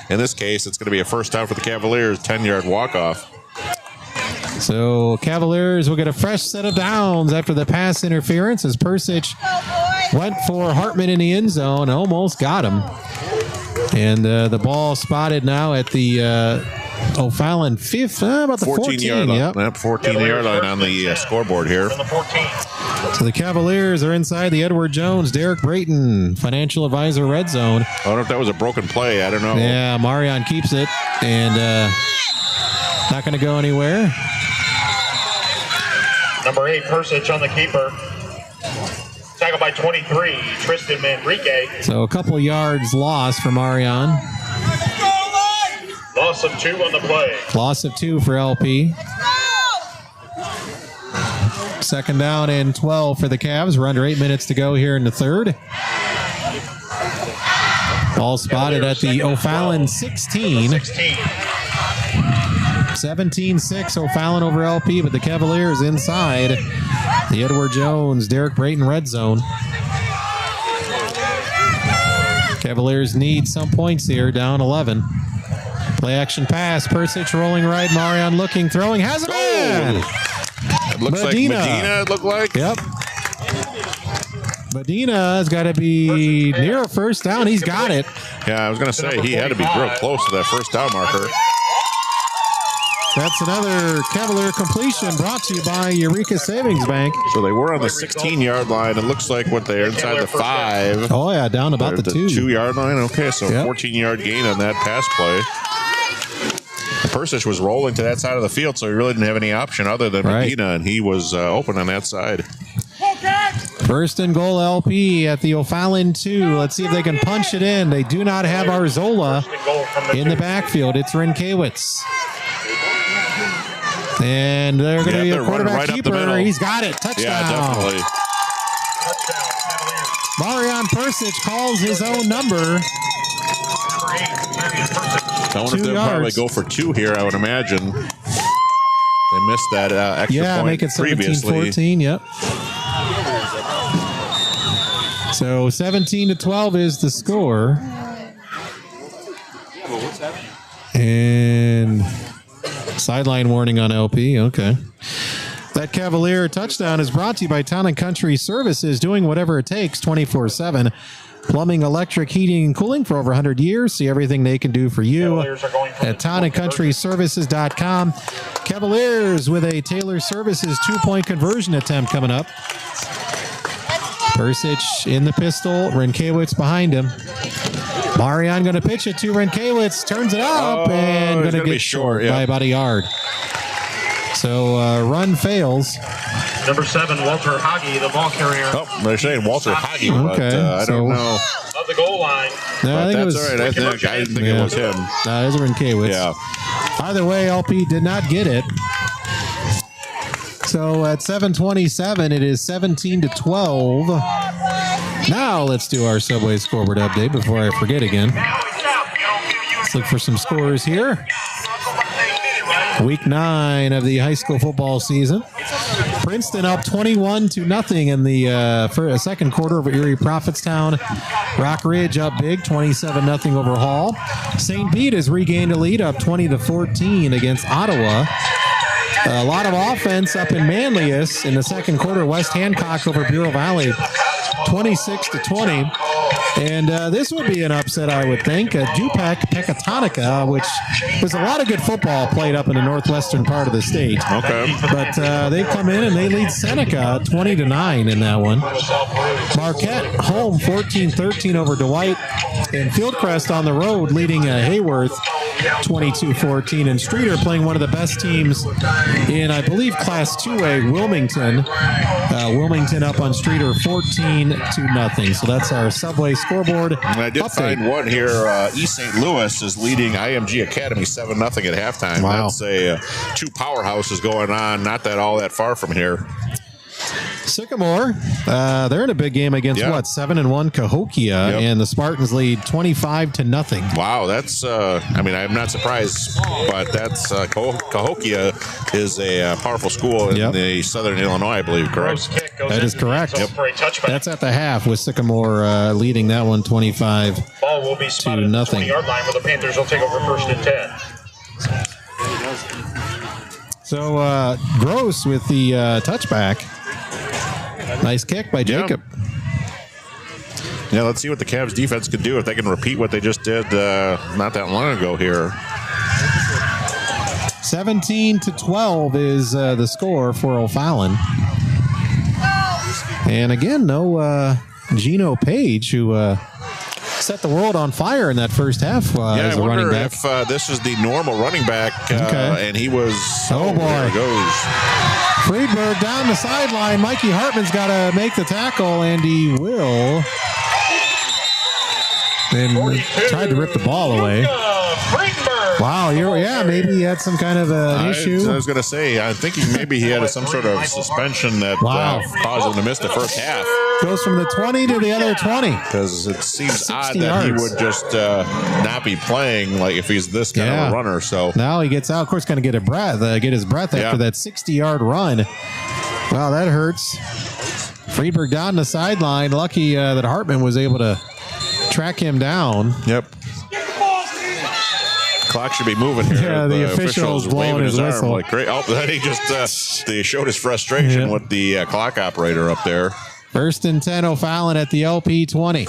in this case, it's going to be a 1st down for the Cavaliers, 10-yard walk-off. So Cavaliers will get a fresh set of downs after the pass interference as Persich went for Hartman in the end zone and almost got him. And the ball spotted now at the... O'Fallon 5th, about the 14 yard line. Yep. 14-yard line on the scoreboard here. So the Cavaliers are inside the Edward Jones, Derek Brayton, financial advisor red zone. I don't know if that was a broken play. I don't know. Yeah, Marion keeps it and not going to go anywhere. Number 8, Persich on the keeper. Tackled by 23, Tristan Manrique. So a couple yards lost for Marion. Loss of 2 on the play. Loss of 2 for LP. 2nd down and 12 for the Cavs. We're under 8 minutes to go here in the 3rd. Ball spotted at the O'Fallon 16. 17-6 O'Fallon over LP, but the Cavaliers inside The Edward Jones, Derek Brayton red zone. Cavaliers need some points here, down 11. Play action pass, Persic rolling right, Marion looking, throwing, has it in! It looks Medina. Like Medina, it looked like. Yep. Medina has got to be near a first down. He's got it. Yeah, I was going to say, he had to be real close to that first down marker. That's another Cavalier completion brought to you by Eureka Savings Bank. So they were on the 16-yard line. It looks like what they're inside the 5. Oh, yeah, down about the 2. 2-yard line. Okay, so 14-yard gain on that pass play. Persic was rolling to that side of the field, so he really didn't have any option other than Medina, and he was open on that side. First and goal LP at the O'Fallon 2. Let's see if they can punch it in. They do not have Arzola in the backfield. It's Renkiewicz. And they're going to be a quarterback keeper. He's got it. Touchdown. Yeah, definitely. Marion Persic calls his own number. I wonder if they'll probably go for 2 here, I would imagine. They missed that extra point make it 17-14, yep. So 17-12 is the score. And sideline warning on LP, okay. That Cavalier touchdown is brought to you by Town & Country Services, doing whatever it takes 24/7. Plumbing, electric, heating, and cooling for over 100 years. See everything they can do for you at townandcountryservices.com. Cavaliers with a Taylor Services 2-point conversion attempt coming up. Persic in the pistol. Renkiewicz behind him. Marion going to pitch it to Renkiewicz. Turns it up and going to get short by about a yard. So run fails. Number 7, Walter Hagi, the ball carrier. Oh, they're saying Walter Hagi, but I don't know. Of the goal line. No, I think it was. All right. I didn't think it was him. No, it was Renkiewicz. Yeah. Either way, LP did not get it. So at 7:27, it is 17-12. Now let's do our Subway scoreboard update before I forget again. Let's look for some scores here. Week 9 of the high school football season. Princeton up 21-0 in the second quarter over Erie Prophetstown. Rock Ridge up big, 27-0 over Hall. St. Pete has regained a lead, up 20-14 against Ottawa. A lot of offense up in Manlius in the second quarter. West Hancock over Bureau Valley, 26-20. And this would be an upset, I would think. Dupec Pecatonica, which was a lot of good football played up in the northwestern part of the state. Okay. But they come in and they lead Seneca 20-9 in that one. Marquette home 14-13 over Dwight. And Fieldcrest on the road leading Hayworth 22-14. And Streeter playing one of the best teams in, I believe, Class 2A, Wilmington. Wilmington up on Streeter 14-0. So that's our Subway scoreboard. And I did find one here. East St. Louis is leading IMG Academy 7-0 at halftime. Wow. That's a 2 powerhouses going on, not all that far from here. Sycamore, they're in a big game against 7-1 Cahokia, and the Spartans lead 25-0. Wow, that's I'm not surprised, but that's Cahokia is a powerful school in the Southern Illinois, I believe, correct? That is correct. That's at the half with Sycamore leading that one 25-0. Ball will be spotted at the 20-yard line where the Panthers will take over first and 10. So Gross with the touchback. Nice kick by Jacob. Yeah, let's see what the Cavs defense could do if they can repeat what they just did not that long ago here. 17-12 is the score for O'Fallon. And again, no Gino Page, who set the world on fire in that first half as a running back. If this is the normal running back, and he was... Oh, boy. There it goes. Friedberg down the sideline. Mikey Hartman's got to make the tackle, and he will. And tried to rip the ball away. Wow, maybe he had some kind of an issue. I was going to say, I'm thinking maybe he had some sort of suspension that caused him to miss the first half. Goes from the 20 to the other 20. Because it seems odd that he would just not be playing like if he's this kind of a runner. So now he gets out. Of course, going to get his breath after that 60-yard run. Wow, that hurts. Friedberg down the sideline. Lucky that Hartman was able to track him down. Yep. Clock should be moving here. Yeah, the official's blowing his whistle. Like, great. Oh, then he just they showed his frustration with the clock operator up there. 1st and 10, O'Fallon at the LP 20.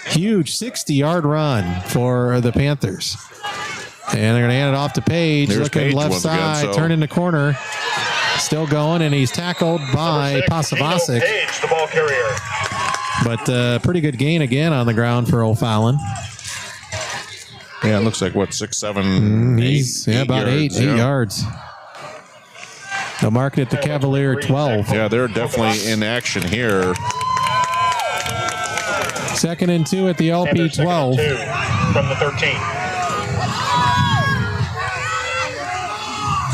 Huge 60-yard run for the Panthers. And they're going to hand it off to Page. There's looking Page left once side, again, so. turning the corner. Still going, and he's tackled by Pasavasic. Page, the ball carrier. But pretty good gain again on the ground for O'Fallon. Yeah, it looks like, what, 6, 7, 8? About eight yards. They'll mark it at the Cavalier 12. Yeah, they're definitely in action here. 2nd and 2 at the LP 12. From the 13.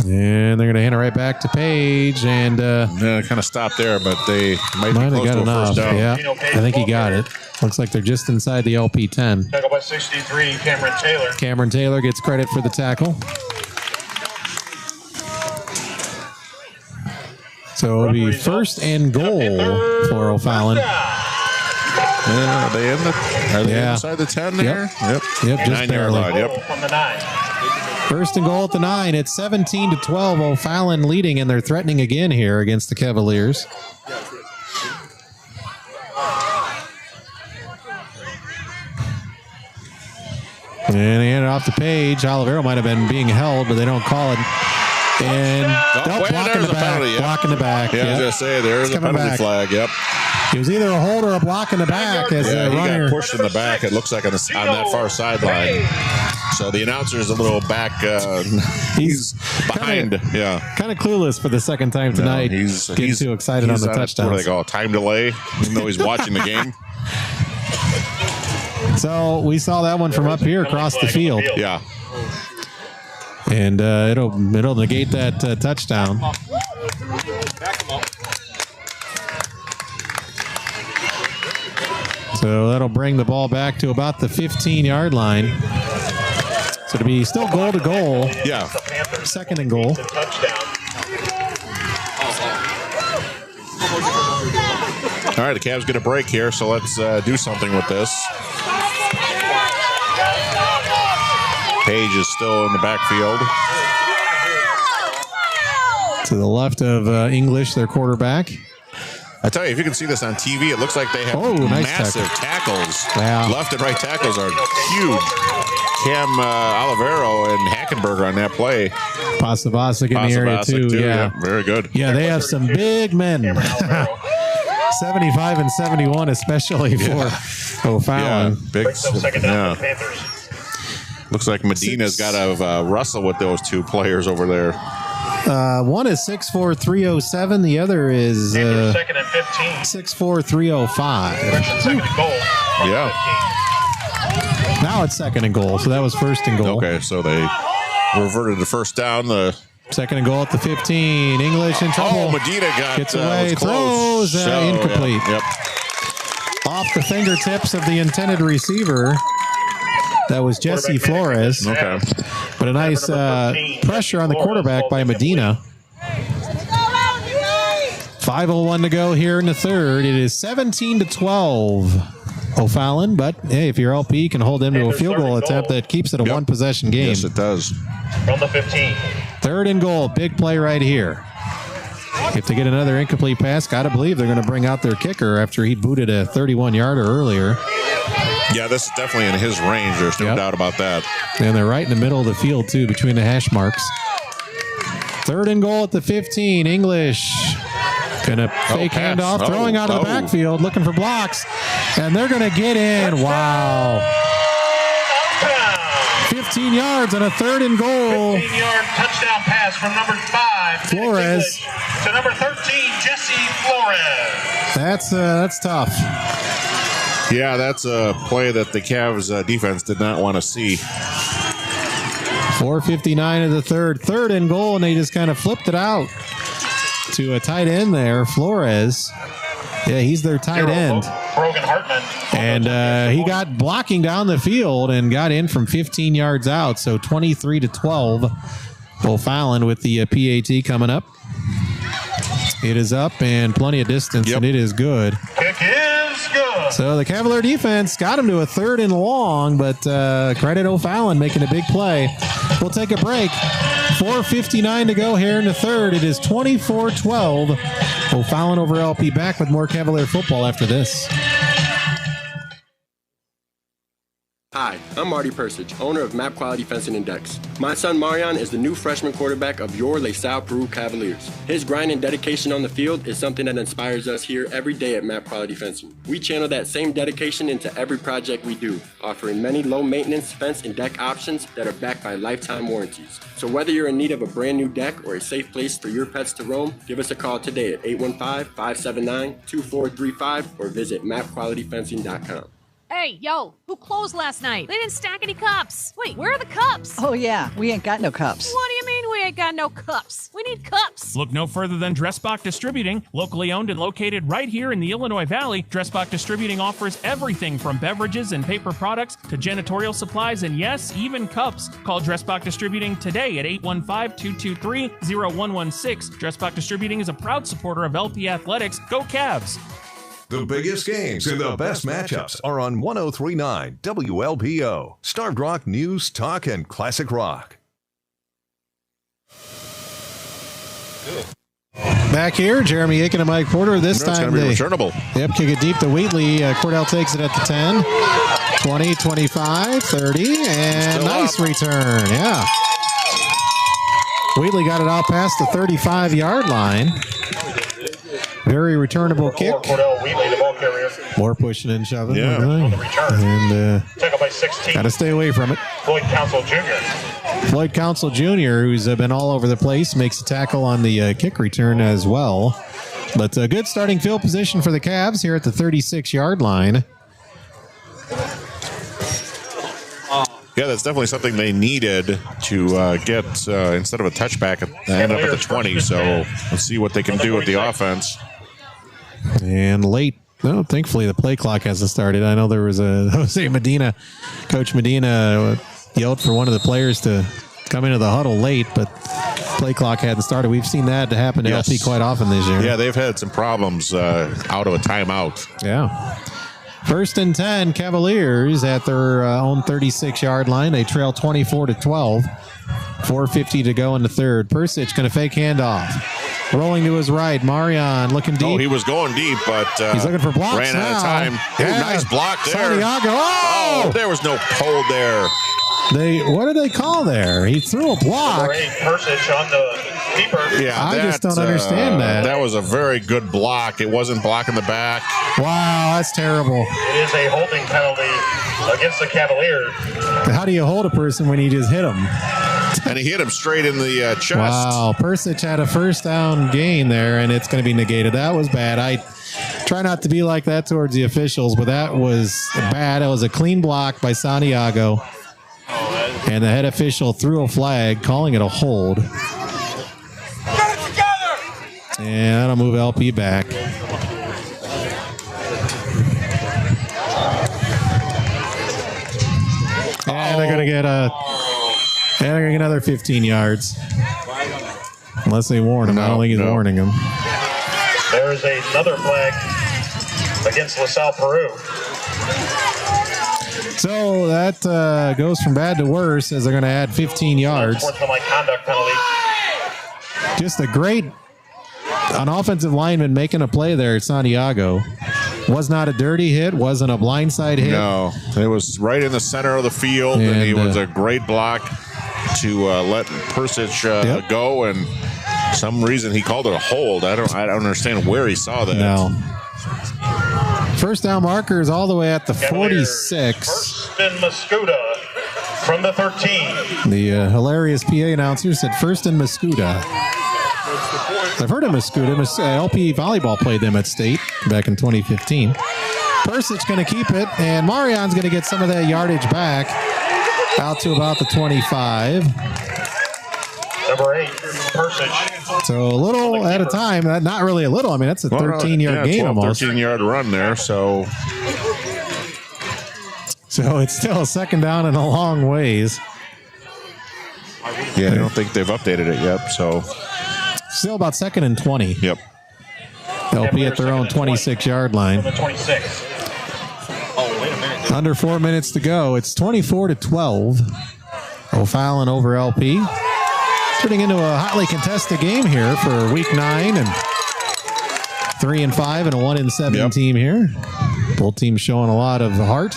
And they're going to hand it right back to Page. And kind of stopped there, but they might be have close got to a enough. first down. Yeah, I think he got it. Looks like they're just inside the LP 10. Tackle by 63, Cameron Taylor. Cameron Taylor gets credit for the tackle. So it'll be 1st and goal for O'Fallon. Yeah, are they inside the 10 there? Yep, just 9-yard barely. line, yep. From the 9. 1st and goal at the 9. It's 17-12. O'Fallon leading, and they're threatening again here against the Cavaliers. And they hand it off to Page. Olivero might have been being held, but they don't call it. And blocking the back. Penalty, Blocking the back. Yeah, I was going to say, there's a penalty flag, yep. It was either a hold or a block in the back. As he runner got pushed in the back, it looks like on that far sideline. So the announcer's a little back. He's behind. Kind of clueless for the second time tonight. He's getting too excited on the touchdown. What do they call it? Time delay, even though he's watching the game. So we saw that one from up here across the field. Yeah. And it'll negate that touchdown. So that'll bring the ball back to about the 15-yard line. So to be still goal to goal. Yeah. 2nd and goal. All right, the Cavs get a break here, so let's do something with this. Page is still in the backfield. To the left of English, their quarterback. I tell you, if you can see this on TV, it looks like they have massive tackles. Wow. Left and right tackles are huge. Cam Olivero and Hackenberger on that play. Pasavasic in the area too. Yeah, very good. Yeah, they have some big men. 75 and 71, especially for O'Fallon. Yeah, big. Looks like Medina's got to wrestle with those two players over there. One is 6'4", 307. The other is 2nd and 15. 6'4", 305. Second and goal. Yeah. Now it's 2nd and goal, so that was 1st and goal. Okay, so they reverted to first down. The 2nd and goal at the 15. English in trouble. Oh, Medina gets away, throws, incomplete. Yep. Off the fingertips of the intended receiver. That was Jesse Flores. Okay. But a nice pressure on the quarterback by Medina. 5:01 to go here in the third. It is 17-12 O'Fallon, but hey, if your LP can hold them to a field goal attempt, that keeps it a one-possession game. Yes, it does. From the 15. 3rd and goal. Big play right here. If they get another incomplete pass, got to believe they're going to bring out their kicker after he booted a 31-yarder earlier. Yeah, this is definitely in his range. There's no doubt about that. And they're right in the middle of the field, too, between the hash marks. 3rd and goal at the 15. English going to fake handoff, throwing out of the backfield, looking for blocks. And they're going to get in. Wow. 15 yards on a 3rd and goal. 15-yard touchdown pass from number 5. Flores. To number 13, Jesse Flores. That's tough. Yeah, that's a play that the Cavs defense did not want to see. 4:59 of the third. 3rd and goal, and they just kind of flipped it out to a tight end there, Flores. Yeah, he's their tight end. Brogan Hartman. And he got blocking down the field and got in from 15 yards out. So 23-12. O'Fallon with the PAT coming up. It is up and plenty of distance, and it is good. Kick is good. So the Cavalier defense got him to a 3rd and long, but credit O'Fallon making a big play. We'll take a break. 4:59 to go here in the 3rd. It is 24-12. O'Fallon over LP. Back with more Cavalier football after this. Hi, I'm Marty Persich, owner of Map Quality Fencing and Decks. My son Marion is the new freshman quarterback of your LaSalle Peru Cavaliers. His grind and dedication on the field is something that inspires us here every day at Map Quality Fencing. We channel that same dedication into every project we do, offering many low-maintenance fence and deck options that are backed by lifetime warranties. So whether you're in need of a brand new deck or a safe place for your pets to roam, give us a call today at 815-579-2435 or visit mapqualityfencing.com. Hey, yo, who closed last night? They didn't stack any cups. Wait, where are the cups? Oh, yeah, we ain't got no cups. What do you mean we ain't got no cups? We need cups. Look no further than Dressbach Distributing. Locally owned and located right here in the Illinois Valley, Dressbach Distributing offers everything from beverages and paper products to janitorial supplies and, yes, even cups. Call Dressbach Distributing today at 815-223-0116. Dressbach Distributing is a proud supporter of LP Athletics. Go Cavs! The biggest games and the best matchups are on 103.9 WLPO. Starved Rock News, Talk, and Classic Rock. Back here, Jeremy Aiken and Mike Porter. This time they returnable. Yep, kick it deep to Wheatley. Cordell takes it at the 10, 20, 25, 30, and Still nice up. return. Yeah. Wheatley got it out past the 35-yard line. Very returnable kick. Cordell Wheatley, the ball carrier. More pushing and shoving. Yeah. On the return. And Taken by 16. got to stay away from it. Floyd Council Jr. Floyd Council Jr., who's been all over the place, makes a tackle on the kick return as well. But a good starting field position for the Cavs here at the 36-yard line. Yeah, that's definitely something they needed to get instead of a touchback, end up at the 20. So let's see what they can do with the offense. And late, no, thankfully the play clock hasn't started. I know there was a Jose Medina, Coach Medina yelled for one of the players to come into the huddle late, but play clock hadn't started. We've seen that happen to LP quite often this year. Yeah, they've had some problems out of a timeout. Yeah. 1st and 10, Cavaliers at their own 36-yard line. They trail 24-12. 4:50 to go in the 3rd. Persich going to fake handoff. Rolling to his right. Marion looking deep. Oh, he was going deep, but he's looking for blocks ran now. out of time. Yeah. Ooh, nice block there. Santiago. Oh! There was no hold there. What did they call there? He threw a block. Number 8, Persich on the keeper. Yeah, I just don't understand that. That was a very good block. It wasn't blocking the back. Wow, that's terrible. It is a holding penalty against the Cavaliers. How do you hold a person when you just hit him? And he hit him straight in the chest. Wow, Persich had a 1st down gain there, and it's going to be negated. That was bad. I try not to be like that towards the officials, but that was bad. It was a clean block by Santiago, and the head official threw a flag, calling it a hold. And that'll move LP back. And they're going to get another 15 yards. Unless they warn him. I don't think he's warning him. There's another flag against LaSalle Peru. So that goes from bad to worse as they're going to add 15 yards. Unsportsmanlike conduct penalty. Just an offensive lineman making a play there at Santiago. Was not a dirty hit, wasn't a blindside hit. No, it was right in the center of the field, and it was a great block to let Persich go, and some reason he called it a hold. I don't understand where he saw that. No. 1st down markers all the way at the 46. First and Mascuda from the 13. The hilarious PA announcer said 1st and Mascuda. I've heard of Mascuda. LP volleyball played them at state back in 2015. Persich going to keep it, and Marion's going to get some of that yardage back out to about the 25. Number 8, Persich. So a little at a time. Not really a little. I mean, that's a 13-yard gain almost. 13-yard run there, so it's still a 2nd down and a long ways. Yeah, I don't think they've updated it yet, so. Still about 2nd and 20. Yep. LP at their own 26-yard line. 26. Under 4 minutes to go. It's 24-12. O'Fallon over LP. Turning into a hotly contested game here for week 9 and 3-5 and a 1-7 team here. Both teams showing a lot of heart.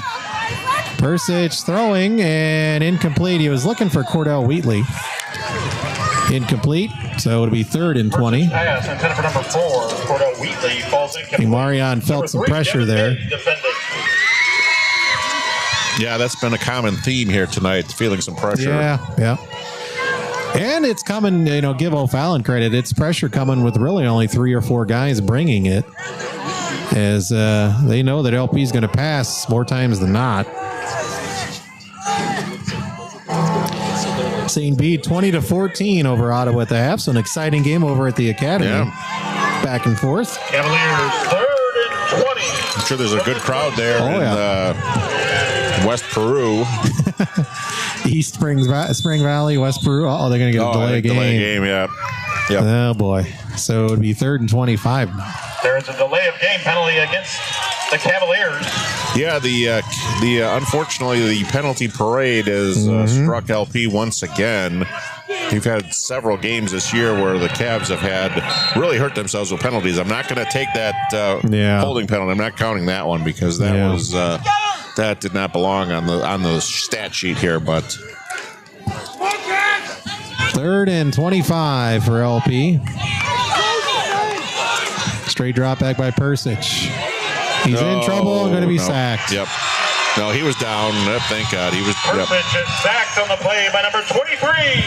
Persich throwing and incomplete. He was looking for Cordell Wheatley. Incomplete, so it'll be 3rd and 20. Pass intended for number 4. Cordell Wheatley falls incomplete. Marion felt some pressure there. Yeah, that's been a common theme here tonight, feeling some pressure. Yeah. And it's coming, give O'Fallon credit. It's pressure coming with really only 3 or 4 guys bringing it, as they know that LP is going to pass more times than not. St. Bede 20-14 over Ottawa at the half. So an exciting game over at the Academy. Yeah. Back and forth. Cavaliers 3rd and 20. I'm sure there's a good crowd there in West Peru. East Spring Valley, West Peru. Oh, they're going to get a delay game. Delay game, yeah. Oh, boy. So it would be 3rd and 25. There's a delay of game penalty against the Cavaliers. Yeah, the unfortunately the penalty parade has struck LP once again. We've had several games this year where the Cavs have had really hurt themselves with penalties. I'm not going to take that holding penalty. I'm not counting that one because that was that did not belong on the stat sheet here. But 3rd and 25 for LP. Straight drop back by Persich. He's in trouble and going to be sacked. Yep. No, he was down. Thank God. He was. Persich is sacked on the play by number 23,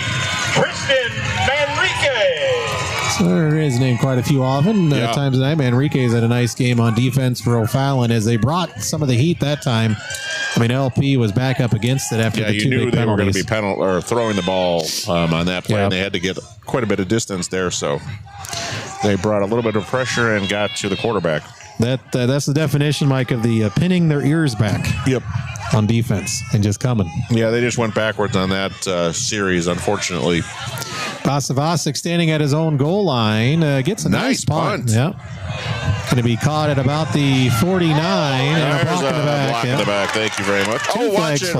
Tristan Manrique. So there is named quite a few often times tonight. Manrique's had a nice game on defense for O'Fallon as they brought some of the heat that time. I mean, LP was back up against it after the 2 big penalties. You knew they were going to be throwing the ball on that play, and they had to get quite a bit of distance there. So they brought a little bit of pressure and got to the quarterback. That's the definition, Mike, of the pinning their ears back. Yep. On defense and just coming. Yeah, they just went backwards on that series, unfortunately. Pasavasic standing at his own goal line gets a nice punt. Yep. Going to be caught at about the 49. And a block in the back. Block in the back. Thank you very much. Watch it.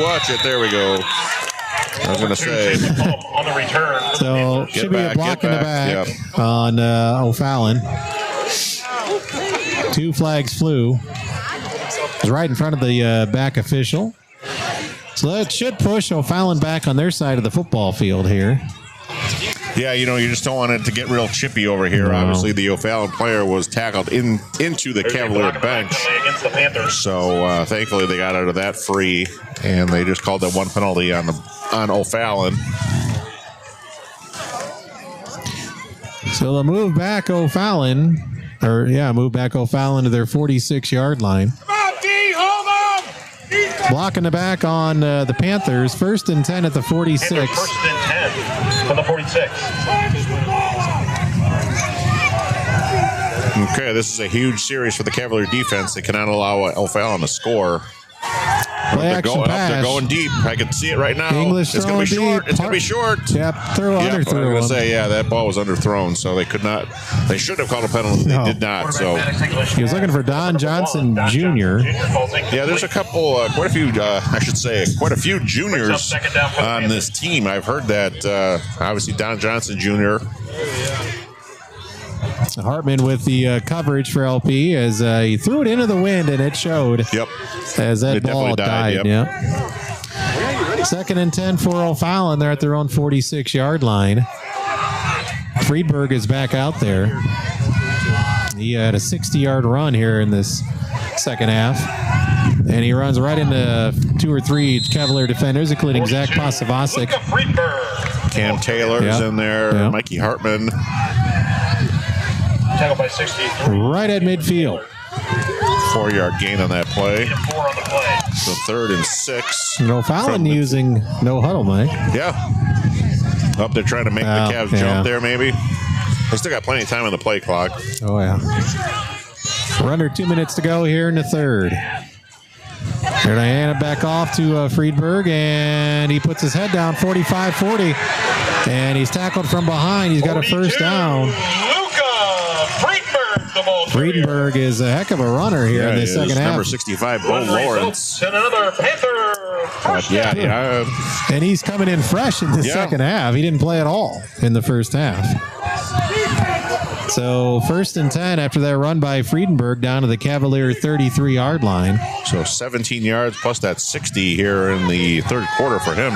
Watch it. There we go. I was going to say. On the return. So should be a block in the back on O'Fallon. 2 flags flew. It was right in front of the back official. So that should push O'Fallon back on their side of the football field here. Yeah, you just don't want it to get real chippy over here. No. Obviously, the O'Fallon player was tackled into the Cavalier bench. Against the Panthers. So thankfully they got out of that free, and they just called that 1 penalty on O'Fallon. So they'll move back O'Fallon. Move back O'Fallon to their 46-yard line. Blocking the back on the Panthers. 1st and 10 at the 46. 1st and 10 from the 46. Okay, this is a huge series for the Cavalier defense. They cannot allow O'Fallon to score. They're going deep. I can see it right now. English it's going to be short. It's going to be short. Yep, underthrew I was going to say, that ball was underthrown, so they could not. They should have called a penalty. They did not. So he was looking for Don Johnson Jr. Yeah, there's a couple, quite a few juniors on this team. I've heard that. Obviously, Don Johnson Jr. Hartman with the coverage for LP as he threw it into the wind, and it showed. Yep. As that ball died. Yep. 2nd and 10 for O'Fallon. They're at their own 46-yard line. Friedberg is back out there. He had a 60-yard run here in this second half. And he runs right into 2 or 3 Cavalier defenders, including Zach Pasavasic. Cam Taylor's in there. Yep. Mikey Hartman. Tackled by 63. Right at midfield. 4-yard gain on that play. 4 on the play. So 3rd and 6. O'Fallon using no huddle, Mike. Yeah. Up there trying to make the Cavs jump there, maybe. They still got plenty of time on the play clock. Oh, yeah. We're under 2 minutes to go here in the 3rd. Here they hand it back off to Friedberg, and he puts his head down, 45-40. And he's tackled from behind. He's got a first down. Luca Friedberg, Friedenberg is a heck of a runner here in the second half. Number 65, Bo Lawrence. And another Panther first down. And he's coming in fresh in the second half. He didn't play at all in the first half. So 1st and 10 after that run by Friedenberg down to the Cavalier 33-yard line. So 17 yards plus that 60 here in the third quarter for him.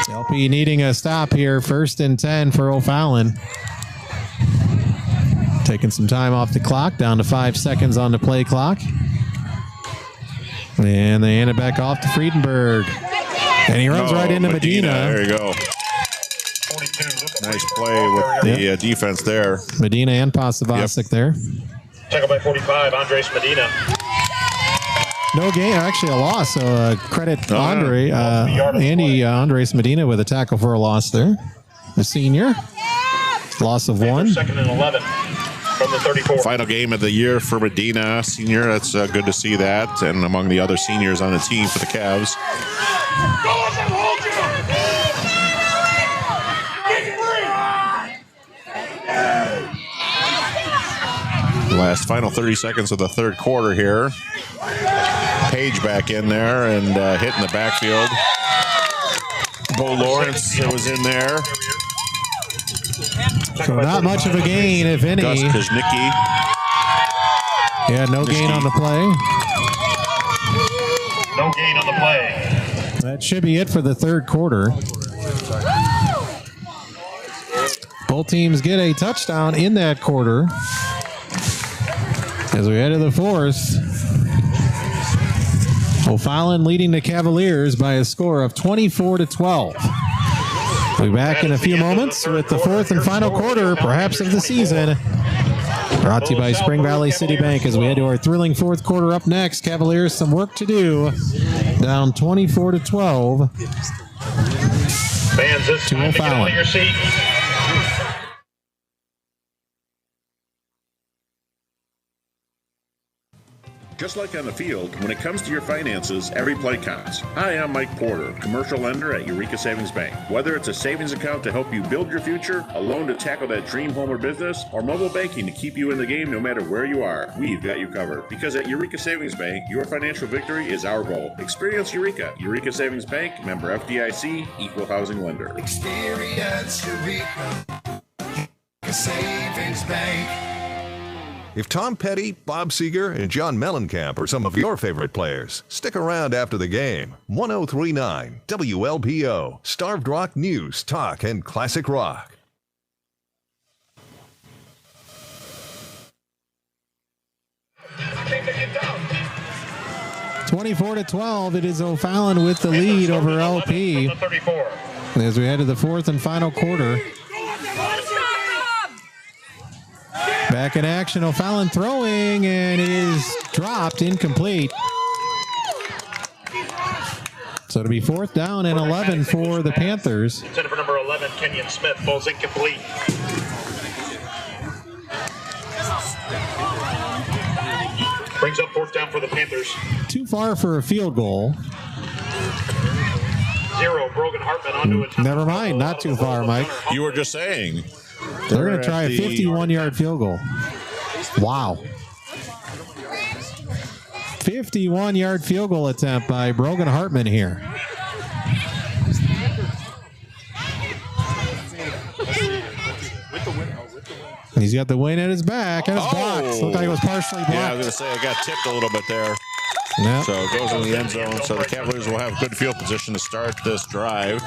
LP needing a stop here. 1st and 10 for O'Fallon. Taking some time off the clock, down to 5 seconds on the play clock. And they hand it back off to Friedenberg. And he runs right into Medina. There you go. Nice play with the defense there. Medina and Pasavasic there. Tackled by 45, Andres Medina. No gain, actually a loss. So credit Andre, Andres Medina with a tackle for a loss there. The senior. Loss of 1. 2nd and 11 from the 34. Final game of the year for Medina, senior. That's good to see that. And among the other seniors on the team for the Cavs. Last final 30 seconds of the third quarter here. Page back in there and hit in the backfield. Bo Lawrence was in there. So not much of a gain, if any. Gus Kuznicki. Yeah, no gain on the play. No gain on the play. That should be it for the third quarter. Both teams get a touchdown in that quarter. As we head to the fourth, O'Fallon leading the Cavaliers by a score of 24-12. We'll be back in a few moments with the fourth and final quarter, perhaps of the season. Brought to you by Spring Valley City Bank as we head to our thrilling fourth quarter. Up next, Cavaliers, some work to do. Down 24-12. Fans, it's time to get out of your seats. Just like on the field, when it comes to your finances, every play counts. Hi, I'm Mike Porter, commercial lender at Eureka Savings Bank. Whether it's a savings account to help you build your future, a loan to tackle that dream home or business, or mobile banking to keep you in the game no matter where you are, we've got you covered. Because at Eureka Savings Bank, your financial victory is our goal. Experience Eureka. Eureka Savings Bank, member FDIC, equal housing lender. Experience Eureka. Savings Bank. If Tom Petty, Bob Seger, and John Mellencamp are some of your favorite players, stick around after the game. 1039 WLPO, Starved Rock News, Talk, and Classic Rock. (24-12). It is O'Fallon with the lead over LP. As we head to the fourth and final quarter. Back in action, O'Fallon throwing, and it is dropped, incomplete. So it'll be 4th down and 11 for the Panthers. Intended for number 11, Kenyon Smith, falls incomplete. Brings up 4th down for the Panthers. Too far for a field goal. 0, Brogan Hartman onto it. Never mind, not too far, Mike. You were just saying. They're going to try a 51-yard field goal. Wow. 51-yard field goal attempt by Brogan Hartman here. He's got the wind at his back, and it's blocked. Looked like it was partially blocked. Yeah, I was going to say, I got tipped a little bit there. Yep. So it goes in the end zone. So the Cavaliers will have good field position to start this drive.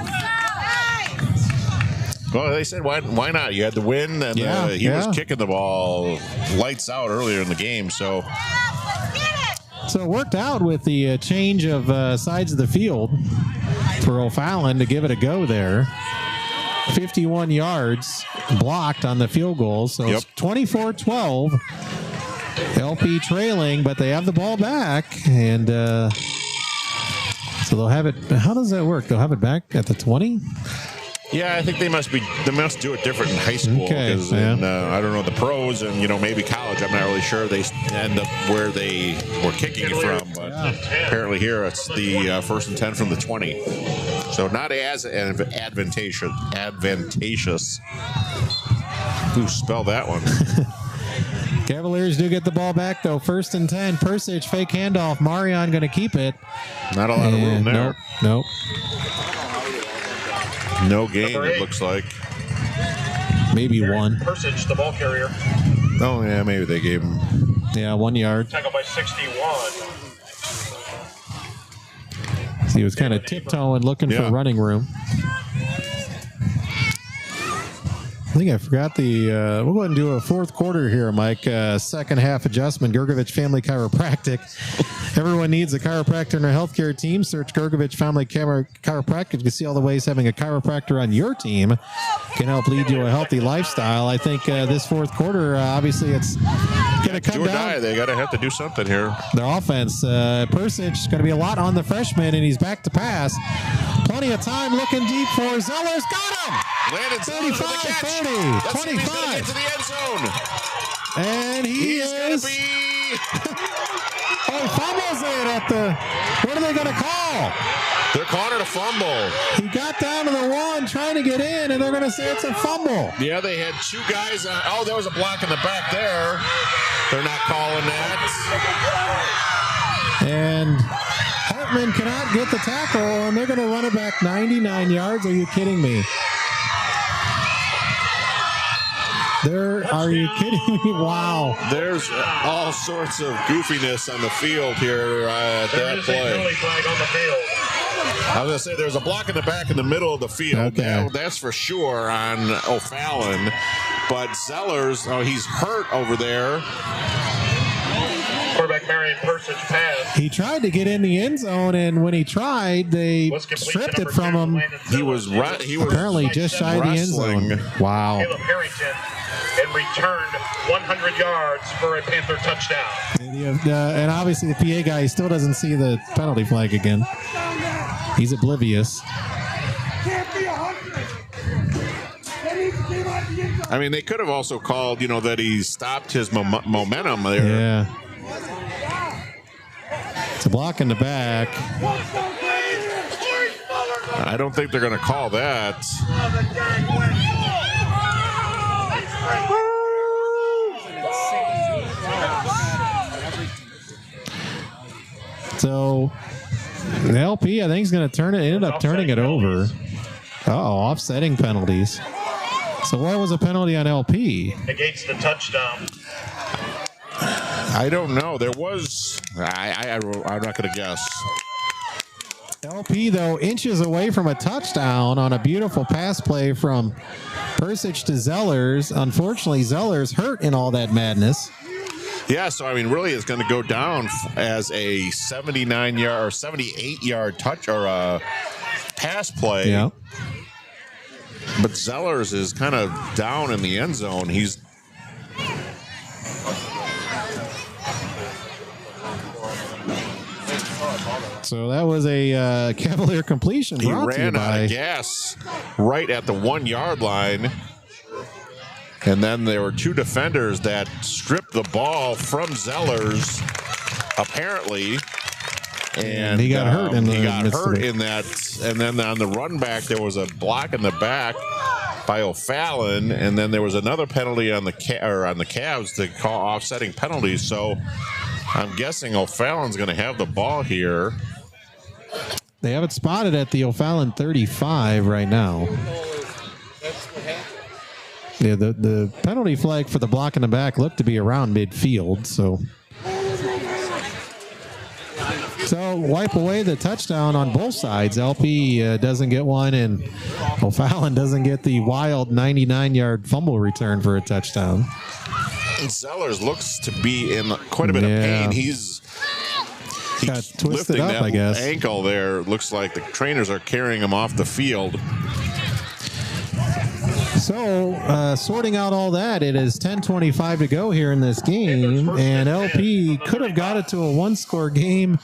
Well, they said, why not? You had the win, and he was kicking the ball lights out earlier in the game. So it worked out with the change of sides of the field for O'Fallon to give it a go there. 51 yards blocked on the field goal. So it's 24-12. LP trailing, but they have the ball back. And so they'll have it. How does that work? They'll have it back at the 20? Yeah, I think they must do it different in high school because I don't know the pros and maybe college. I'm not really sure they end up where they were kicking it from, but apparently here it's the 1st and 10 from the 20. So not as advantageous. Who spelled that one? Cavaliers do get the ball back, though. 1st and 10. Persich, fake handoff. Marion going to keep it. Not a lot of room there. Nope. No gain, it looks like. Maybe one. Persich, the ball carrier. Oh, yeah, maybe they gave him. Yeah, 1 yard. Tackled by 61. So he was kind of tiptoeing, looking for running room. I think I forgot we'll go ahead and do a fourth quarter here, Mike. Second half adjustment, Gergovich Family Chiropractic. Everyone needs a chiropractor in their healthcare team. Search Gergovich Family Chiropractic. You can see all the ways having a chiropractor on your team can help lead you a healthy lifestyle. I think this fourth quarter, obviously, it's going to come down. They got to have to do something here. Their offense, Persich is going to be a lot on the freshman, and he's back to pass. Plenty of time looking deep for Zellers. Got him! Landed 35, 40, 25. Get to the end zone. And he's going to be... fumbles it at the... What are they going to call? They're calling it a fumble. He got down to the one trying to get in, and they're going to say it's a fumble. Yeah, they had two guys on... Oh, there was a block in the back there. They're not calling that. And Hartman cannot get the tackle, and they're going to run it back 99 yards. Are you kidding me? Are you kidding me? Wow. There's all sorts of goofiness on the field here at that play. I was going to say there's a block in the back in the middle of the field. Okay. That's for sure on O'Fallon. But Zellers, he's hurt over there. Quarterback Marion Persich pass. He tried to get in the end zone, and when he tried, they stripped it from him. He was apparently just shy of the end zone. Wow. Caleb Harrington and returned 100 yards for a Panther touchdown. And obviously the PA guy still doesn't see the penalty flag again. He's oblivious. I mean, they could have also called, that he stopped his momentum there. Yeah. It's a block in the back. I don't think they're going to call that. So the LP, I think, is going to ended up turning it over. Offsetting penalties. So what was a penalty on LP? Against the touchdown. I don't know. There was. I'm not going to guess. LP, though, inches away from a touchdown on a beautiful pass play from Persich to Zellers. Unfortunately, Zellers hurt in all that madness. Yeah, so I mean, really, it's going to go down as a 79-yard or 78-yard touch or a pass play. Yeah. But Zellers is kind of down in the end zone. He's. So that was a Cavalier completion. He ran out of gas right at the 1 yard line. And then there were two defenders that stripped the ball from Zellers, apparently. And he got hurt in that. And then on the run back, there was a block in the back by O'Fallon. And then there was another penalty on the Cavs to call offsetting penalties. So I'm guessing O'Fallon's going to have the ball here. They have it spotted at the O'Fallon 35 right now. Yeah, the penalty flag for the block in the back looked to be around midfield, so wipe away the touchdown on both sides. LP doesn't get one, and O'Fallon doesn't get the wild 99-yard fumble return for a touchdown. And Zellers looks to be in quite a bit of pain. He's got twisted up, that I guess. Ankle there. Looks like the trainers are carrying him off the field. So, sorting out all that, it is 10:25 to go here in this game, and LP could have got it to a one-score game.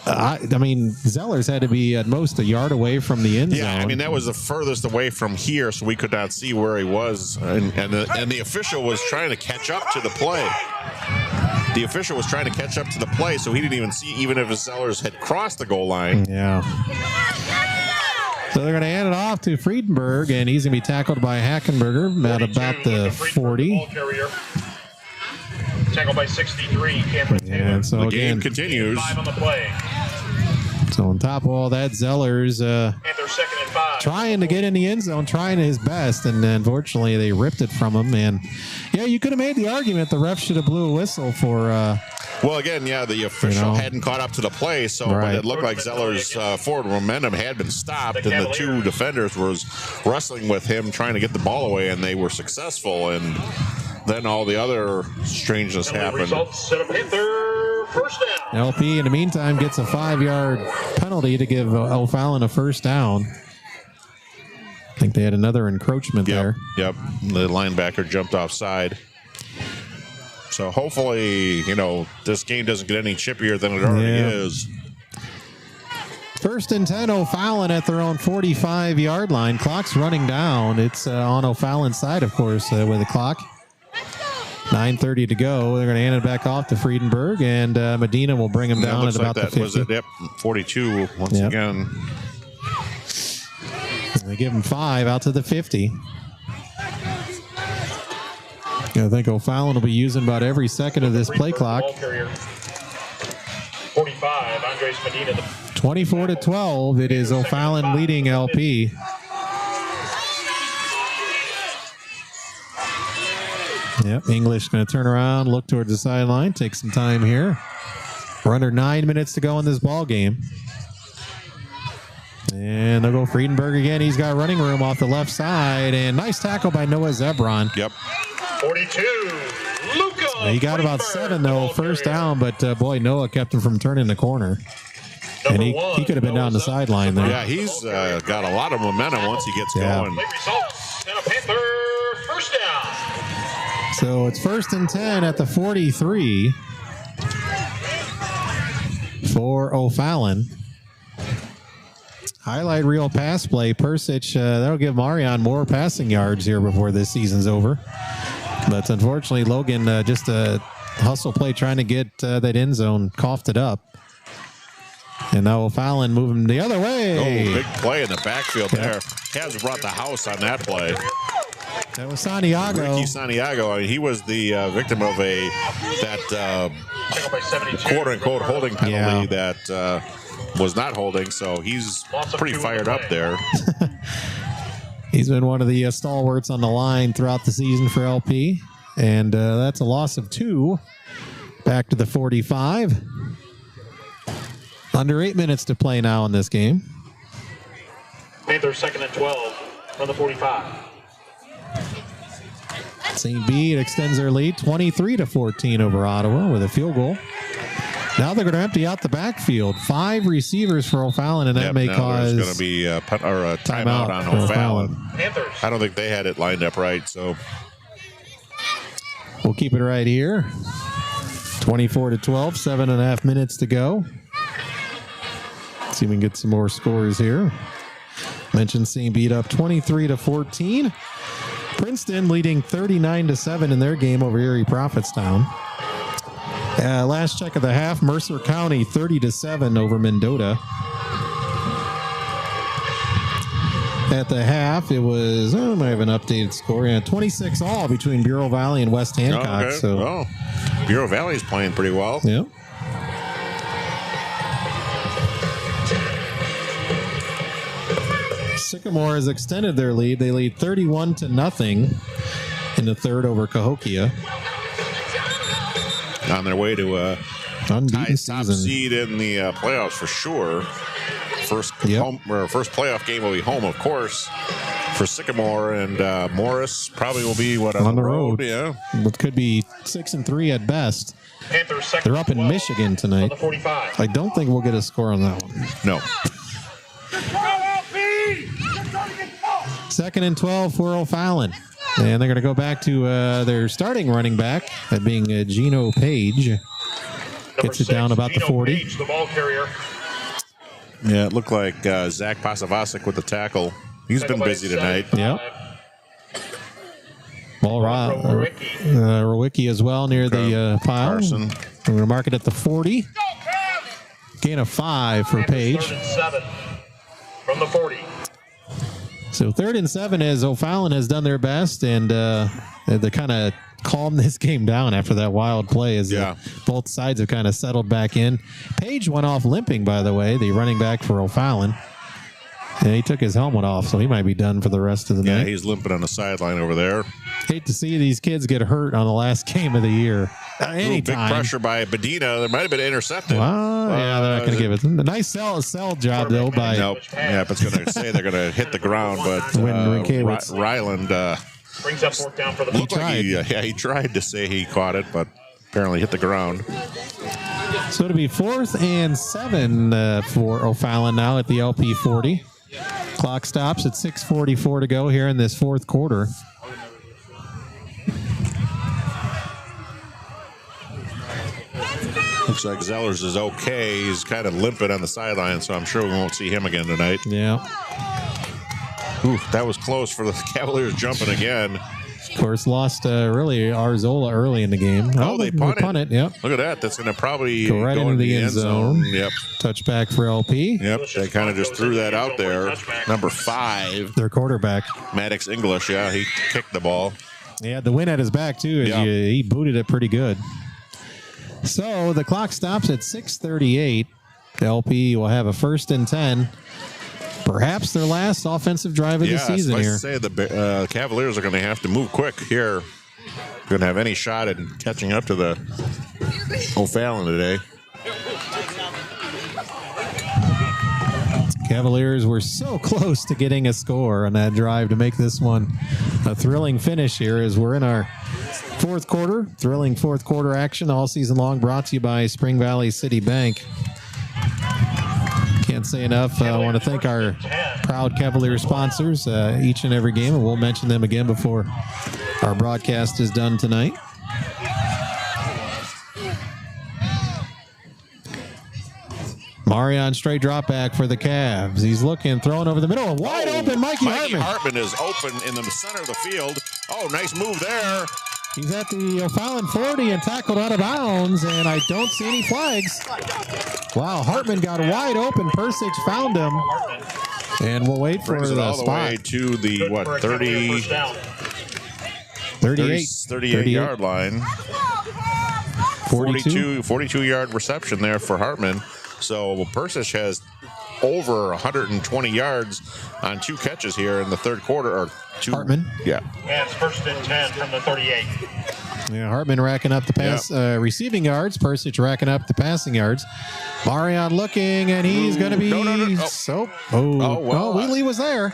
I mean, Zellers had to be at most a yard away from the end zone. Yeah, I mean, that was the furthest away from here, so we could not see where he was. And the official was trying to catch up to the play. The official was trying to catch up to the play, so he didn't even see, even if Zellers had crossed the goal line. Yeah. So they're going to hand it off to Friedenberg, and he's going to be tackled by Hackenberger at about the 40. Tackled by 63, Cameron Taylor. And so the again, game continues. 5 on the play. So on top of all that, Zeller's Panthers 2nd and 5. trying to get in the end zone, trying his best, and unfortunately they ripped it from him. And yeah, you could have made the argument the ref should have blew a whistle for. Well, again, yeah, the official hadn't caught up to the play, so but it looked like Zeller's forward momentum had been stopped, and the two defenders was wrestling with him, trying to get the ball away, and they were successful. And then all the other strangeness happened. Results set a Panther first down. LP in the meantime gets a 5-yard penalty to give O'Fallon a first down. I think they had another encroachment there. Yep, the linebacker jumped offside. So hopefully, this game doesn't get any chippier than it already is. First and 10, O'Fallon at their own 45-yard line. Clock's running down. It's on O'Fallon's side, of course, with the clock. 9:30 to go. They're going to hand it back off to Friedenberg, and Medina will bring him down at about the 50. Was it? Yep, 42 once again. They give him 5 out to the 50. I think O'Fallon will be using about every second of this play clock. 45, Andres Medina. 24-12. It is O'Fallon leading LP. Yep, English going to turn around, look towards the sideline, take some time here. We're under 9 minutes to go in this ball game. And they'll go Friedenberg again. He's got running room off the left side, and nice tackle by Noah Zebron. Yep. 42, Luca. He got about 7, though, first down, but boy, Noah kept him from turning the corner. And he could have been down the sideline there. Yeah, he's got a lot of momentum once he gets going. Results and a Panther first down. So it's first and 10 at the 43 for O'Fallon. Highlight reel pass play. Persich, that'll give Marion more passing yards here before this season's over. But unfortunately, Logan, just a hustle play trying to get that end zone, coughed it up. And now O'Fallon moving the other way. Oh, big play in the backfield there. Cavs brought the house on that play. That was Santiago. Ricky Santiago. I mean, he was the victim of that quote-unquote holding penalty that was not holding, so he's pretty fired up there. He's been one of the stalwarts on the line throughout the season for LP, and that's a loss of 2. Back to the 45. Under 8 minutes to play now in this game. Panthers 2nd and 12 from the 45. St. Bede extends their lead 23-14 over Ottawa with a field goal. Now they're going to empty out the backfield. 5 receivers for O'Fallon, and that may cause there's going to be a timeout on O'Fallon. I don't think they had it lined up right, so we'll keep it right here. 24-12, 7.5 minutes to go. Let's see if we can get some more scores here. Mentioned St. Bede up 23-14. Princeton leading 39-7 in their game over Erie Prophetstown. Last check of the half, Mercer County 30-7 over Mendota. At the half, it was, I might have an updated score. 26-all between Bureau Valley and West Hancock. Okay. So, Bureau Valley is playing pretty well. Yeah. Sycamore has extended their lead. They lead 31-0 in the third over Cahokia. On their way to a top seed in the playoffs for sure. First playoff game will be home, of course, for Sycamore, and Morris probably will be on the road. Yeah, it could be 6-3 at best. They're up in Michigan tonight. I don't think we'll get a score on that one. No. 2nd and 12 for O'Fallon. And they're going to go back to their starting running back, that being Gino Page. Gets it down about the 40. Page, the ball carrier. Yeah, it looked like Zach Pasavasic with the tackle. He's been busy tonight. Yep. Ball Rowicki as well near the pile. Carson. We're going to mark it at the 40. Gain of 5 for Page. 7 from the 40. So 3rd and 7 as O'Fallon has done their best, and they kind of calmed this game down after that wild play as both sides have kind of settled back in. Page went off limping, by the way, the running back for O'Fallon. And he took his helmet off, so he might be done for the rest of the night. Yeah, he's limping on the sideline over there. Hate to see these kids get hurt on the last game of the year. Big pressure by Bedina. There might have been intercepted. Well, yeah, they're not going to give it. A nice sell job, though, by... Nope. Yeah, but it's going to say they're going to hit the ground, but Ryland... brings up 4th down for the he tried to say he caught it, but apparently hit the ground. So it'll be 4th and 7 for O'Fallon now at the LP 40. Clock stops at 6:44 to go here in this 4th quarter. Looks like Zellers is okay. He's kind of limping on the sideline, so I'm sure we won't see him again tonight. Yeah. Ooh, that was close for the Cavaliers jumping again. Of course, lost really Arzola early in the game. Oh, they punted. Yep. Look at that. That's going to probably go right into the end zone. Yep. Touchback for LP. Yep. They kind of just threw that out there. Number 5. Their quarterback. Maddox English. Yeah, he kicked the ball. He had the win at his back, too. He booted it pretty good. So the clock stops at 6:38. LP will have a 1st and 10. Perhaps their last offensive drive of the season here. I say the Cavaliers are going to have to move quick here. Going to have any shot at catching up to the O'Fallon today. Cavaliers were so close to getting a score on that drive to make this one a thrilling finish here as we're in our 4th quarter. Thrilling 4th quarter action all season long, brought to you by Spring Valley City Bank. Can't say enough. I want to thank our proud Cavalier sponsors each and every game, and we'll mention them again before our broadcast is done tonight. Marion straight drop back for the Cavs. He's looking, throwing over the middle. Wide open, Mikey Hartman. Hartman is open in the center of the field. Oh, nice move there. He's at the O'Fallon 40 and tackled out of bounds, and I don't see any flags. Wow, Hartman got wide open. Persich found him, and we'll wait for the all spot. The way to the, 38 yard line. 42-yard reception there for Hartman. So Persich has over 120 yards on 2 catches here in the 3rd quarter. Or 2. Hartman? Yeah. And it's 1st and 10 from the 38. Yeah, Hartman racking up the pass receiving yards. Persich racking up the passing yards. Marion looking, and he's going to be Wheatley was there.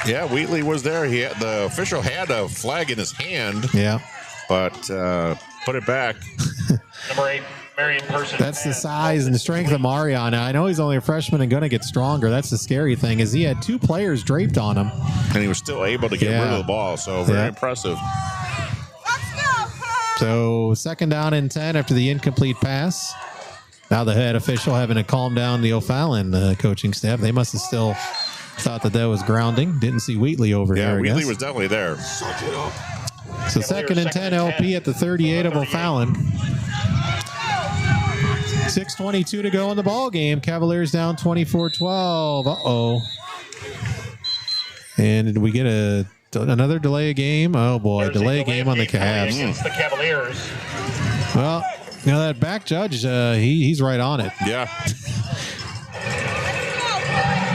Yeah, Wheatley was there. The official had a flag in his hand. Yeah. But put it back. Number 8. That's the size and the strength of Marion. Now, I know he's only a freshman and going to get stronger. That's the scary thing, is he had 2 players draped on him. And he was still able to get rid of the ball, so very impressive. So 2nd down and 10 after the incomplete pass. Now the head official having to calm down the O'Fallon coaching staff. They must have still thought that was grounding. Didn't see Wheatley over here, I guess. Wheatley was definitely there. So 2nd and 10 LP at the 38 of O'Fallon. 6:22 to go in the ball game. Cavaliers down 24-12. Uh-oh. And did we get another delay game? Oh, boy. Delay game on the Cavs. Against the Cavaliers. Well, that back judge, he's right on it. Yeah.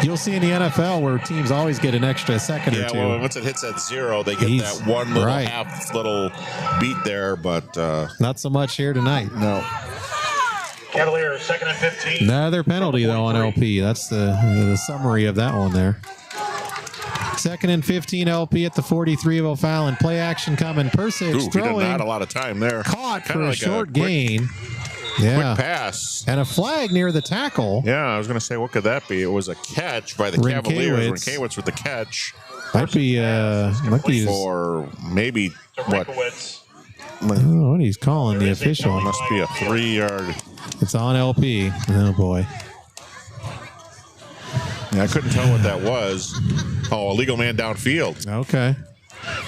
You'll see in the NFL where teams always get an extra second or two. Yeah, well, once it hits that 0, they get that one little half little beat there, but... not so much here tonight. No. Cavaliers, 2nd and 15. Another penalty, though, on LP. That's the summary of that one there. 2nd and 15 LP at the 43 of O'Fallon. Play action coming. Persich throwing. He did not a lot of time there. Caught for a short gain. Quick pass. And a flag near the tackle. Yeah, I was going to say, what could that be? It was a catch by the Cavaliers. Rinkewitz with the catch. Might be for maybe what? Oh, what he's calling the official. It must be a 3-yard. It's on LP. Oh, boy. Yeah, I couldn't tell what that was. Oh, illegal man downfield. Okay.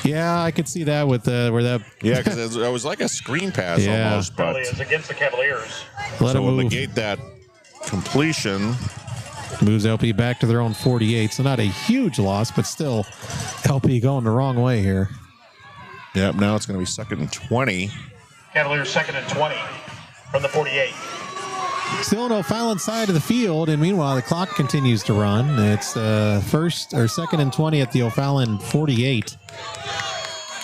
Yeah, I could see that with where that. Yeah, because it was like a screen pass almost. But it's against the Cavaliers. Let him we'll move. negate that completion. Moves LP back to their own 48. So not a huge loss, but still LP going the wrong way here. Yep, now it's going to be 2nd and 20. Cavaliers 2nd and 20 from the 48. Still on O'Fallon side of the field, and meanwhile the clock continues to run. It's 2nd and 20 at the O'Fallon 48.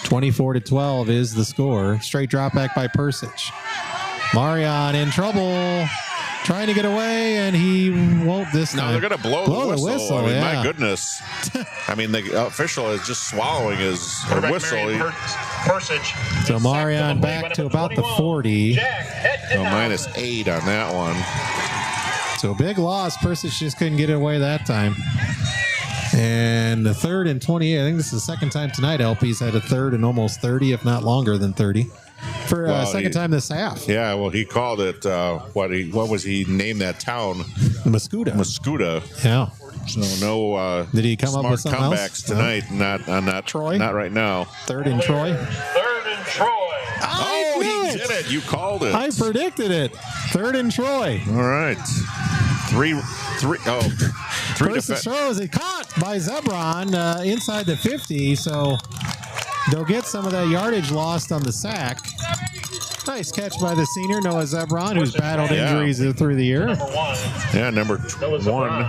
24-12 is the score. Straight drop back by Persich. Marion in trouble, trying to get away, and he won't this time. No, they're going to blow the whistle. I mean, yeah. my goodness. I mean, the official is just swallowing his whistle. So Marion back to about the 40. -8 on that one. So big loss. Persich just couldn't get it away that time. And the 3rd and 28. I think this is the second time tonight LP's had a 3rd and almost 30, if not longer than 30. For a second time this half. Yeah, well, he called it, what was he named that town? Mascuda. Yeah. So no Did he come up with something comebacks else? tonight. No. Not Troy? Not right now. 3rd and Troy. 3rd and Troy. Oh, he did it. You called it. I predicted it. 3rd and Troy. All right. Three First throws it caught by Zebron inside the 50, so they'll get some of that yardage lost on the sack. Nice catch by the senior Noah Zebron, who's battled injuries through the year. Yeah, number 1.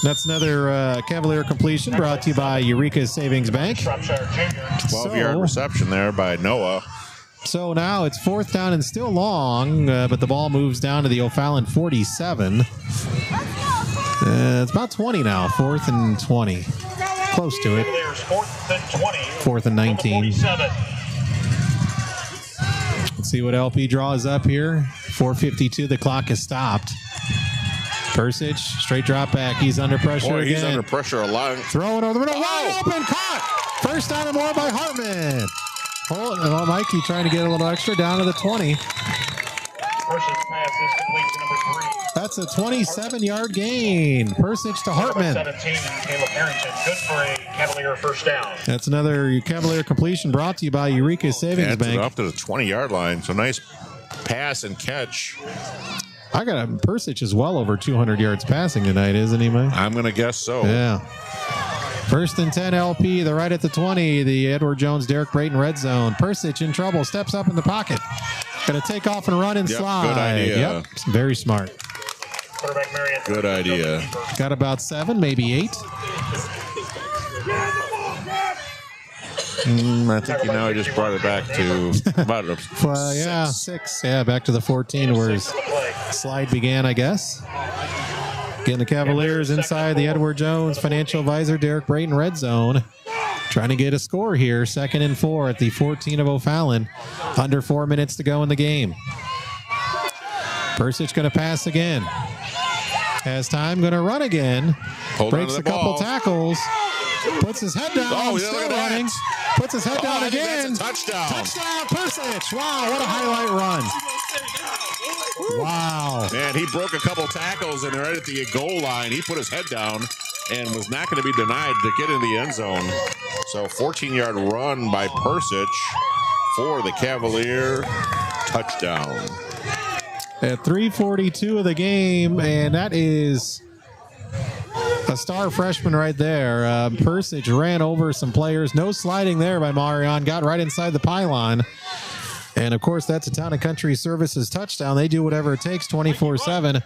That's another Cavalier completion brought to you by Eureka Savings Bank. 12-yard reception there by Noah. So now it's 4th down and still long, but the ball moves down to the O'Fallon 47. It's about 20 now, 4th and 20. Close to it. 4th and 20. 4th and 19. Let's see what LP draws up here. 4:52, the clock has stopped. Persich, straight drop back. He's under pressure again. He's under pressure a lot. Throwing over the middle. Wide open, caught! First down and more by Hartman. Oh, Mikey trying to get a little extra down to the 20. Persich pass is complete to number 3. That's a 27-yard gain. Persich to Hartman. 17, Caleb Harrington. Good for a Cavalier first down. That's another Cavalier completion brought to you by Eureka Savings Bank. Up to the 20-yard line. So nice pass and catch. I got Persich is well over 200 yards passing tonight, isn't he, Mike? I'm going to guess so. Yeah. 1st and 10 LP. They're right at the 20. The Edward Jones, Derek Brayton red zone. Persich in trouble. Steps up in the pocket. Going to take off and run and slide. Good idea. Yep. Very smart. Good idea. Got about 7, maybe 8. I think he just brought it back to about a 6. Yeah, back to the 14 where his slide began, I guess. Again, the Cavaliers inside the Edward Jones financial advisor, Derek Brayton red zone. Trying to get a score here. 2nd and 4 at the 14 of O'Fallon. Under 4 minutes to go in the game. Persich going to pass again. Has time, going to run again. Breaks a couple tackles. Puts his head down. Still running. Puts his head down again. That's a touchdown. Touchdown, Persich. Wow, what a highlight run. Wow. Man, he broke a couple tackles and right at the goal line. He put his head down and was not going to be denied to get in the end zone. So 14-yard run by Persich for the Cavalier touchdown. At 3:42 of the game, and that is a star freshman right there. Persich ran over some players. No sliding there by Marion. Got right inside the pylon. And, of course, that's a Town and Country Services touchdown. They do whatever it takes 24/7.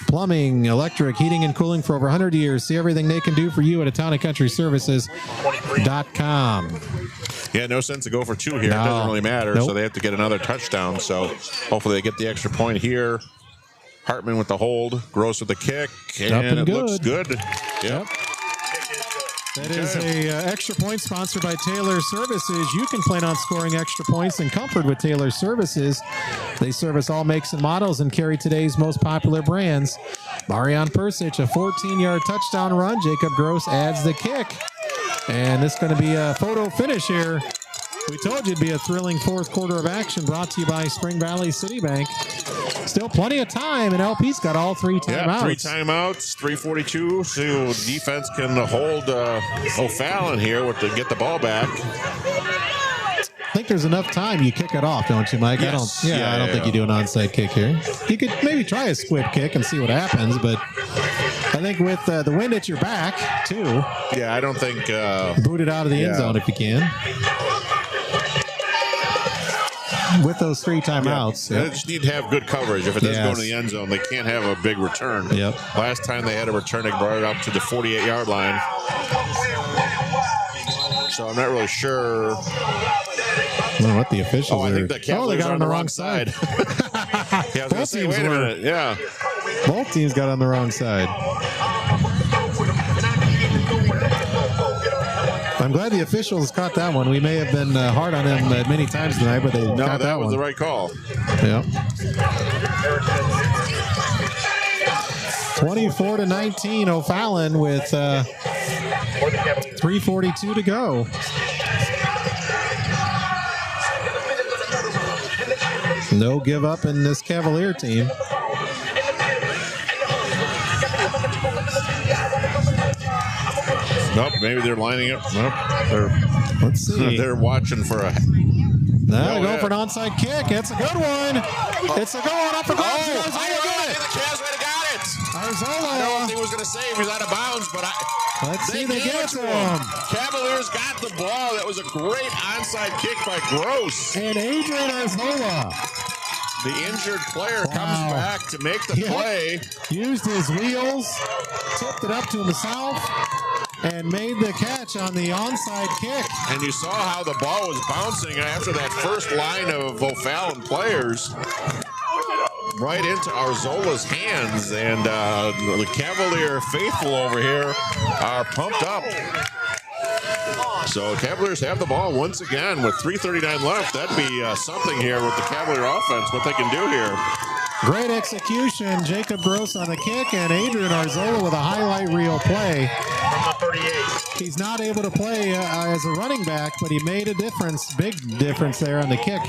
Plumbing, electric, heating, and cooling for over 100 years. See everything they can do for you at a Town and Country Services.com. Yeah, no sense to go for 2 here. No. It doesn't really matter, so they have to get another touchdown. So hopefully they get the extra point here. Hartman with the hold, Gross with the kick, and it looks good. Yep. That is a extra point sponsored by Taylor Services. You can plan on scoring extra points in comfort with Taylor Services. They service all makes and models and carry today's most popular brands. Marion Persich, a 14-yard touchdown run. Jacob Gross adds the kick. And this is going to be a photo finish here. We told you it'd be a thrilling fourth quarter of action brought to you by Spring Valley City Bank. Still plenty of time, and LP's got all 3 timeouts. Yeah, 3 timeouts, 3:42, so defense can hold O'Fallon here with get the ball back. I think think there's enough time you kick it off, don't you, Mike? Yes. I don't think you do an onside kick here. You could maybe try a squib kick and see what happens, but I think with the wind at your back, too. Yeah, I don't think... boot it out of the end zone if you can. With those 3 timeouts. They just need to have good coverage. If it does go in the end zone, they can't have a big return. Yep. Last time they had a return, they brought it up to the 48-yard line. So I'm not really sure. I don't know what the officials are. I think the Cavaliers got on the wrong side. Yeah, I was going to say, wait a minute. Yeah. Both teams got on the wrong side. I'm glad the officials caught that one. We may have been hard on them many times tonight, but they caught that one. Was the right call. Yeah. 24-19, O'Fallon with 3:42 to go. No give up in this Cavalier team. Nope, maybe they're lining up. Nope, let's see. They're watching for a. Now go for an onside kick. It's a good one. It's a good one up for grabs. The Cavs might have got it. Arzola. I don't know if he was going to say he was out of bounds, but let's see. They get it to him. Cavaliers got the ball. That was a great onside kick by Gross. And Adrian Arzola. The injured player comes back to make the play. Used his wheels, tipped it up to himself, and made the catch on the onside kick. And you saw how the ball was bouncing after that first line of O'Fallon players. Right into Arzola's hands. And the Cavalier faithful over here are pumped up. So Cavaliers have the ball once again with 3:39 left. That'd be something here with the Cavalier offense, what they can do here. Great execution. Jacob Gross on the kick and Adrian Arzola with a highlight reel play. From the 38. He's not able to play as a running back, but he made a difference, big difference there on the kick.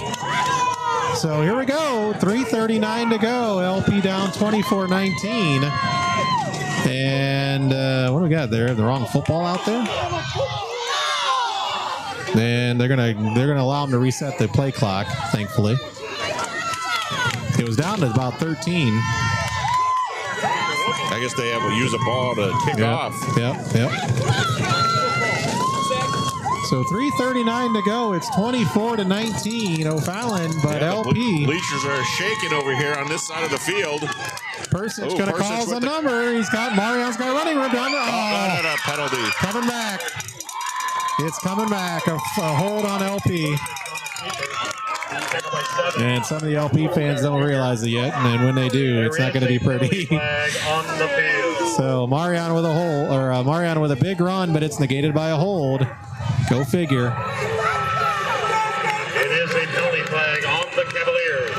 So here we go. 3:39 to go. LP down 24-19. And what do we got there? The wrong football out there? And they're gonna allow him to reset the play clock, thankfully. It was down to about 13. I guess they have to use a ball to kick off. Yep. So 3:39 to go. It's 24-19. O'Fallon, but LP. Bleachers are shaking over here on this side of the field. Persich going to call the number. Marion's got running room down there. Not a penalty. Coming back. It's coming back. A hold on LP. And some of the LP fans don't realize it yet. And then when they do, it's not going to be pretty. So Marion with a hold, or Marion with a big run, but it's negated by a hold. Go figure. It is a penalty flag on the Cavaliers.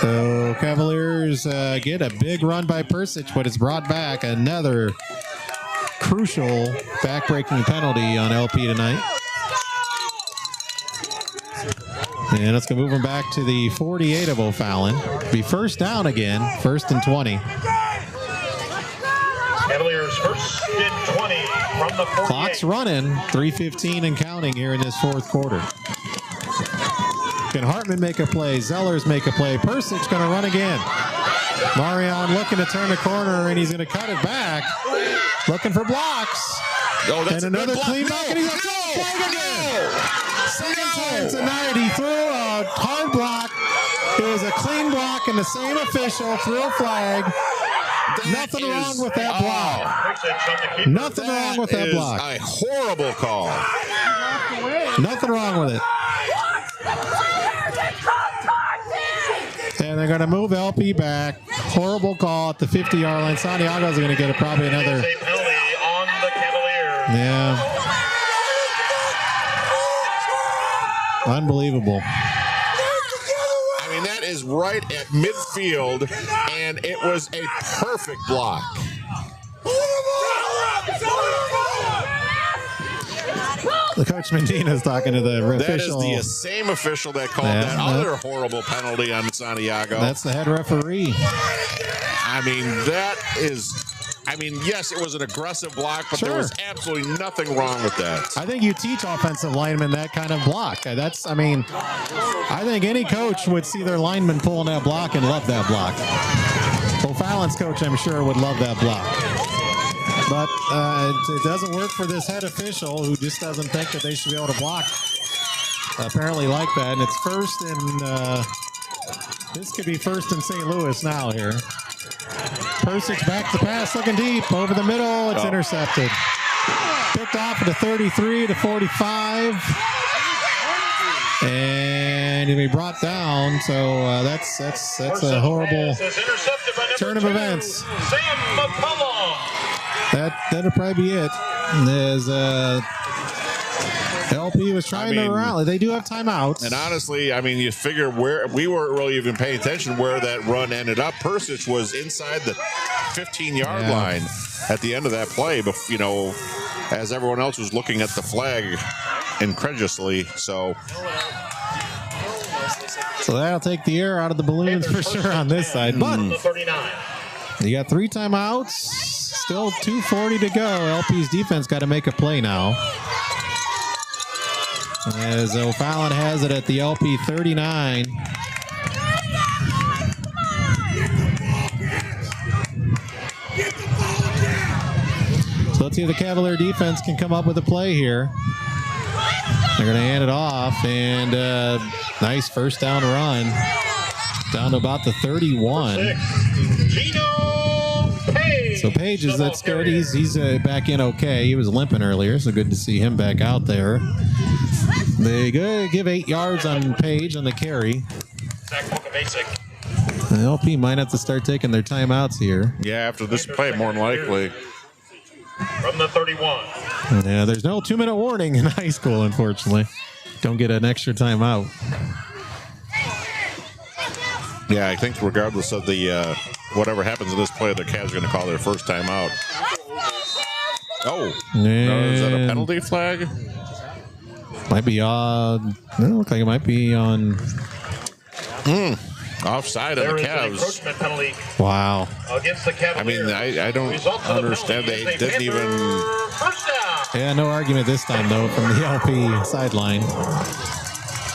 So Cavaliers get a big run by Persich, but it's brought back. Another crucial back-breaking penalty on LP tonight. And it's going to move him back to the 48 of O'Fallon. Be first down again, 1st and 20. Cavaliers 1st and 20 from the 48. Clock's running, 3:15 and counting here in this 4th quarter. Can Hartman make a play? Zellers make a play. Persich going to run again. Marion looking to turn the corner, and he's going to cut it back. Looking for blocks. And another clean block, and he's going to throw a flag again. Second time tonight, he threw a hard block. It was a clean block, and the same official threw a flag. Nothing wrong with that block. Nothing wrong with that block. A horrible call. Nothing wrong with it. And they're going to move LP back. Horrible call at the 50-yard line. Santiago's going to get probably another. It is a penalty on the Cavaliers. Yeah. Unbelievable. I mean, that is right at midfield, and it was a perfect block. The Coach Medina's talking to the official. That is the same official that called that other horrible penalty on Santiago. That's the head referee. I mean, that is I mean, yes, it was an aggressive block, but there was absolutely nothing wrong with that. I think you teach offensive linemen that kind of block. I think any coach would see their lineman pulling that block and love that block. O'Fallon's coach, I'm sure, would love that block. But it doesn't work for this head official who just doesn't think that they should be able to block apparently like that. And it's first in, this could be first in St. Louis now here. Persich back to pass, looking deep, over the middle, it's intercepted. Picked off at the 33 to 45. And he'll be brought down, so that's a horrible turn of events. That'll probably be it. As LP was trying to rally. They do have timeouts. And honestly, I mean, you figure where we weren't really even paying attention where that run ended up. Persich was inside the 15-yard line at the end of that play, but as everyone else was looking at the flag incredulously. So that'll take the air out of the balloons for sure on this side. But you got 3 timeouts. Still 2:40 to go. LP's defense got to make a play now. As O'Fallon has it at the LP 39. So let's see if the Cavalier defense can come up with a play here. They're going to hand it off, and nice first down run. Down to about the 31. So Page that's good. He's back in okay. He was limping earlier, so good to see him back out there. They give 8 yards on Page on the carry. The LP might have to start taking their timeouts here. Yeah, after this play, more than likely. From the 31. Yeah, there's no 2-minute warning in high school, unfortunately. Don't get an extra timeout. Yeah, I think regardless of the whatever happens in this play, the Cavs are going to call their first timeout. Oh, is that a penalty flag? Might be on. It looks like it might be on. Offside on the Cavs. Penalty. Wow. Against the Cavaliers. I mean, I don't understand. They didn't even. Yeah, no argument this time though from the LP sideline.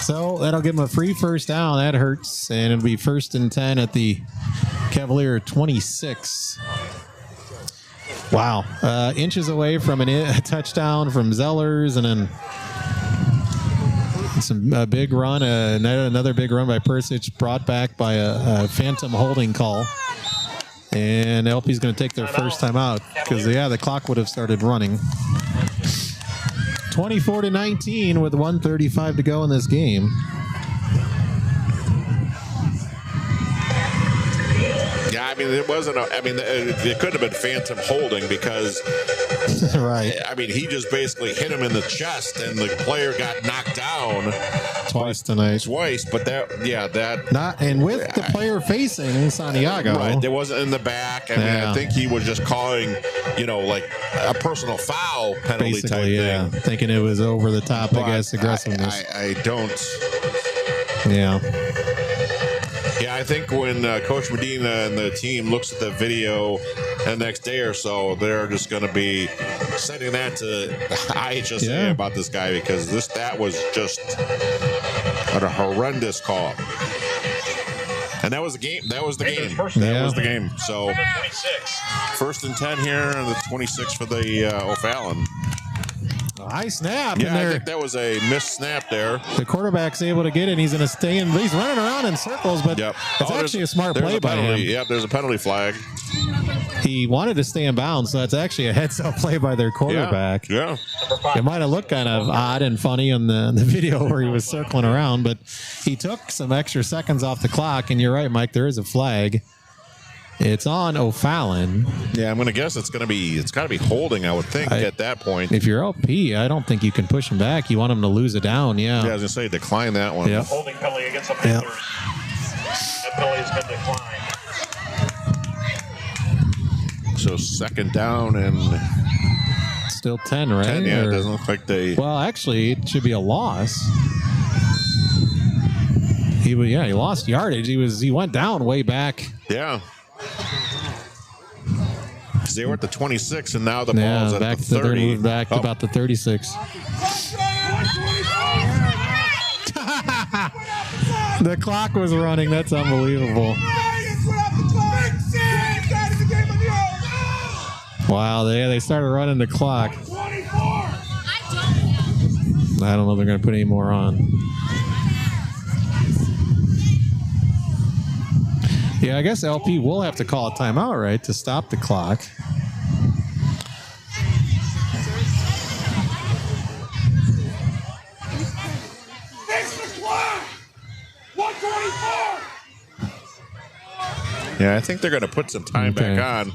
So that'll give them a free first down. That hurts, and it'll be 1st and 10 at the Cavalier 26. Wow, inches away from a touchdown from Zellers, and then a big run, another big run by Persich, brought back by a phantom holding call. And LP's going to take their first time out because, the clock would have started running. 24-19 with 1:35 to go in this game. Yeah, I mean, it wasn't. It could have been phantom holding because, right? I mean, he just basically hit him in the chest, and the player got knocked down twice tonight. But not and with the player facing Santiago. Right, it wasn't in the back. I mean, I think he was just calling, like a personal foul penalty basically, type thing. Thinking it was over the top, I guess, aggressiveness. I don't. Yeah. Yeah, I think when Coach Medina and the team looks at the video the next day or so, they're just going to be sending that to IHSA about this guy because that was just a horrendous call. And that was the game. That was the game. That was the game. So 1st and 10 here, and the 26 for the O'Fallon. High snap. Yeah, I think that was a missed snap there. The quarterback's able to get it. He's going to stay in. He's running around in circles, but it's actually a smart play by him. Yep, there's a penalty flag. He wanted to stay in bounds, so that's actually a heads-up play by their quarterback. Yeah. It might have looked kind of odd and funny in the video where he was circling around, but he took some extra seconds off the clock, and you're right, Mike, there is a flag. It's on O'Fallon. Yeah, I'm going to guess it's got to be holding, I would think, at that point. If you're LP, I don't think you can push him back. You want him to lose it down, Yeah, I was going to say, decline that one. Yep. Holding penalty against the Panthers. That penalty has been declined. So 2nd down and... Still 10, right? 10, yeah, it doesn't look like they... Well, actually, it should be a loss. He lost yardage. He went down way back. Yeah. They were at the 26, and now the ball's at back the 30. They're moved back to about the 36. The clock was running. That's unbelievable. Wow, they started running the clock. I don't know if they're going to put any more on. Yeah, I guess LP will have to call a timeout, right, to stop the clock. Yeah, I think they're going to put some time back on.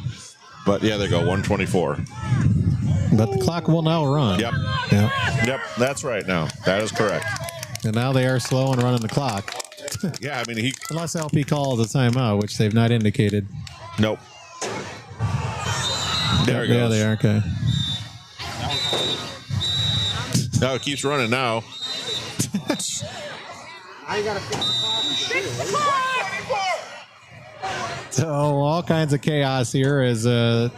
But, yeah, they go 124. But the clock will now run. Yep. Yep, that's right now. That is correct. And now they are slow and running the clock. Yeah, I mean, unless LP calls a timeout, which they've not indicated. Nope. There it goes. Yeah, they are. Okay. No, it keeps running now. So all kinds of chaos here as at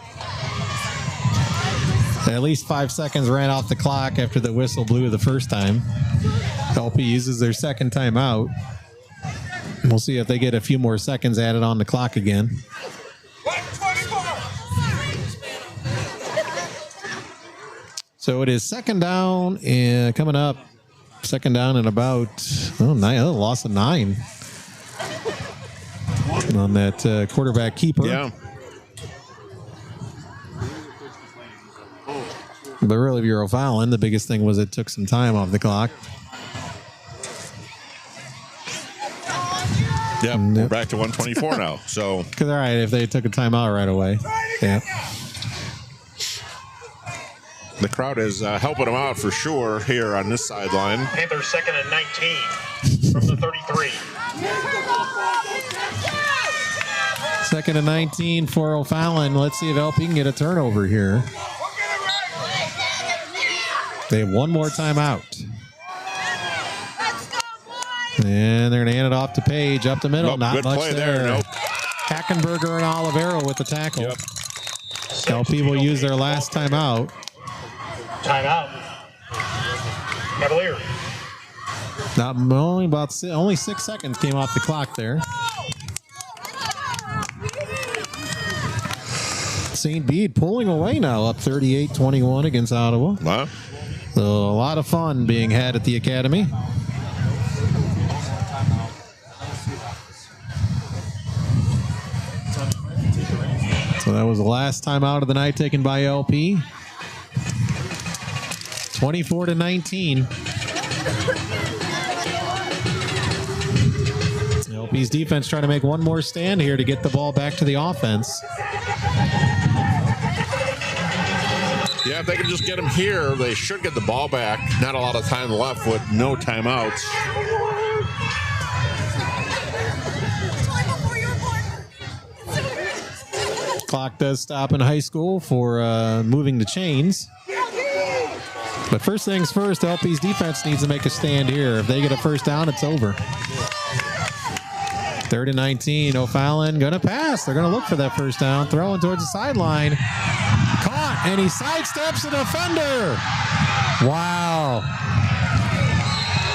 least 5 seconds ran off the clock after the whistle blew the first time. LP uses their second timeout. We'll see if they get a few more seconds added on the clock again. So it is second down and coming up. Second down and about loss of 9 on that quarterback keeper. Yeah. But really, if you're fouling, the biggest thing was it took some time off the clock. Yep, we're back to 124 now. So, because all right, if they took a timeout right away, yeah. The crowd is helping them out for sure here on this sideline. Panthers second and 19 from the 33. Second and 19 for O'Fallon. Let's see if LP can get a turnover here. They have one more timeout. And they're going to hand it off to Page up the middle. Nope, not good much play there. Nope. Hackenberger and Olivero with the tackle. Yep. LP will use their last timeout. Timeout. Cavaliers. Only 6 seconds came off the clock there. St. Bede pulling away now, up 38-21 against Ottawa. Wow. So a lot of fun being had at the Academy. So that was the last time out of the night taken by LP. 24-19. LP's defense trying to make one more stand here to get the ball back to the offense. Yeah, if they can just get them here, they should get the ball back. Not a lot of time left with no timeouts. Clock does stop in high school for moving the chains. But first things first, LP's defense needs to make a stand here. If they get a first down, it's over. 3rd and 19. O'Fallon going to pass. They're going to look for that first down. Throwing towards the sideline. Caught, and he sidesteps the defender. Wow.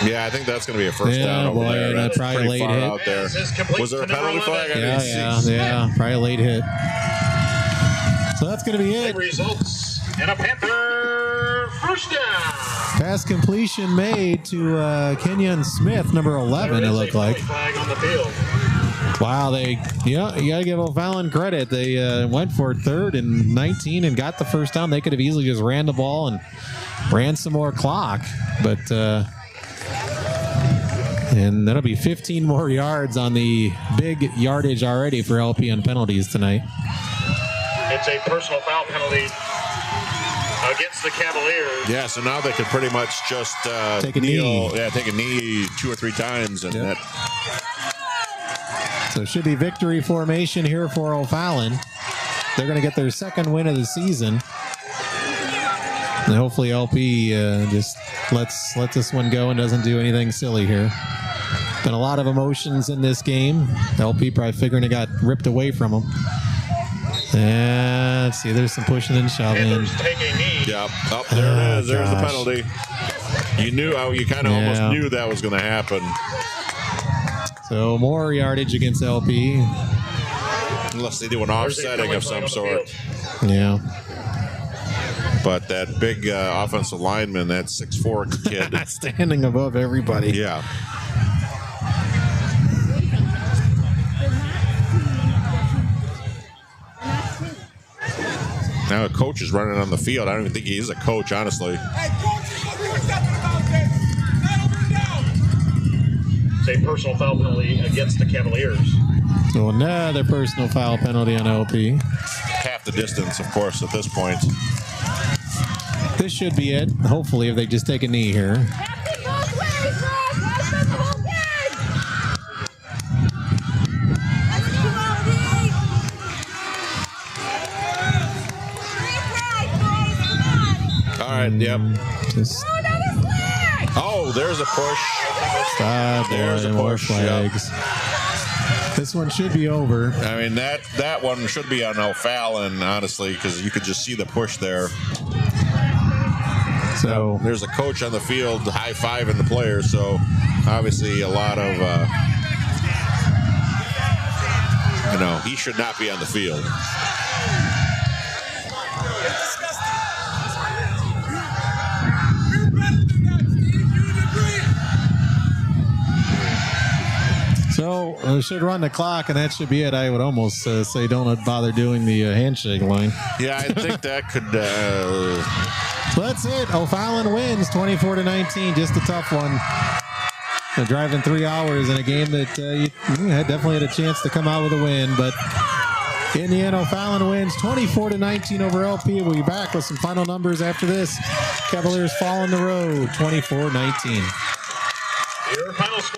Yeah, I think that's going to be a first down over there. That's probably a late hit. Out there. Was there a penalty flag? Yeah, probably a late hit. So that's going to be it. Results in a Panther first down. Pass completion made to Kenyon Smith, number 11, it looked like. Flag on the field. Wow, you got to give O'Fallon credit. They went for 3rd and 19 and got the first down. They could have easily just ran the ball and ran some more clock. But, and that'll be 15 more yards on the big yardage already for LP on penalties tonight. It's a personal foul penalty against the Cavaliers. Yeah, so now they can pretty much just take a knee. Yeah, take a knee 2 or 3 times. And that. So it should be victory formation here for O'Fallon. They're going to get their second win of the season. And hopefully LP just lets this one go and doesn't do anything silly here. Been a lot of emotions in this game. LP probably figuring it got ripped away from them. And let's see, there's some pushing and shoving. Panthers take a knee. Yep. Oh, there it is. There's the penalty. You knew, you kind of almost knew that was going to happen. So more yardage against LP. Unless they do an offsetting of some sort. Yeah. But that big offensive lineman, that 6'4" kid. Standing above everybody. Yeah. Now a coach is running on the field. I don't even think he is a coach, honestly. It's a personal foul penalty against the Cavaliers. So another personal foul penalty on LP. Half the distance, of course, at this point. This should be it. Hopefully, if they just take a knee here. All right, yep. Oh, there's a push. There's a push. Flags. This one should be over. I mean, that one should be on O'Fallon, honestly, because you could just see the push there. So there's a coach on the field high-fiving the players, so obviously a lot of, he should not be on the field. So we should run the clock, and that should be it. I would almost say don't bother doing the handshake line. Yeah, I think that could... So that's it. O'Fallon wins 24-19. Just a tough one. Driving 3 hours in a game that you definitely had a chance to come out with a win, but in the end, O'Fallon wins 24-19 over LP. We'll be back with some final numbers after this. Cavaliers fall on the road 24-19. Your final score.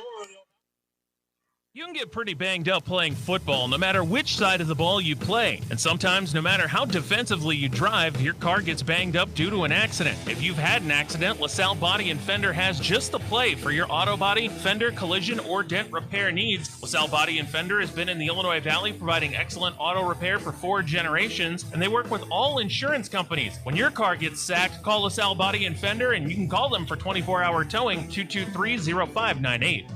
You can get pretty banged up playing football no matter which side of the ball you play. And sometimes, no matter how defensively you drive, your car gets banged up due to an accident. If you've had an accident, LaSalle Body and Fender has just the play for your auto body, fender, collision, or dent repair needs. LaSalle Body and Fender has been in the Illinois Valley providing excellent auto repair for 4 generations, and they work with all insurance companies. When your car gets sacked, call LaSalle Body and Fender, and you can call them for 24-hour towing, 223-0598.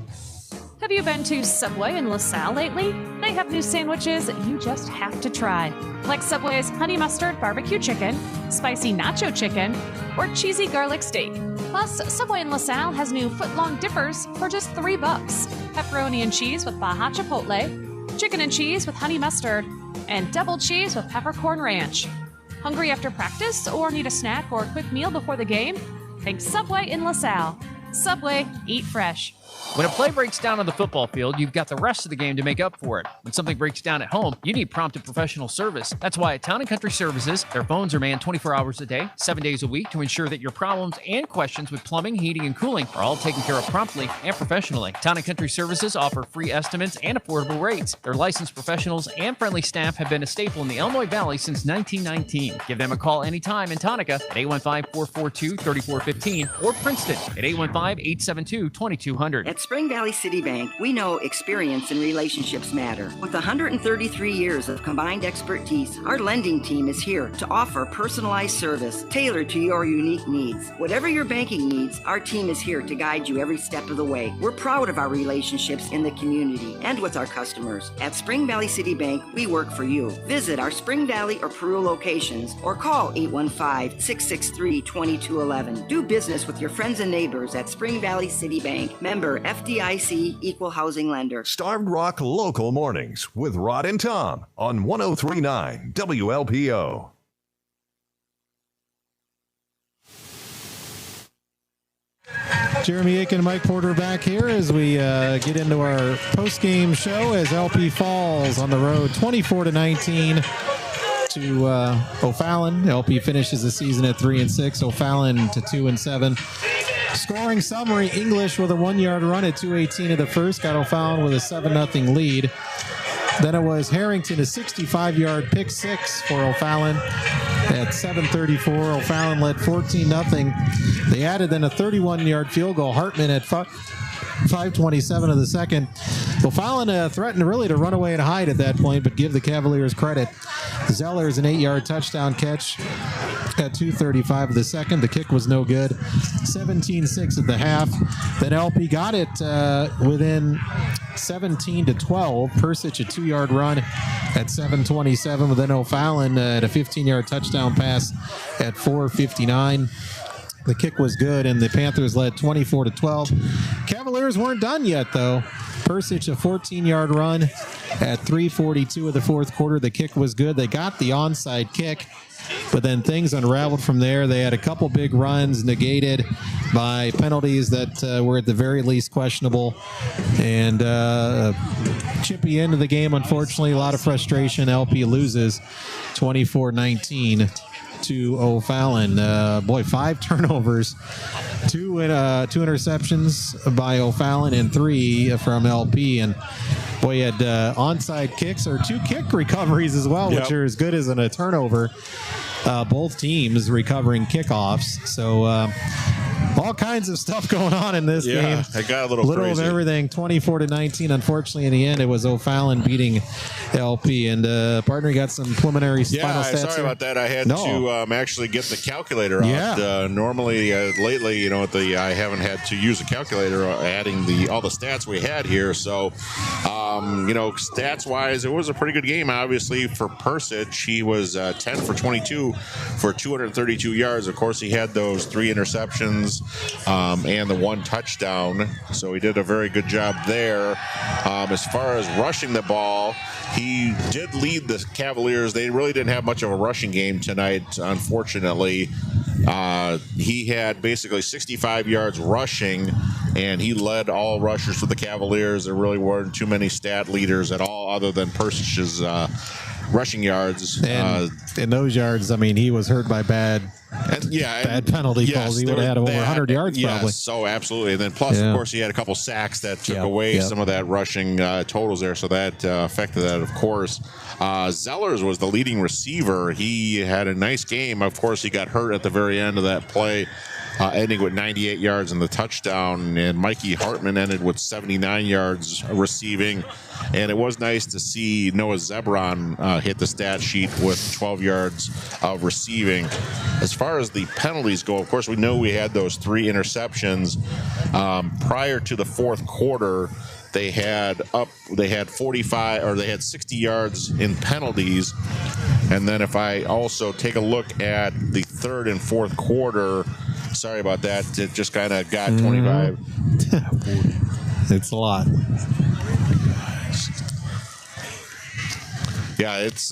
Have you been to Subway in LaSalle lately? They have new sandwiches you just have to try. Like Subway's honey mustard barbecue chicken, spicy nacho chicken, or cheesy garlic steak. Plus, Subway in LaSalle has new foot-long dippers for just $3. Pepperoni and cheese with Baja Chipotle, chicken and cheese with honey mustard, and double cheese with peppercorn ranch. Hungry after practice or need a snack or a quick meal before the game? Think Subway in LaSalle. Subway, eat fresh. When a play breaks down on the football field, you've got the rest of the game to make up for it. When something breaks down at home, you need prompt and professional service. That's why at Town & Country Services, their phones are manned 24 hours a day, 7 days a week to ensure that your problems and questions with plumbing, heating, and cooling are all taken care of promptly and professionally. Town & Country Services offer free estimates and affordable rates. Their licensed professionals and friendly staff have been a staple in the Illinois Valley since 1919. Give them a call anytime in Tonka at 815-442-3415 or Princeton at 815-872-2200. At Spring Valley City Bank, we know experience and relationships matter. With 133 years of combined expertise, our lending team is here to offer personalized service tailored to your unique needs. Whatever your banking needs, our team is here to guide you every step of the way. We're proud of our relationships in the community and with our customers. At Spring Valley City Bank, we work for you. Visit our Spring Valley or Peru locations or call 815-663-2211. Do business with your friends and neighbors at Spring Valley City Bank. Member FDIC, Equal Housing Lender. Starved Rock Local Mornings with Rod and Tom on 103.9 WLPO. Jeremy Aiken and Mike Porter back here as we get into our post-game show as LP falls on the road 24-19 to O'Fallon. LP finishes the season at 3-6. O'Fallon to 2-7. Scoring summary: English with a 1-yard run at 2:18 of the first got O'Fallon with a 7-0 lead. Then it was Harrington, a 65-yard pick six for O'Fallon at 7:34. O'Fallon led 14-0. They added then a 31-yard field goal. Hartman at 5:27 of the second. Well, Fallon threatened really to run away and hide at that point, but give the Cavaliers credit. Zeller's an 8-yard touchdown catch at 2:35 of the second. The kick was no good. 17-6 at the half. Then LP got it within 17-12. Persic a 2-yard run at 7:27, but then O'Fallon at a 15-yard touchdown pass at 4:59. The kick was good, and the Panthers led 24-12. Cavaliers weren't done yet, though. Persic a 14-yard run at 3:42 of the fourth quarter. The kick was good. They got the onside kick, but then things unraveled from there. They had a couple big runs negated by penalties that were at the very least questionable, and chippy end of the game, unfortunately. A lot of frustration. LP loses 24-19 to O'Fallon. 5 turnovers, two interceptions by O'Fallon, and 3 from LP. And boy, he had onside kicks or 2 kick recoveries as well, which are as good as a turnover. Both teams recovering kickoffs. So all kinds of stuff going on in this game. It got a little crazy. Of everything. 24-19. Unfortunately, in the end, it was O'Fallon beating LP. And partner, got some preliminary final stats. Sorry here? about that. I had to actually get the calculator out. Normally, lately, I haven't had to use a calculator adding all the stats we had here. So, stats-wise, it was a pretty good game, obviously, for Persic. He was 10 for 22 for 232 yards. Of course, he had those 3 interceptions and the 1 touchdown. So he did a very good job there. As far as rushing the ball, he did lead the Cavaliers. They really didn't have much of a rushing game tonight, unfortunately. He had basically 65 yards rushing, and he led all rushers for the Cavaliers. There really weren't too many stat leaders at all other than Persic's rushing yards. And in those yards, he was hurt by bad penalty calls. He would have had over 100 yards probably. Yes, absolutely. And then plus, of course, he had a couple sacks that took away some of that rushing totals there, so that affected that, of course. Zellers was the leading receiver. He had a nice game. Of course, he got hurt at the very end of that play, ending with 98 yards in the touchdown. And Mikey Hartman ended with 79 yards receiving. And it was nice to see Noah Zebron hit the stat sheet with 12 yards of receiving. As far as the penalties go, of course, we know we had those 3 interceptions. Prior to the fourth quarter, they had 45 or they had 60 yards in penalties. And then if I also take a look at the third and fourth quarter, sorry about that, it just kind of got 25. It's a lot. Yeah, it's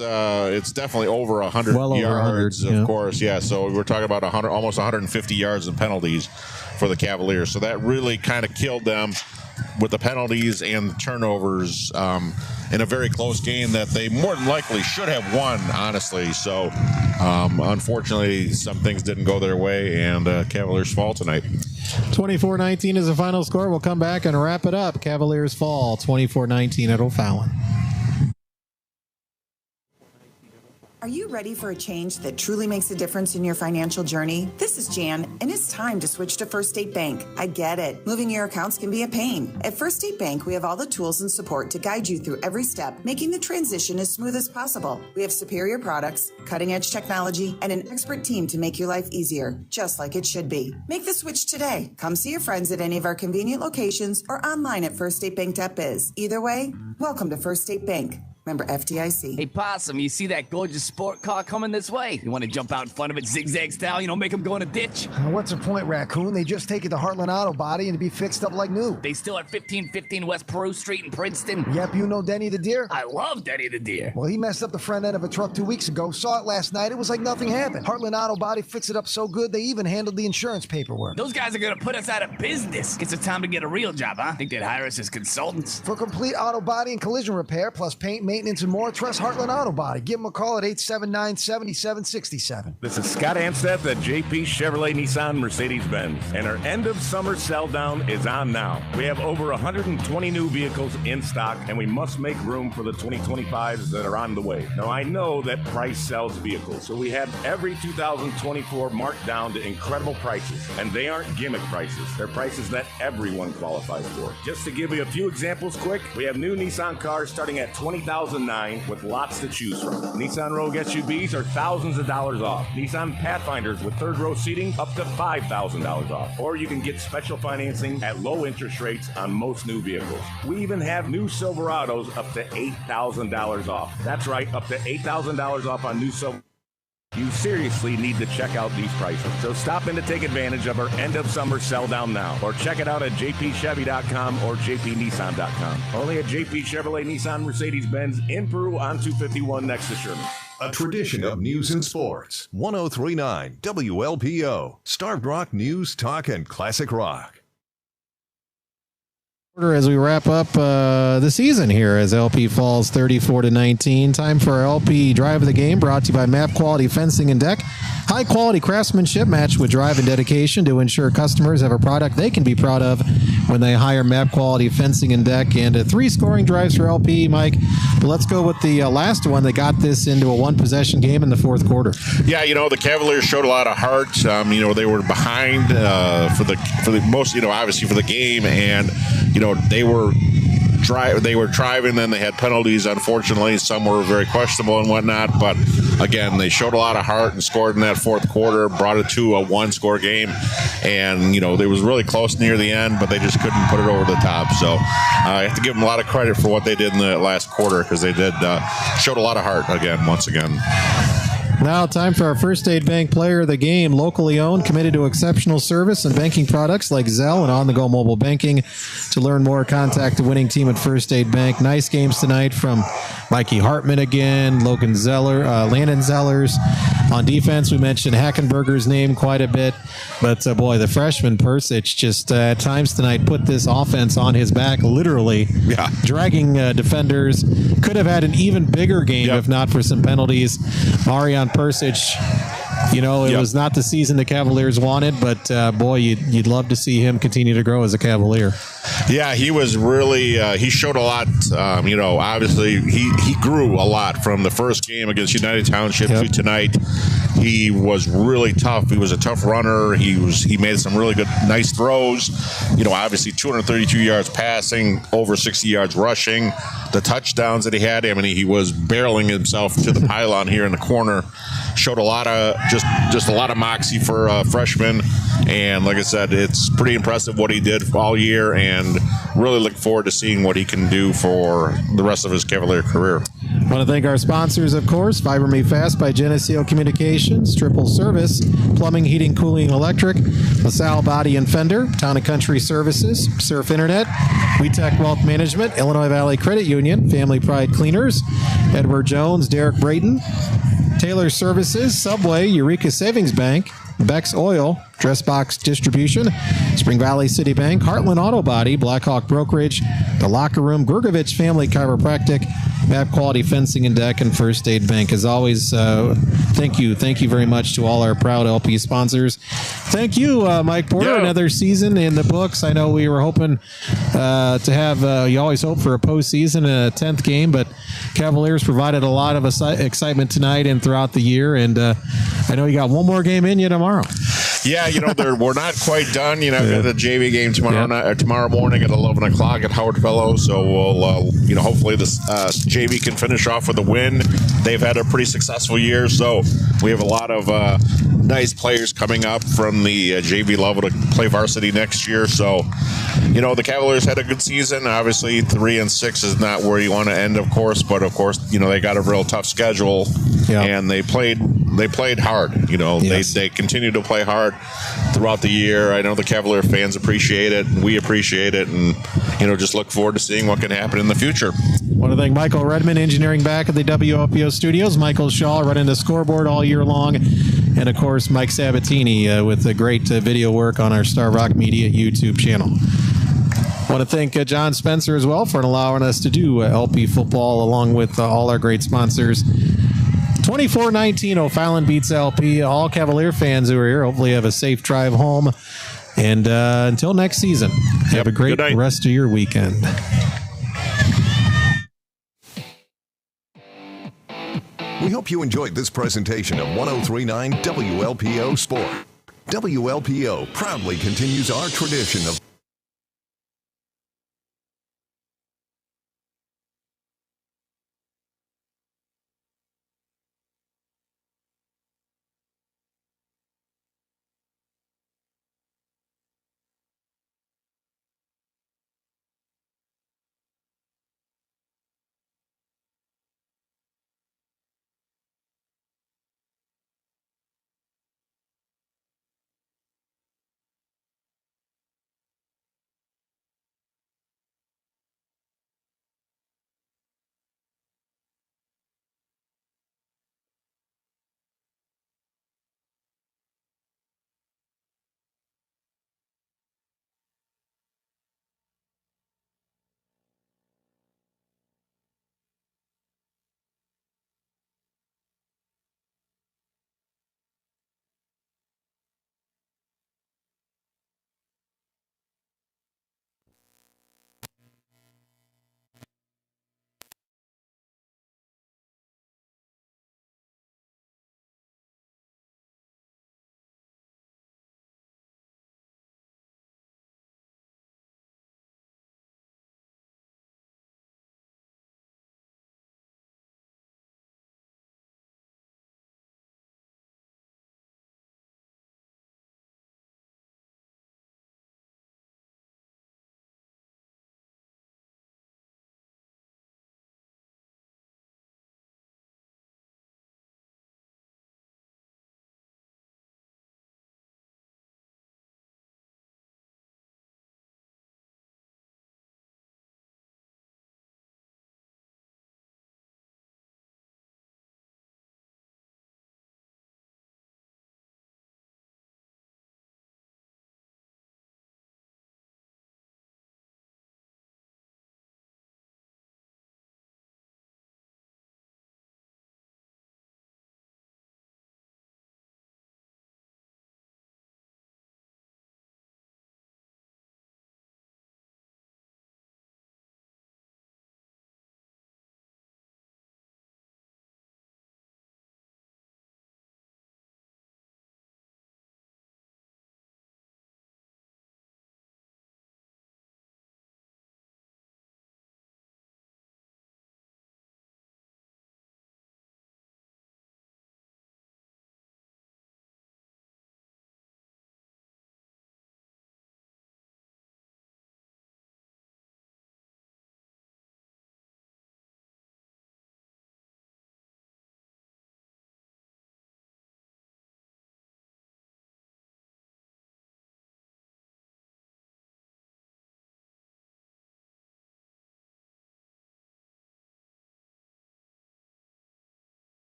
definitely over 100 well yards, 100, of course. Yeah, so we're talking about almost 150 yards in penalties for the Cavaliers. So that really kind of killed them with the penalties and turnovers in a very close game that they more than likely should have won, honestly. So, unfortunately, some things didn't go their way, and Cavaliers fall tonight. 24-19 is the final score. We'll come back and wrap it up. Cavaliers fall 24-19 at O'Fallon. Are you ready for a change that truly makes a difference in your financial journey? This is Jan, and it's time to switch to First State Bank. I get it. Moving your accounts can be a pain. At First State Bank, we have all the tools and support to guide you through every step, making the transition as smooth as possible. We have superior products, cutting-edge technology, and an expert team to make your life easier, just like it should be. Make the switch today. Come see your friends at any of our convenient locations or online at firststatebank.biz. Either way, welcome to First State Bank. Member FDIC. Hey, Possum, you see that gorgeous sport car coming this way? You want to jump out in front of it zigzag style, make them go in a ditch? What's the point, Raccoon? They just take it to Heartland Auto Body and to be fixed up like new. They still at 1515 West Peru Street in Princeton? Yep, you know Denny the Deer? I love Denny the Deer. Well, he messed up the front end of a truck 2 weeks ago. Saw it last night. It was like nothing happened. Heartland Auto Body fixed it up so good, they even handled the insurance paperwork. Those guys are going to put us out of business. Guess it's time to get a real job, huh? Think they'd hire us as consultants? For complete auto body and collision repair, plus paint, maintenance, and more, trust Heartland Auto Body. Give them a call at 879-7767. This is Scott Ansteth at JP Chevrolet Nissan Mercedes-Benz, and our end of summer sell down is on now. We have over 120 new vehicles in stock, and we must make room for the 2025s that are on the way. Now, I know that price sells vehicles, so we have every 2024 marked down to incredible prices, and they aren't gimmick prices. They're prices that everyone qualifies for. Just to give you a few examples quick, we have new Nissan cars starting at $20,009 with lots to choose from. Nissan Rogue SUVs are thousands of dollars off. Nissan Pathfinders with third row seating up to $5,000 off. Or you can get special financing at low interest rates on most new vehicles. We even have new Silverados up to $8,000 off. That's right, up to $8,000 off on new Silverados. You seriously need to check out these prices. So stop in to take advantage of our end of summer sell down now, or check it out at jpchevy.com or jpnissan.com. Only at JP Chevrolet Nissan Mercedes-Benz in Peru on 251 next to Sherman. A tradition of news and sports. 103.9 WLPO. Starved Rock News, Talk, and Classic Rock. As we wrap up the season here as LP falls 34-19. Time for our LP Drive of the Game, brought to you by Map Quality Fencing and Deck. High-quality craftsmanship matched with drive and dedication to ensure customers have a product they can be proud of when they hire Map Quality Fencing and Deck. And 3 scoring drives for LP, Mike. But let's go with the last one that got this into a one-possession game in the fourth quarter. Yeah, the Cavaliers showed a lot of heart. They were behind for the most, obviously for the game, and they were driving, then they had penalties, unfortunately. Some were very questionable and whatnot, but again, they showed a lot of heart and scored in that fourth quarter, brought it to a one-score game, and it was really close near the end, but they just couldn't put it over the top. So I have to give them a lot of credit for what they did in the last quarter, because they showed a lot of heart once again. Now, time for our First State Bank Player of the Game. Locally owned, committed to exceptional service and banking products like Zelle and on-the-go mobile banking. To learn more, contact the winning team at First State Bank. Nice games tonight from Mikey Hartman again, Landon Zellers. On defense, we mentioned Hackenberger's name quite a bit. But, boy, the freshman Persich just at times tonight put this offense on his back, literally. Yeah. Dragging defenders. Could have had an even bigger game if not for some penalties. Marion Persich, it was not the season the Cavaliers wanted, but boy, you'd love to see him continue to grow as a Cavalier. Yeah, he was really, he showed a lot. Obviously, he grew a lot from the first game against United Township to tonight. He was really tough. He was a tough runner. He made some really good, nice throws. Obviously 232 yards passing, over 60 yards rushing. The touchdowns that he had, he was barreling himself to the pylon here in the corner. Showed a lot of just a lot of moxie for a freshman, and like I said, it's pretty impressive what he did all year, and really look forward to seeing what he can do for the rest of his Cavalier career. I want to thank our sponsors, of course, Fiber Me Fast by Geneseo Communications, Triple Service, Plumbing, Heating, Cooling, Electric, LaSalle Body and Fender, Town and Country Services, Surf Internet, WeTech Wealth Management, Illinois Valley Credit Union, Family Pride Cleaners, Edward Jones, Derek Brayton, Taylor Services, Subway, Eureka Savings Bank, Beck's Oil, Dressbox Distribution, Spring Valley City Bank, Heartland Auto Body, Blackhawk Brokerage, The Locker Room, Gergovich Family Chiropractic, Map Quality Fencing and Deck, and First State Bank. As always, thank you very much to all our proud LP sponsors. Thank you, Mike Porter. Another season in the books. I know we were hoping to have, you always hope for a postseason, a 10th game, but Cavaliers provided a lot of excitement tonight and throughout the year, and I know you got one more game in you tomorrow. Yeah, we're not quite done. Got the JV game tomorrow morning at 11 o'clock at Howard Fellow. So we'll, hopefully this JV can finish off with a win. They've had a pretty successful year, so we have a lot of nice players coming up from the JV level to play varsity next year. So, the Cavaliers had a good season. Obviously, 3-6 is not where you want to end, of course. But of course, they got a real tough schedule, and they played hard. They continue to play hard throughout the year. I know the Cavalier fans appreciate it, and we appreciate it, and just look forward to seeing what can happen in the future. I want to thank Michael Redman, engineering back at the WLPO studios, Michael Shaw running the scoreboard all year long, and of course Mike Sabatini with the great video work on our Star Rock Media YouTube channel. want to thank John Spencer as well for allowing us to do LP football along with all our great sponsors. 24-19, O'Fallon beats LP. All Cavalier fans who are here, hopefully have a safe drive home. And until next season, have a great rest of your weekend. We hope you enjoyed this presentation of 103.9 WLPO Sport. WLPO proudly continues our tradition of